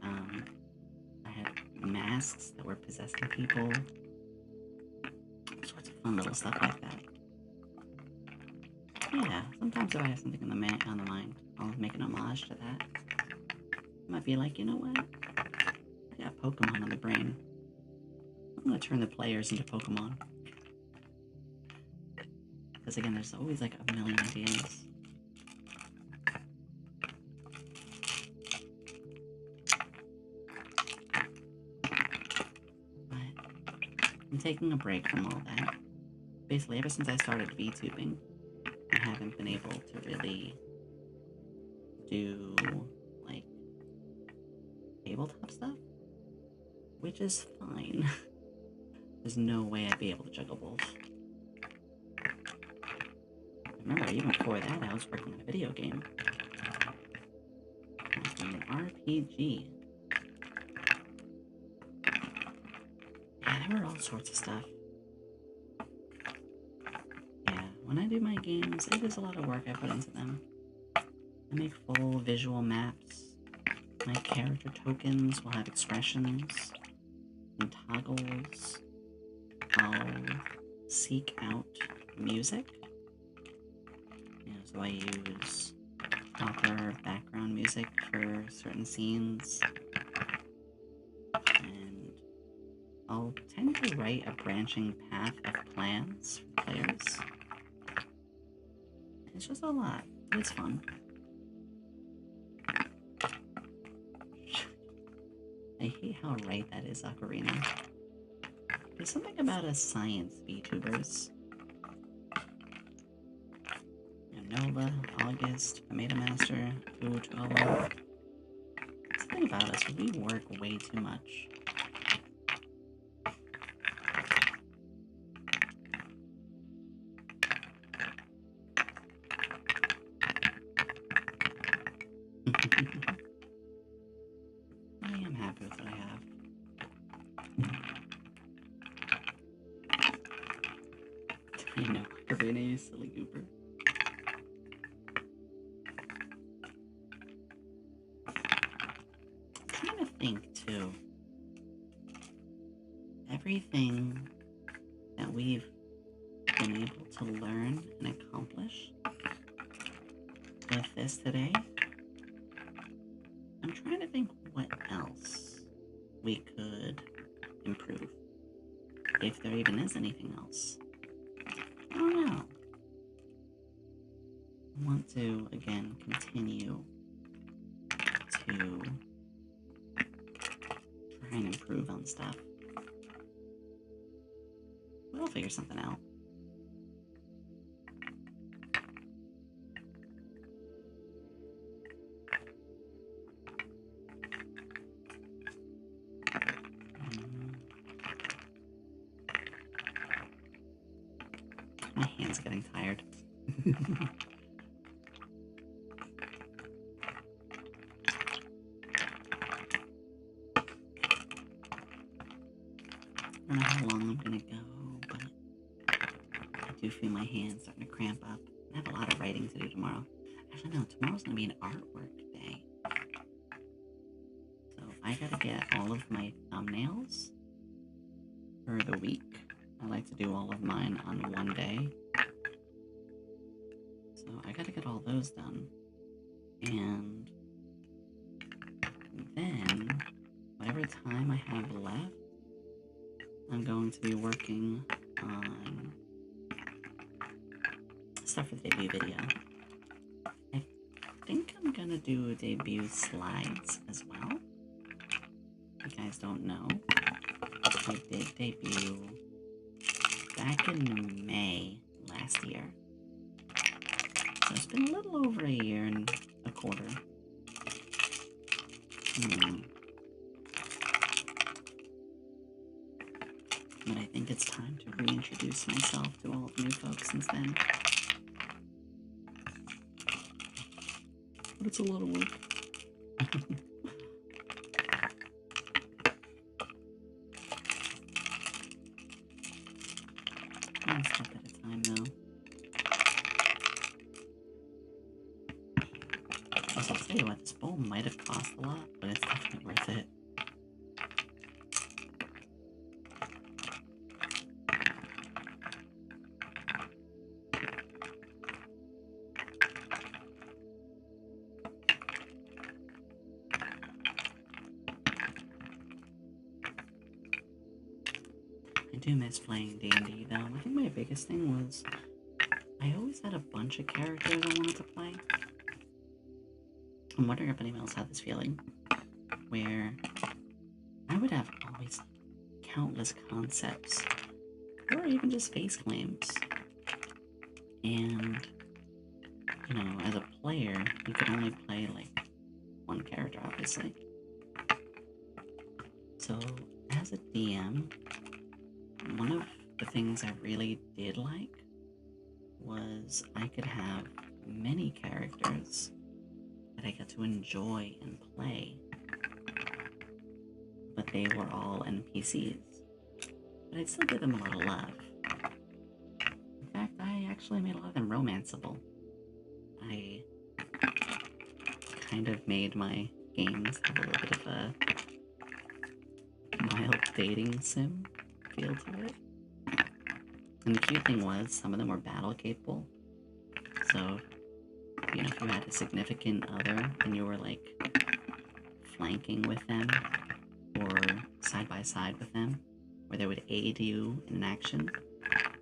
I had masks that were possessing people. All sorts of fun little stuff like that. Yeah, sometimes if I have something on the mind, I'll make an homage to that. I might be like, you know what? I got Pokemon on the brain. I'm gonna turn the players into Pokemon. Because again, there's always like a million ideas. But I'm taking a break from all that. Basically, ever since I started VTubing, I haven't been able to really do like tabletop stuff, which is fine. There's no way I'd be able to juggle both. Remember, even before that, I was working on a video game. An RPG. Yeah, there were all sorts of stuff. Yeah, when I do my games, it is a lot of work I put into them. I make full visual maps. My character tokens will have expressions and toggles. I'll seek out music. So I use proper background music for certain scenes. And I'll tend to write a branching path of plans for players. It's just a lot. It's fun. I hate how right that is, Ocarina. There's something about us science VTubers. Nova, August, Tomato Master, Food, something about us, we work way too much. I am happy with what I have. I know, Karina, you silly goober. Too. Everything that we've been able to learn and accomplish with this today, I'm trying to think what else we could improve. If there even is anything else. I don't know. I want to, again, continue to try and improve on stuff. We'll figure something out. getting tired. I don't know how long I'm gonna go, but I do feel my hands starting to cramp up. I have a lot of writing to do tomorrow. Actually, no, tomorrow's gonna be an artwork day. So I gotta get all of my thumbnails for the week. I like to do all of mine on one day. So I gotta get all those done. And then, whatever time I have left, I'm going to be working on stuff for the debut video. I think I'm gonna do debut slides as well. If you guys don't know, I did debut back in May last year. So it's been a little over a year and a quarter. But I think it's time to reintroduce myself to all of the new folks since then. But it's a lot of work. One step at a time, though. I'll tell you what, this bowl might have cost a lot, but it's definitely worth it. I do miss playing D&D though. I think my biggest thing was I always had a bunch of characters I wanted to play. I'm wondering if anyone else had this feeling where I would have always countless concepts or even just face claims. And, you know, as a player, you could only play like one character, obviously. So as a DM, one of the things I really did like was I could have many characters that I got to enjoy and play, but they were all NPCs. But I'd still give them a lot of love. In fact, I actually made a lot of them romanceable. I kind of made my games have a little bit of a mild dating sim feel to it. And the cute thing was, some of them were battle capable. So, you know, if you had a significant other and you were like flanking with them or side by side with them, where they would aid you in an action,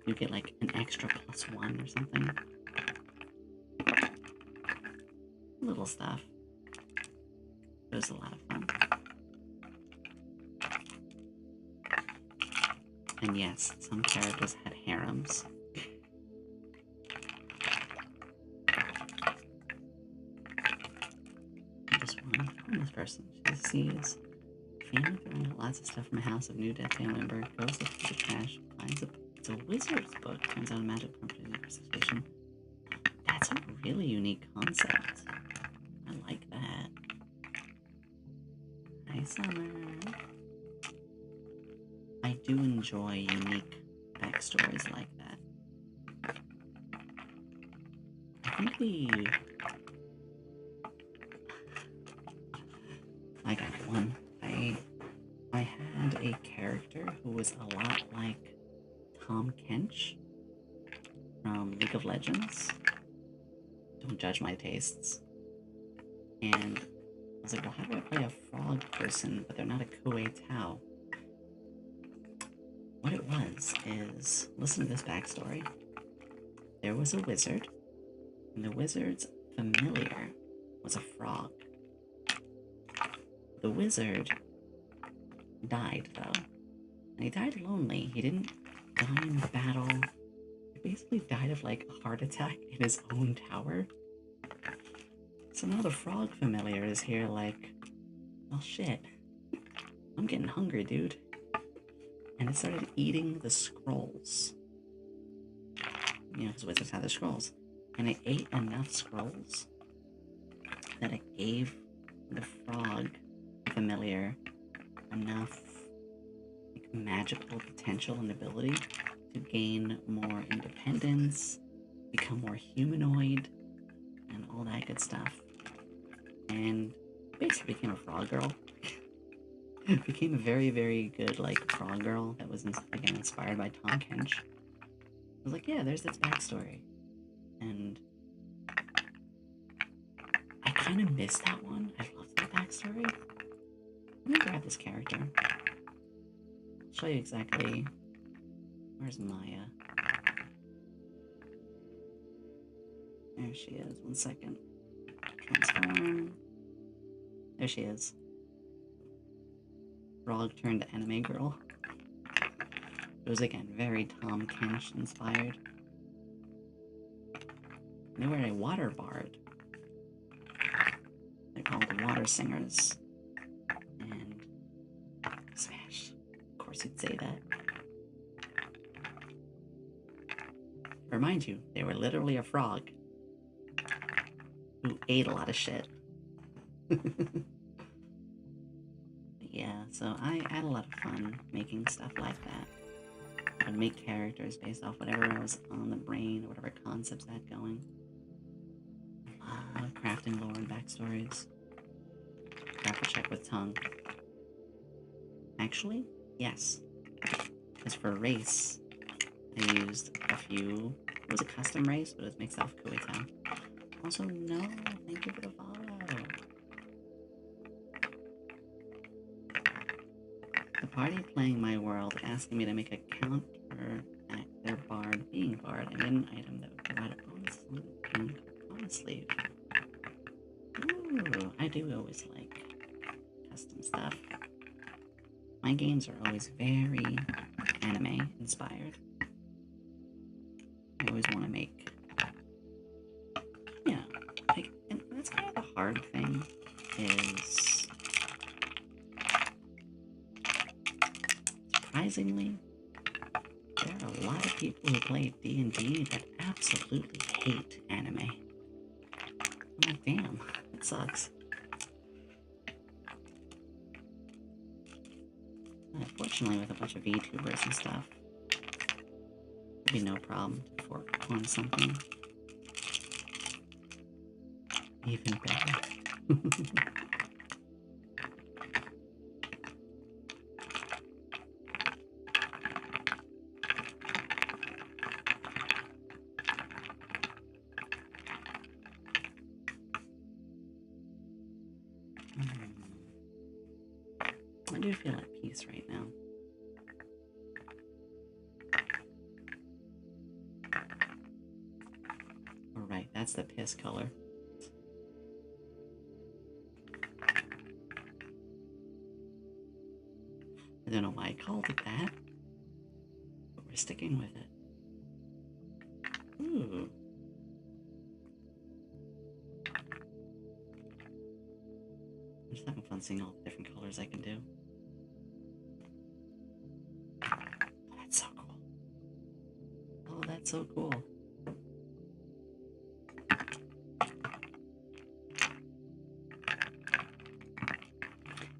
you get like an extra +1 or something. Little stuff. It was a lot of fun. And yes, some characters had harems. This one, this person, she sees family throwing out lots of stuff from a house of new dead family member, goes up to the trash, finds it's a wizard's book, turns out a magic company representation. That's a really unique concept. I like that. Hi, Summer. I do enjoy unique backstories like that. I think I got one. I had a character who was a lot like Tom Kench from League of Legends. Don't judge my tastes. And I was like, well, how do I play a frog person, but they're not a Kuei Tao? What it was is, listen to this backstory. There was a wizard, and the wizard's familiar was a frog. The wizard died, though. And he died lonely. He didn't die in battle. He basically died of, like, a heart attack in his own tower. So now the frog familiar is here like, well, shit. I'm getting hungry, dude. And it started eating the scrolls. you know, because wizards have their scrolls. And I ate enough scrolls that it gave the frog familiar enough like, magical potential and ability to gain more independence, become more humanoid, and all that good stuff. And basically became a frog girl. Became a very, very good, like, frog girl that was, again, inspired by Tom Kench. I was like, yeah, there's its backstory. And I kind of missed that one. I loved that backstory. Let me grab this character. I'll show you exactly. Where's Maya? There she is. 1 second. Transform. There she is. Frog turned anime girl. It was again very Tom Kench inspired. They were a water bard. They're called the Water Singers. And smash. Of course you'd say that. Remind you, they were literally a frog who ate a lot of shit. Yeah, so I had a lot of fun making stuff like that. I would make characters based off whatever was on the brain or whatever concepts I had going. Crafting lore and backstories. Crafter check with tongue. Actually, yes. Because for race, I used a few. It was a custom race, but it was mixed off Kuwaitown. Also, no, thank you for the follow. The party playing my world asking me to make a counter at their bard being bard and get an item that would provide a bonus on the pink promise sleeve. Ooh, I do always like custom stuff. My games are always very anime inspired. I always want to make, yeah, like, and that's kind of the hard thing is, surprisingly, there are a lot of people who play D&D that absolutely hate anime. I'm like, damn, that sucks. Fortunately, with a bunch of Vtubers and stuff, there'd be no problem to fork on something even better. I do feel at peace right now. Alright, that's the piss color. I don't know why I called it that, but we're sticking with it. Ooh. I'm just having fun seeing all the different colors I can do. That's so cool. Oh, that's so cool.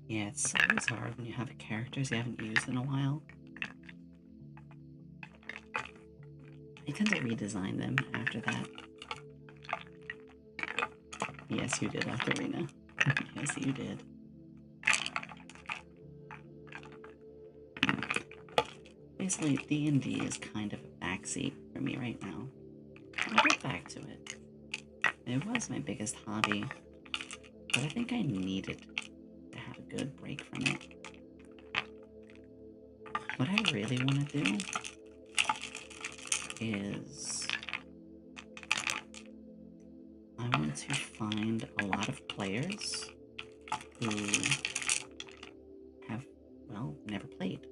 Yeah, it's always hard when you have characters you haven't used in a while. I tend to redesign them after that. Yes, you did, Octarina. Yes, you did. Basically, D&D is kind of a backseat for me right now. I'll get back to it. It was my biggest hobby, but I think I needed to have a good break from it. What I really want to do is I want to find a lot of players who have, well, never played,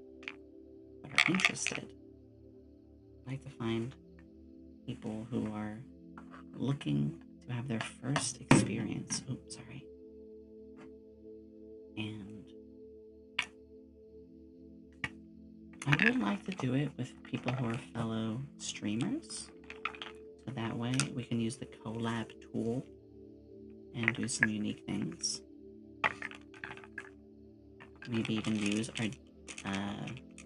but are interested. I'd like to find people who are looking to have their first experience. Oops, sorry. And I would like to do it with people who are fellow streamers, So that way we can use the collab tool and do some unique things. Maybe even use our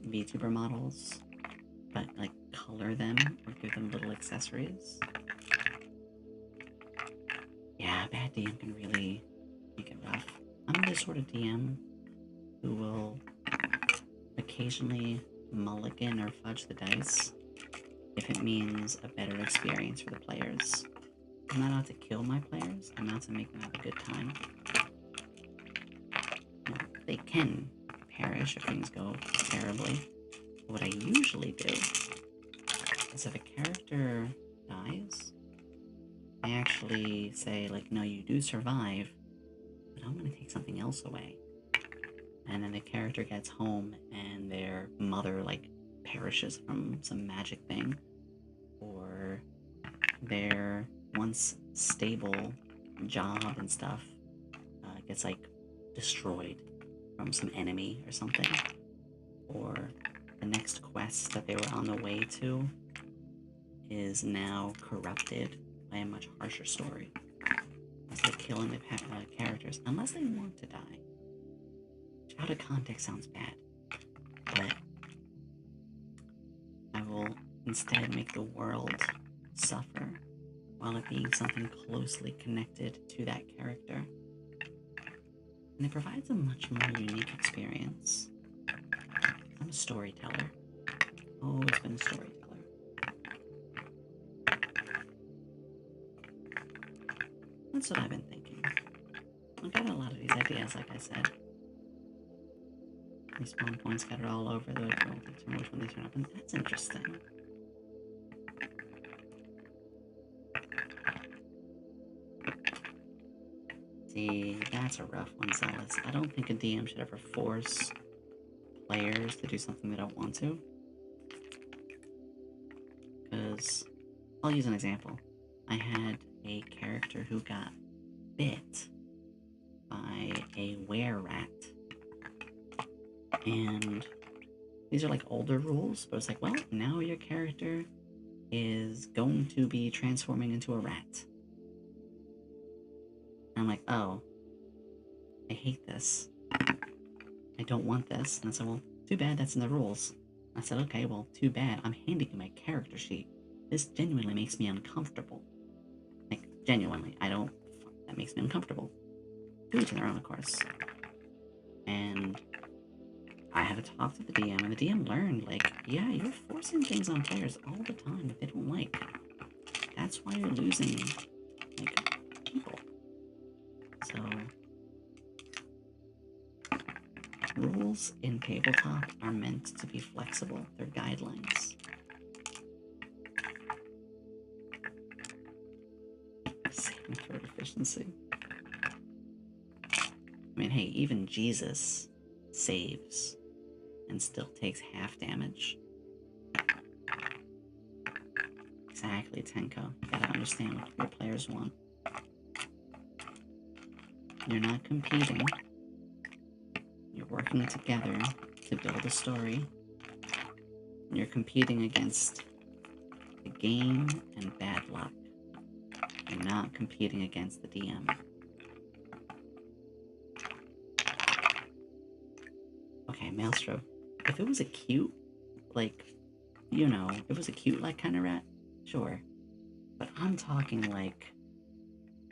Vtuber models, but like color them or give them little accessories. Yeah, bad DM can really make it rough. I'm the sort of DM who will occasionally mulligan or fudge the dice if it means a better experience for the players. I'm not out to kill my players, I'm out to make them have a good time. Now, they can perish if things go terribly. But what I usually do is if a character dies, I actually say, like, no, you do survive, but I'm gonna take something else away. And then the character gets home and their mother, like, perishes from some magic thing, or their once stable job and stuff gets, like, destroyed from some enemy or something, or the next quest that they were on the way to is now corrupted by a much harsher story. Instead of killing the characters, unless they want to die, which out of context sounds bad, but I will instead make the world suffer while it being something closely connected to that character. And it provides a much more unique experience. I'm a storyteller. Always been a storyteller. That's what I've been thinking. I've got a lot of these ideas, like I said. Respawn points scattered all over the world, determine which one they turn up, and that's interesting. See, that's a rough one, Zealous. I don't think a DM should ever force players to do something they don't want to. Because, I'll use an example. I had a character who got bit by a were-rat. And these are like older rules, but it's like, well, now your character is going to be transforming into a rat. And I'm like, oh, I hate this. I don't want this. And I said, well, too bad, that's in the rules. I said, okay, well, too bad. I'm handing you my character sheet. This genuinely makes me uncomfortable. Like, genuinely, that makes me uncomfortable. To each their own, of course. And I had to talk to the DM, and the DM learned, like, yeah, you're forcing things on players all the time that they don't like. That's why you're losing, like, people. So, rules in Tabletop are meant to be flexible. They're guidelines. Saving throw efficiency. I mean, hey, even Jesus saves and still takes half damage. Exactly, Tenko. You gotta understand what your players want. You're not competing. You're working together to build a story. You're competing against the game and bad luck. You're not competing against the DM. Okay, Maelstrom. If it was a cute, like, you know, if it was a cute, like, kind of rat, sure. But I'm talking, like,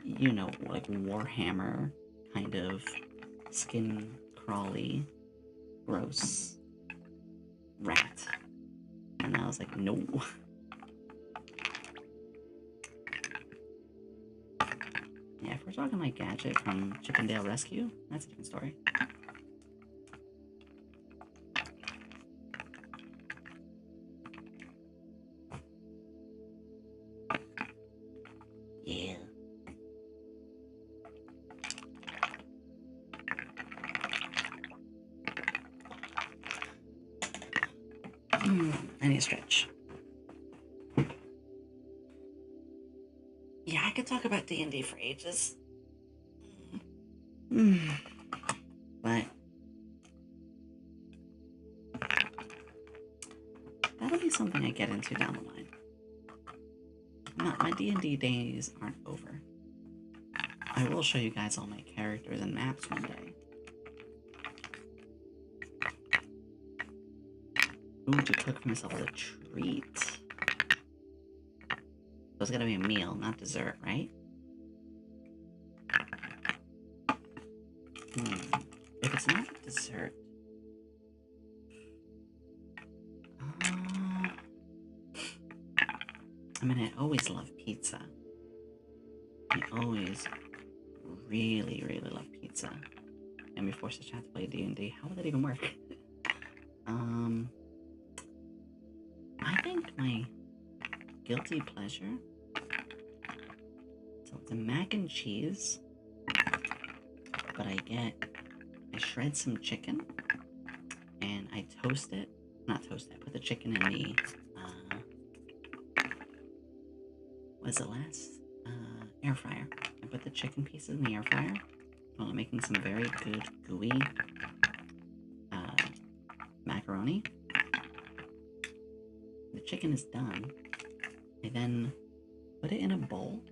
you know, like Warhammer kind of skin crawly, gross rat. And I was like, no. Yeah, if we're talking like Gadget from Chippendale Rescue, that's a different story. Yeah. I need a stretch. Yeah, I could talk about D&D for ages. But that'll be something I get into down the line. my D&D days aren't over. I will show you guys all my characters and maps one day. Ooh, to cook for myself as a treat. So it's gotta be a meal, not dessert, right? If it's not a dessert... I mean, I always love pizza. I always really, really love pizza. And we forced the chat to play D&D. How would that even work? I think my guilty pleasure... So it's a mac and cheese. But I shred some chicken. And I toast it. Not toast it, I put the chicken in the... what is it last? Air fryer. I put the chicken pieces in the air fryer while I'm making some very good gooey macaroni. The chicken is done. I then put it in a bowl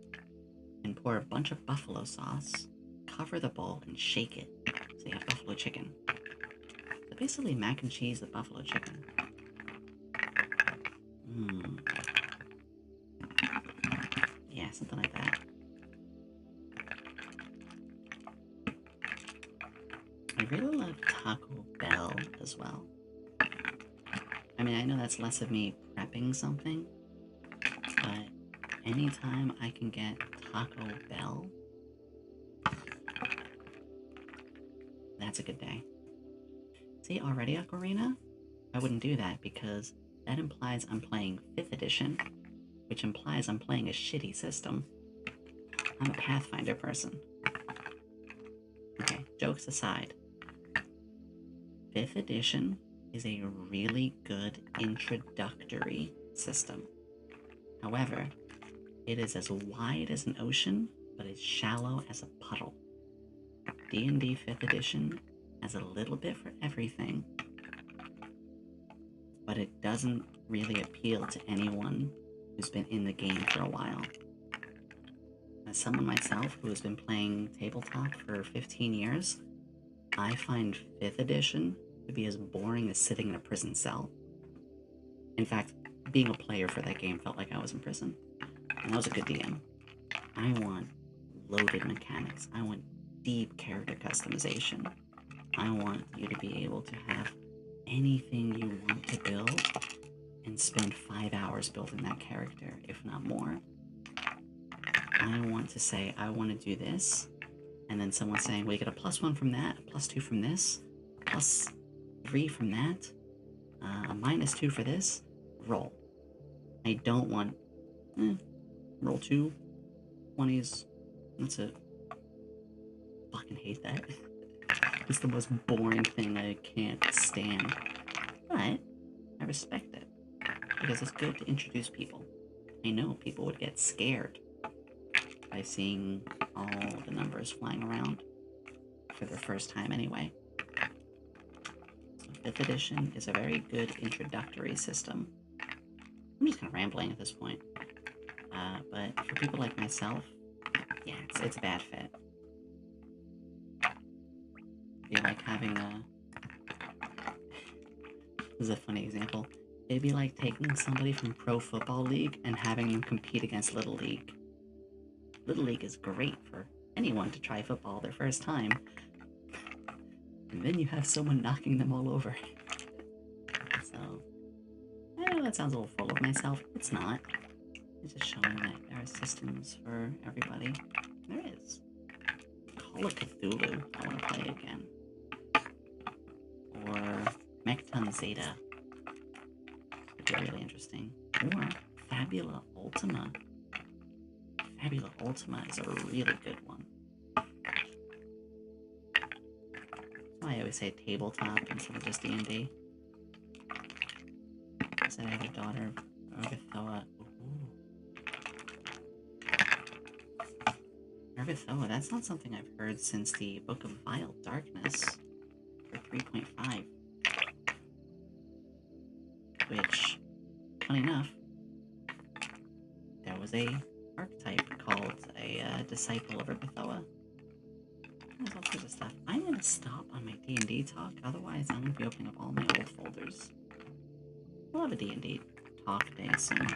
and pour a bunch of buffalo sauce, cover the bowl, and shake it so you have buffalo chicken. So basically mac and cheese with buffalo chicken. Yeah, something like that. I really love Taco Bell as well. I mean, I know that's less of me prepping something, but anytime I can get Taco Bell, that's a good day. See, already Ocarina? I wouldn't do that because that implies I'm playing 5th edition, which implies I'm playing a shitty system. I'm a Pathfinder person. Okay, jokes aside. 5th edition is a really good introductory system. However, it is as wide as an ocean, but as shallow as a puddle. D&D 5th edition has a little bit for everything, but it doesn't really appeal to anyone who's been in the game for a while. As someone myself who has been playing Tabletop for 15 years, I find 5th edition to be as boring as sitting in a prison cell. In fact, being a player for that game felt like I was in prison. And I was a good DM. I want loaded mechanics. I want deep character customization. I want you to be able to have anything you want to build and spend 5 hours building that character, if not more. I want to say, I want to do this, and then someone saying, well, you get a +1 from that, a +2 from this, +3 from that, a -2 for this, roll. I don't want, roll 2, 20s, that's it. Fucking hate that. It's the most boring thing I can't stand. But I respect it, because it's good to introduce people. I know people would get scared by seeing all the numbers flying around for their first time anyway. So 5th edition is a very good introductory system. I'm just kind of rambling at this point. But for people like myself, yeah, it's a bad fit. It'd be like having this is a funny example. It'd be like taking somebody from Pro Football League and having them compete against Little League. Little League is great for anyone to try football their first time. And then you have someone knocking them all over. So, I know that sounds a little full of myself. It's not. It's just showing that there are systems for everybody. There is. Call of Cthulhu, I want to play again. Or Mechton Zeta. Would be really interesting. Or Fabula Ultima. Fabula Ultima is a really good one. That's why I always say tabletop instead of just D&D. I said I have a daughter, Urgathoa. Urgathoa, that's not something I've heard since the Book of Vile Darkness for 3.5. Which, funny enough, there was there's a archetype called a disciple of Urgathoa. There's all sorts of stuff. I'm gonna stop on my D&D talk, otherwise I'm gonna be opening up all my old folders. We'll have a D&D talk day soon.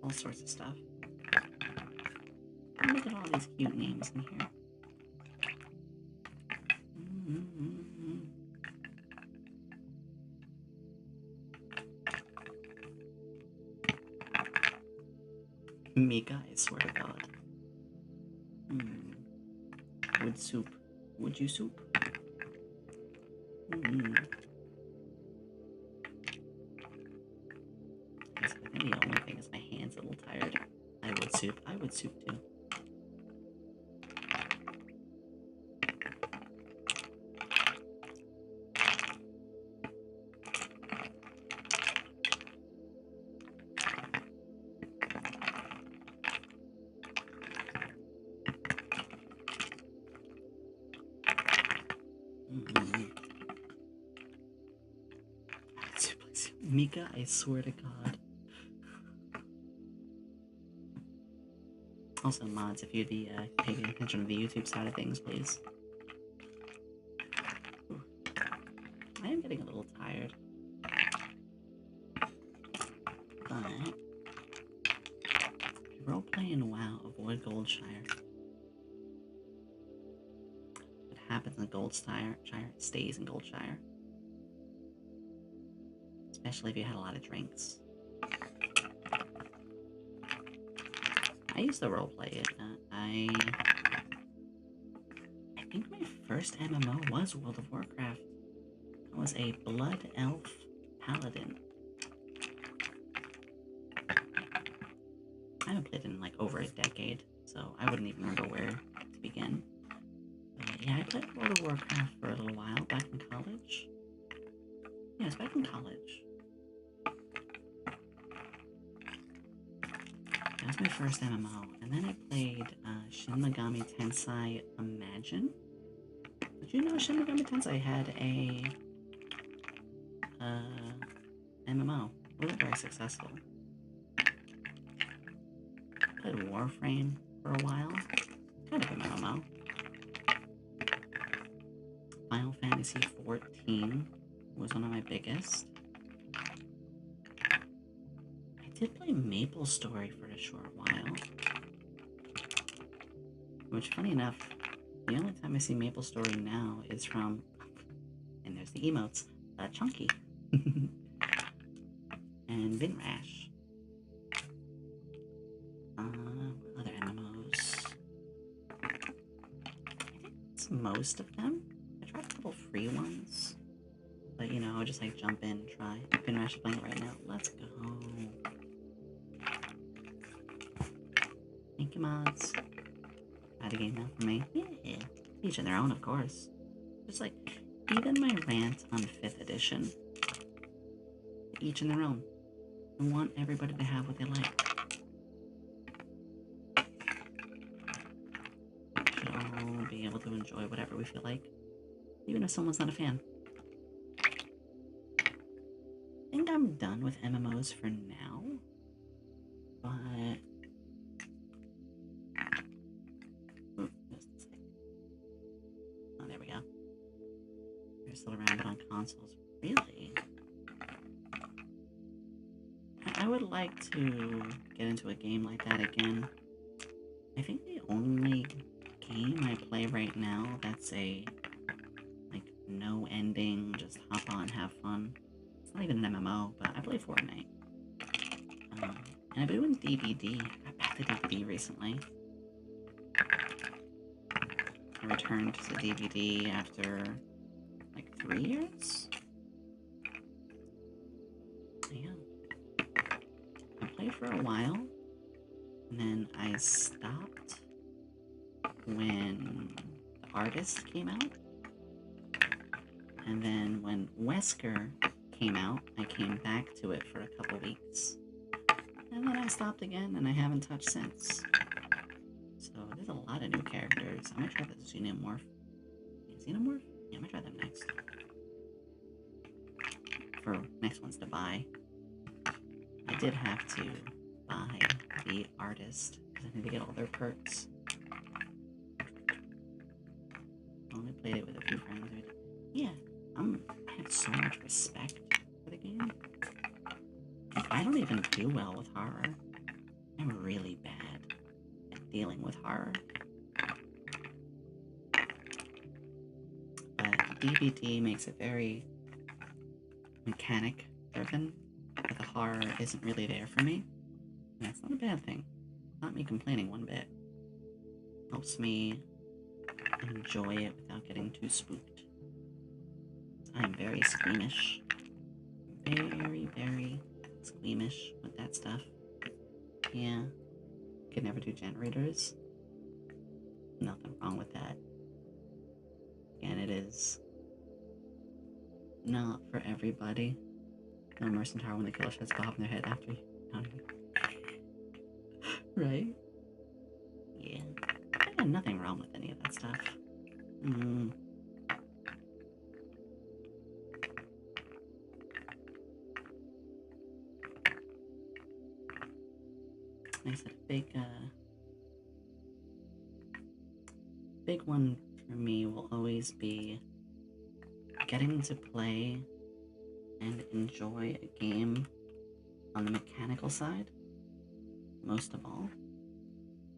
All sorts of stuff. Look at all these cute names in here. Mika, I swear to God. Wood soup. Would you soup? I think the only thing is my hand's a little tired. I would soup. I would soup too. Mika, I swear to God. Also, mods, if you'd be paying attention to the YouTube side of things, please. Ooh. I am getting a little tired. But role-playing WoW, avoid Goldshire. What happens in Goldshire stays in Goldshire. Especially if you had a lot of drinks. I used to roleplay it. I think my first MMO was World of Warcraft. I was a Blood Elf Paladin. I haven't played in like over a decade, so I wouldn't even remember where to begin. But yeah, I played World of Warcraft for a little while back in college. Yeah, it was back in college. That was my first MMO, and then I played Shin Megami Tensei Imagine. Did you know Shin Megami Tensei had a MMO? It wasn't very successful. I played Warframe for a while, kind of an MMO. Final Fantasy XIV was one of my biggest. I did play MapleStory for a short while. Which, funny enough, the only time I see MapleStory now is from, and there's the emotes, Chunky. And Vinrash. Other MMOs. I think it's most of them. I tried a couple free ones. But, you know, I'll just like jump in and try. Vinrash is playing it right now. Let's go. Thank you, mods. Add a game now for me. Yeah. Each in their own, of course. Just like, even my rant on 5th edition. Each in their own. I want everybody to have what they like. We should all be able to enjoy whatever we feel like. Even if someone's not a fan. I think I'm done with MMOs for now. But... oh, there we go. They're still around, but on consoles. Really? I would like to get into a game like that again. I think the only game I play right now that's a, like, no ending, just hop on, have fun. It's not even an MMO, but I play Fortnite. And I've been doing DVD. I got back to DVD recently. I returned to the DVD after, like, 3 years? Yeah. I played for a while, and then I stopped when The Artist came out. And then when Wesker came out, I came back to it for a couple weeks. And then I stopped again, and I haven't touched since. So there's a lot of new characters. I'm gonna try the Xenomorph. Xenomorph? Yeah, I'm gonna try them next. For next ones to buy. I did have to buy the artist because I need to get all their perks. I only played it with a few friends. Yeah, I have so much respect for the game. I don't even do well with horror. I'm really bad at dealing with horror. But DBD makes it very mechanic driven. But the horror isn't really there for me. And that's not a bad thing. Not me complaining one bit. Helps me enjoy it without getting too spooked. I am very squeamish. Very, very squeamish with that stuff. Yeah. Could never do generators. Nothing wrong with that. Again, it is not for everybody. No Mercenary Tower when the killer shuts pop in their head after you. Right? Yeah. Yeah, nothing wrong with any of that stuff. Like I said, big one for me will always be getting to play and enjoy a game on the mechanical side. Most of all,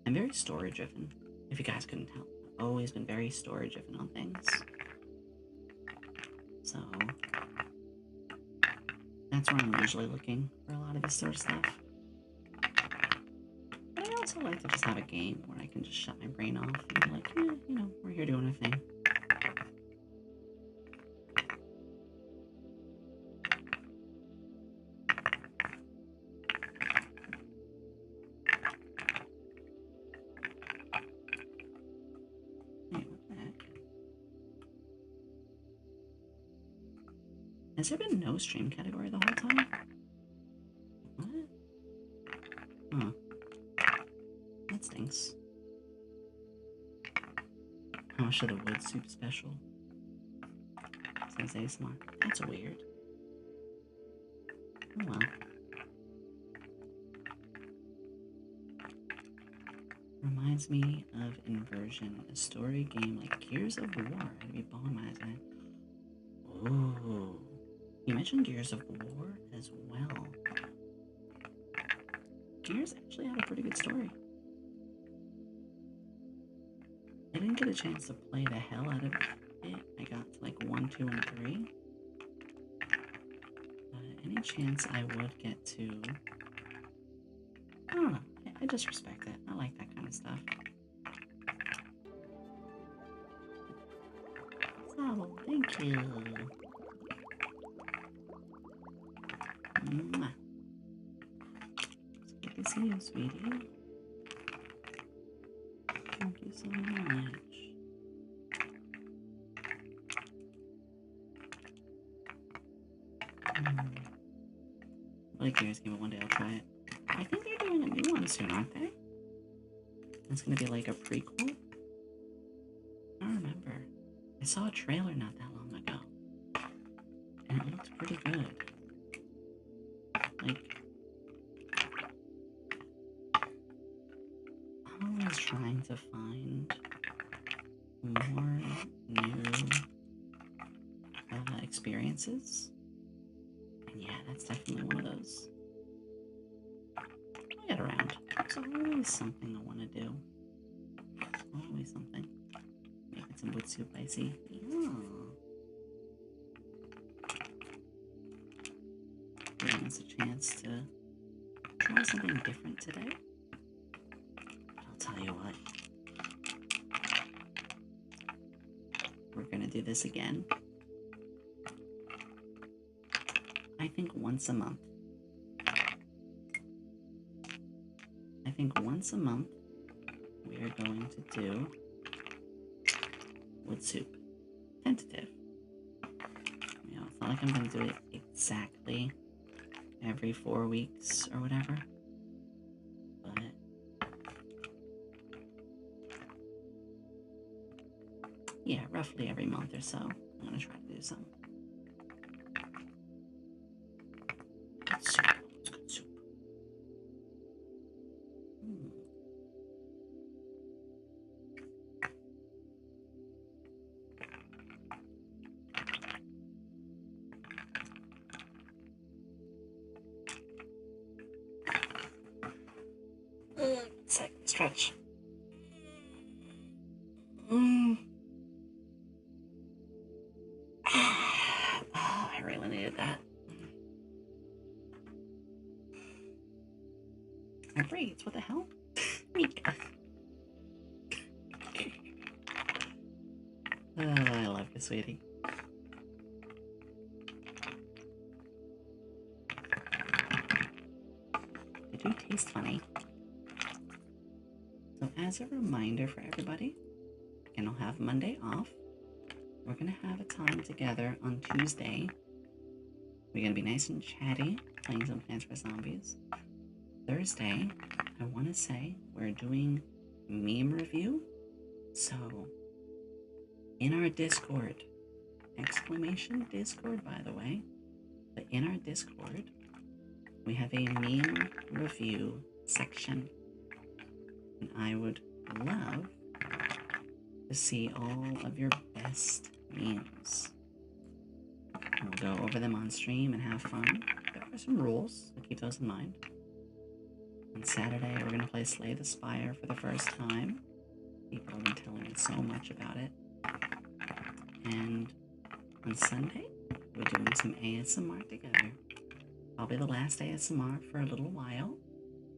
I'm very story driven. If you guys couldn't tell, I've always been very story driven on things. So that's where I'm usually looking for a lot of this sort of stuff. But I also like to just have a game where I can just shut my brain off and be like, yeah, you know, we're here doing a thing. Hey, what the heck? Has there been no stream category the whole time? What? Huh. That stinks. How much of the wood soup special? Says ASMR. That's weird. Oh well. Reminds me of Inversion, a story game like Gears of War. I'd be balling my eyes at it. Ooh. You mentioned Gears of War as well. Gears actually had a pretty good story. I didn't get a chance to play the hell out of it. I got to like 1, 2, and 3. But any chance I would get to... I don't know. I just respect it. I like that kind of stuff. So, thank you. Mwah. Good to see you, sweetie. Thank you so much. I like Gears game, but one day I'll try it. I think they're doing a new one soon, aren't they? It's gonna be like a prequel? I don't remember. I saw a trailer not that long ago. And it looked pretty good. Like, I'm always trying to find more new experiences. And yeah, that's definitely one of those. I'll get around. There's always something I want to do. Always something. Making some wood soup, I see. Yeah. Giving us a chance to try something different today. I'll tell you what. We're gonna do this again. I think once a month. I think once a month we are going to do wood soup. Tentative. You know, it's not like I'm going to do it exactly every 4 weeks or whatever. But yeah, roughly every month or so, I'm going to try to do some. Good soup. It's good soup. Stretch. Oh, I really needed that. I breathe. What the hell? I love you, sweetie. They do taste funny. So as a reminder for everybody, again, I'll have Monday off. We're going to have a time together on Tuesday. We're going to be nice and chatty, playing some Plants vs. Zombies. Thursday, I want to say we're doing meme review. So, in our Discord, exclamation Discord, by the way, but in our Discord, we have a meme review section. And I would love to see all of your best memes. We'll go over them on stream and have fun. There are some rules, so keep those in mind. On Saturday, we're going to play Slay the Spire for the first time. People have been telling me so much about it. And on Sunday, we're doing some ASMR together. Probably the last ASMR for a little while,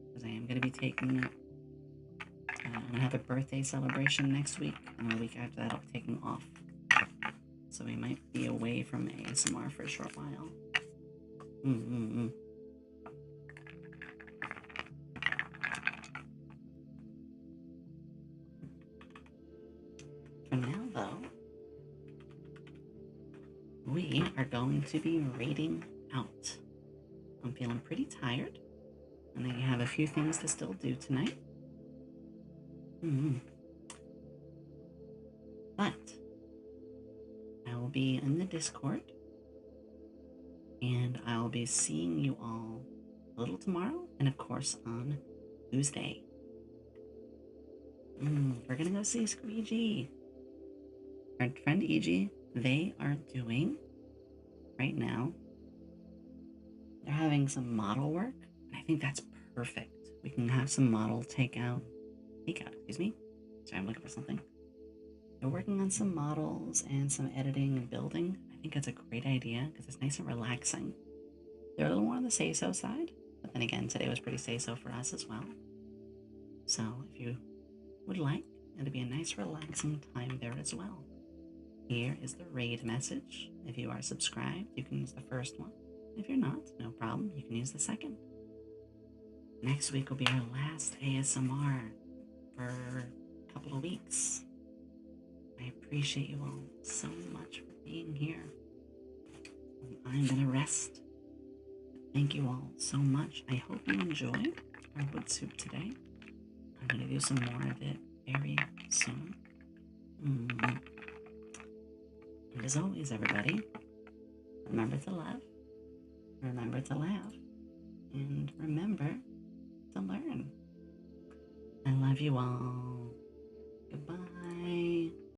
because I am going to be taking... I'm going to have a birthday celebration next week, and the week after that I'll be taking off. So we might be away from ASMR for a short while. For now, though, we are going to be raiding out. I'm feeling pretty tired, and I have a few things to still do tonight. But I will be in the Discord, and I will be seeing you all a little tomorrow, and of course on Tuesday. We're gonna go see Squeegee. Our friend EG, they are doing, right now, they're having some model work, and I think that's perfect. We can have some model takeout, excuse me. Sorry, I'm looking for something. They're working on some models and some editing and building. I think that's a great idea, because it's nice and relaxing. They're a little more on the say-so side, but then again, today was pretty say-so for us as well. So, if you would like, it'll be a nice relaxing time there as well. Here is the raid message. If you are subscribed, you can use the first one. If you're not, no problem, you can use the second. Next week will be our last ASMR for a couple of weeks. I appreciate you all so much for being here. I'm gonna rest. Thank you all so much. I hope you enjoyed our wood soup today. I'm gonna do some more of it very soon. And as always, everybody, remember to love, remember to laugh, and remember to learn. I love you all.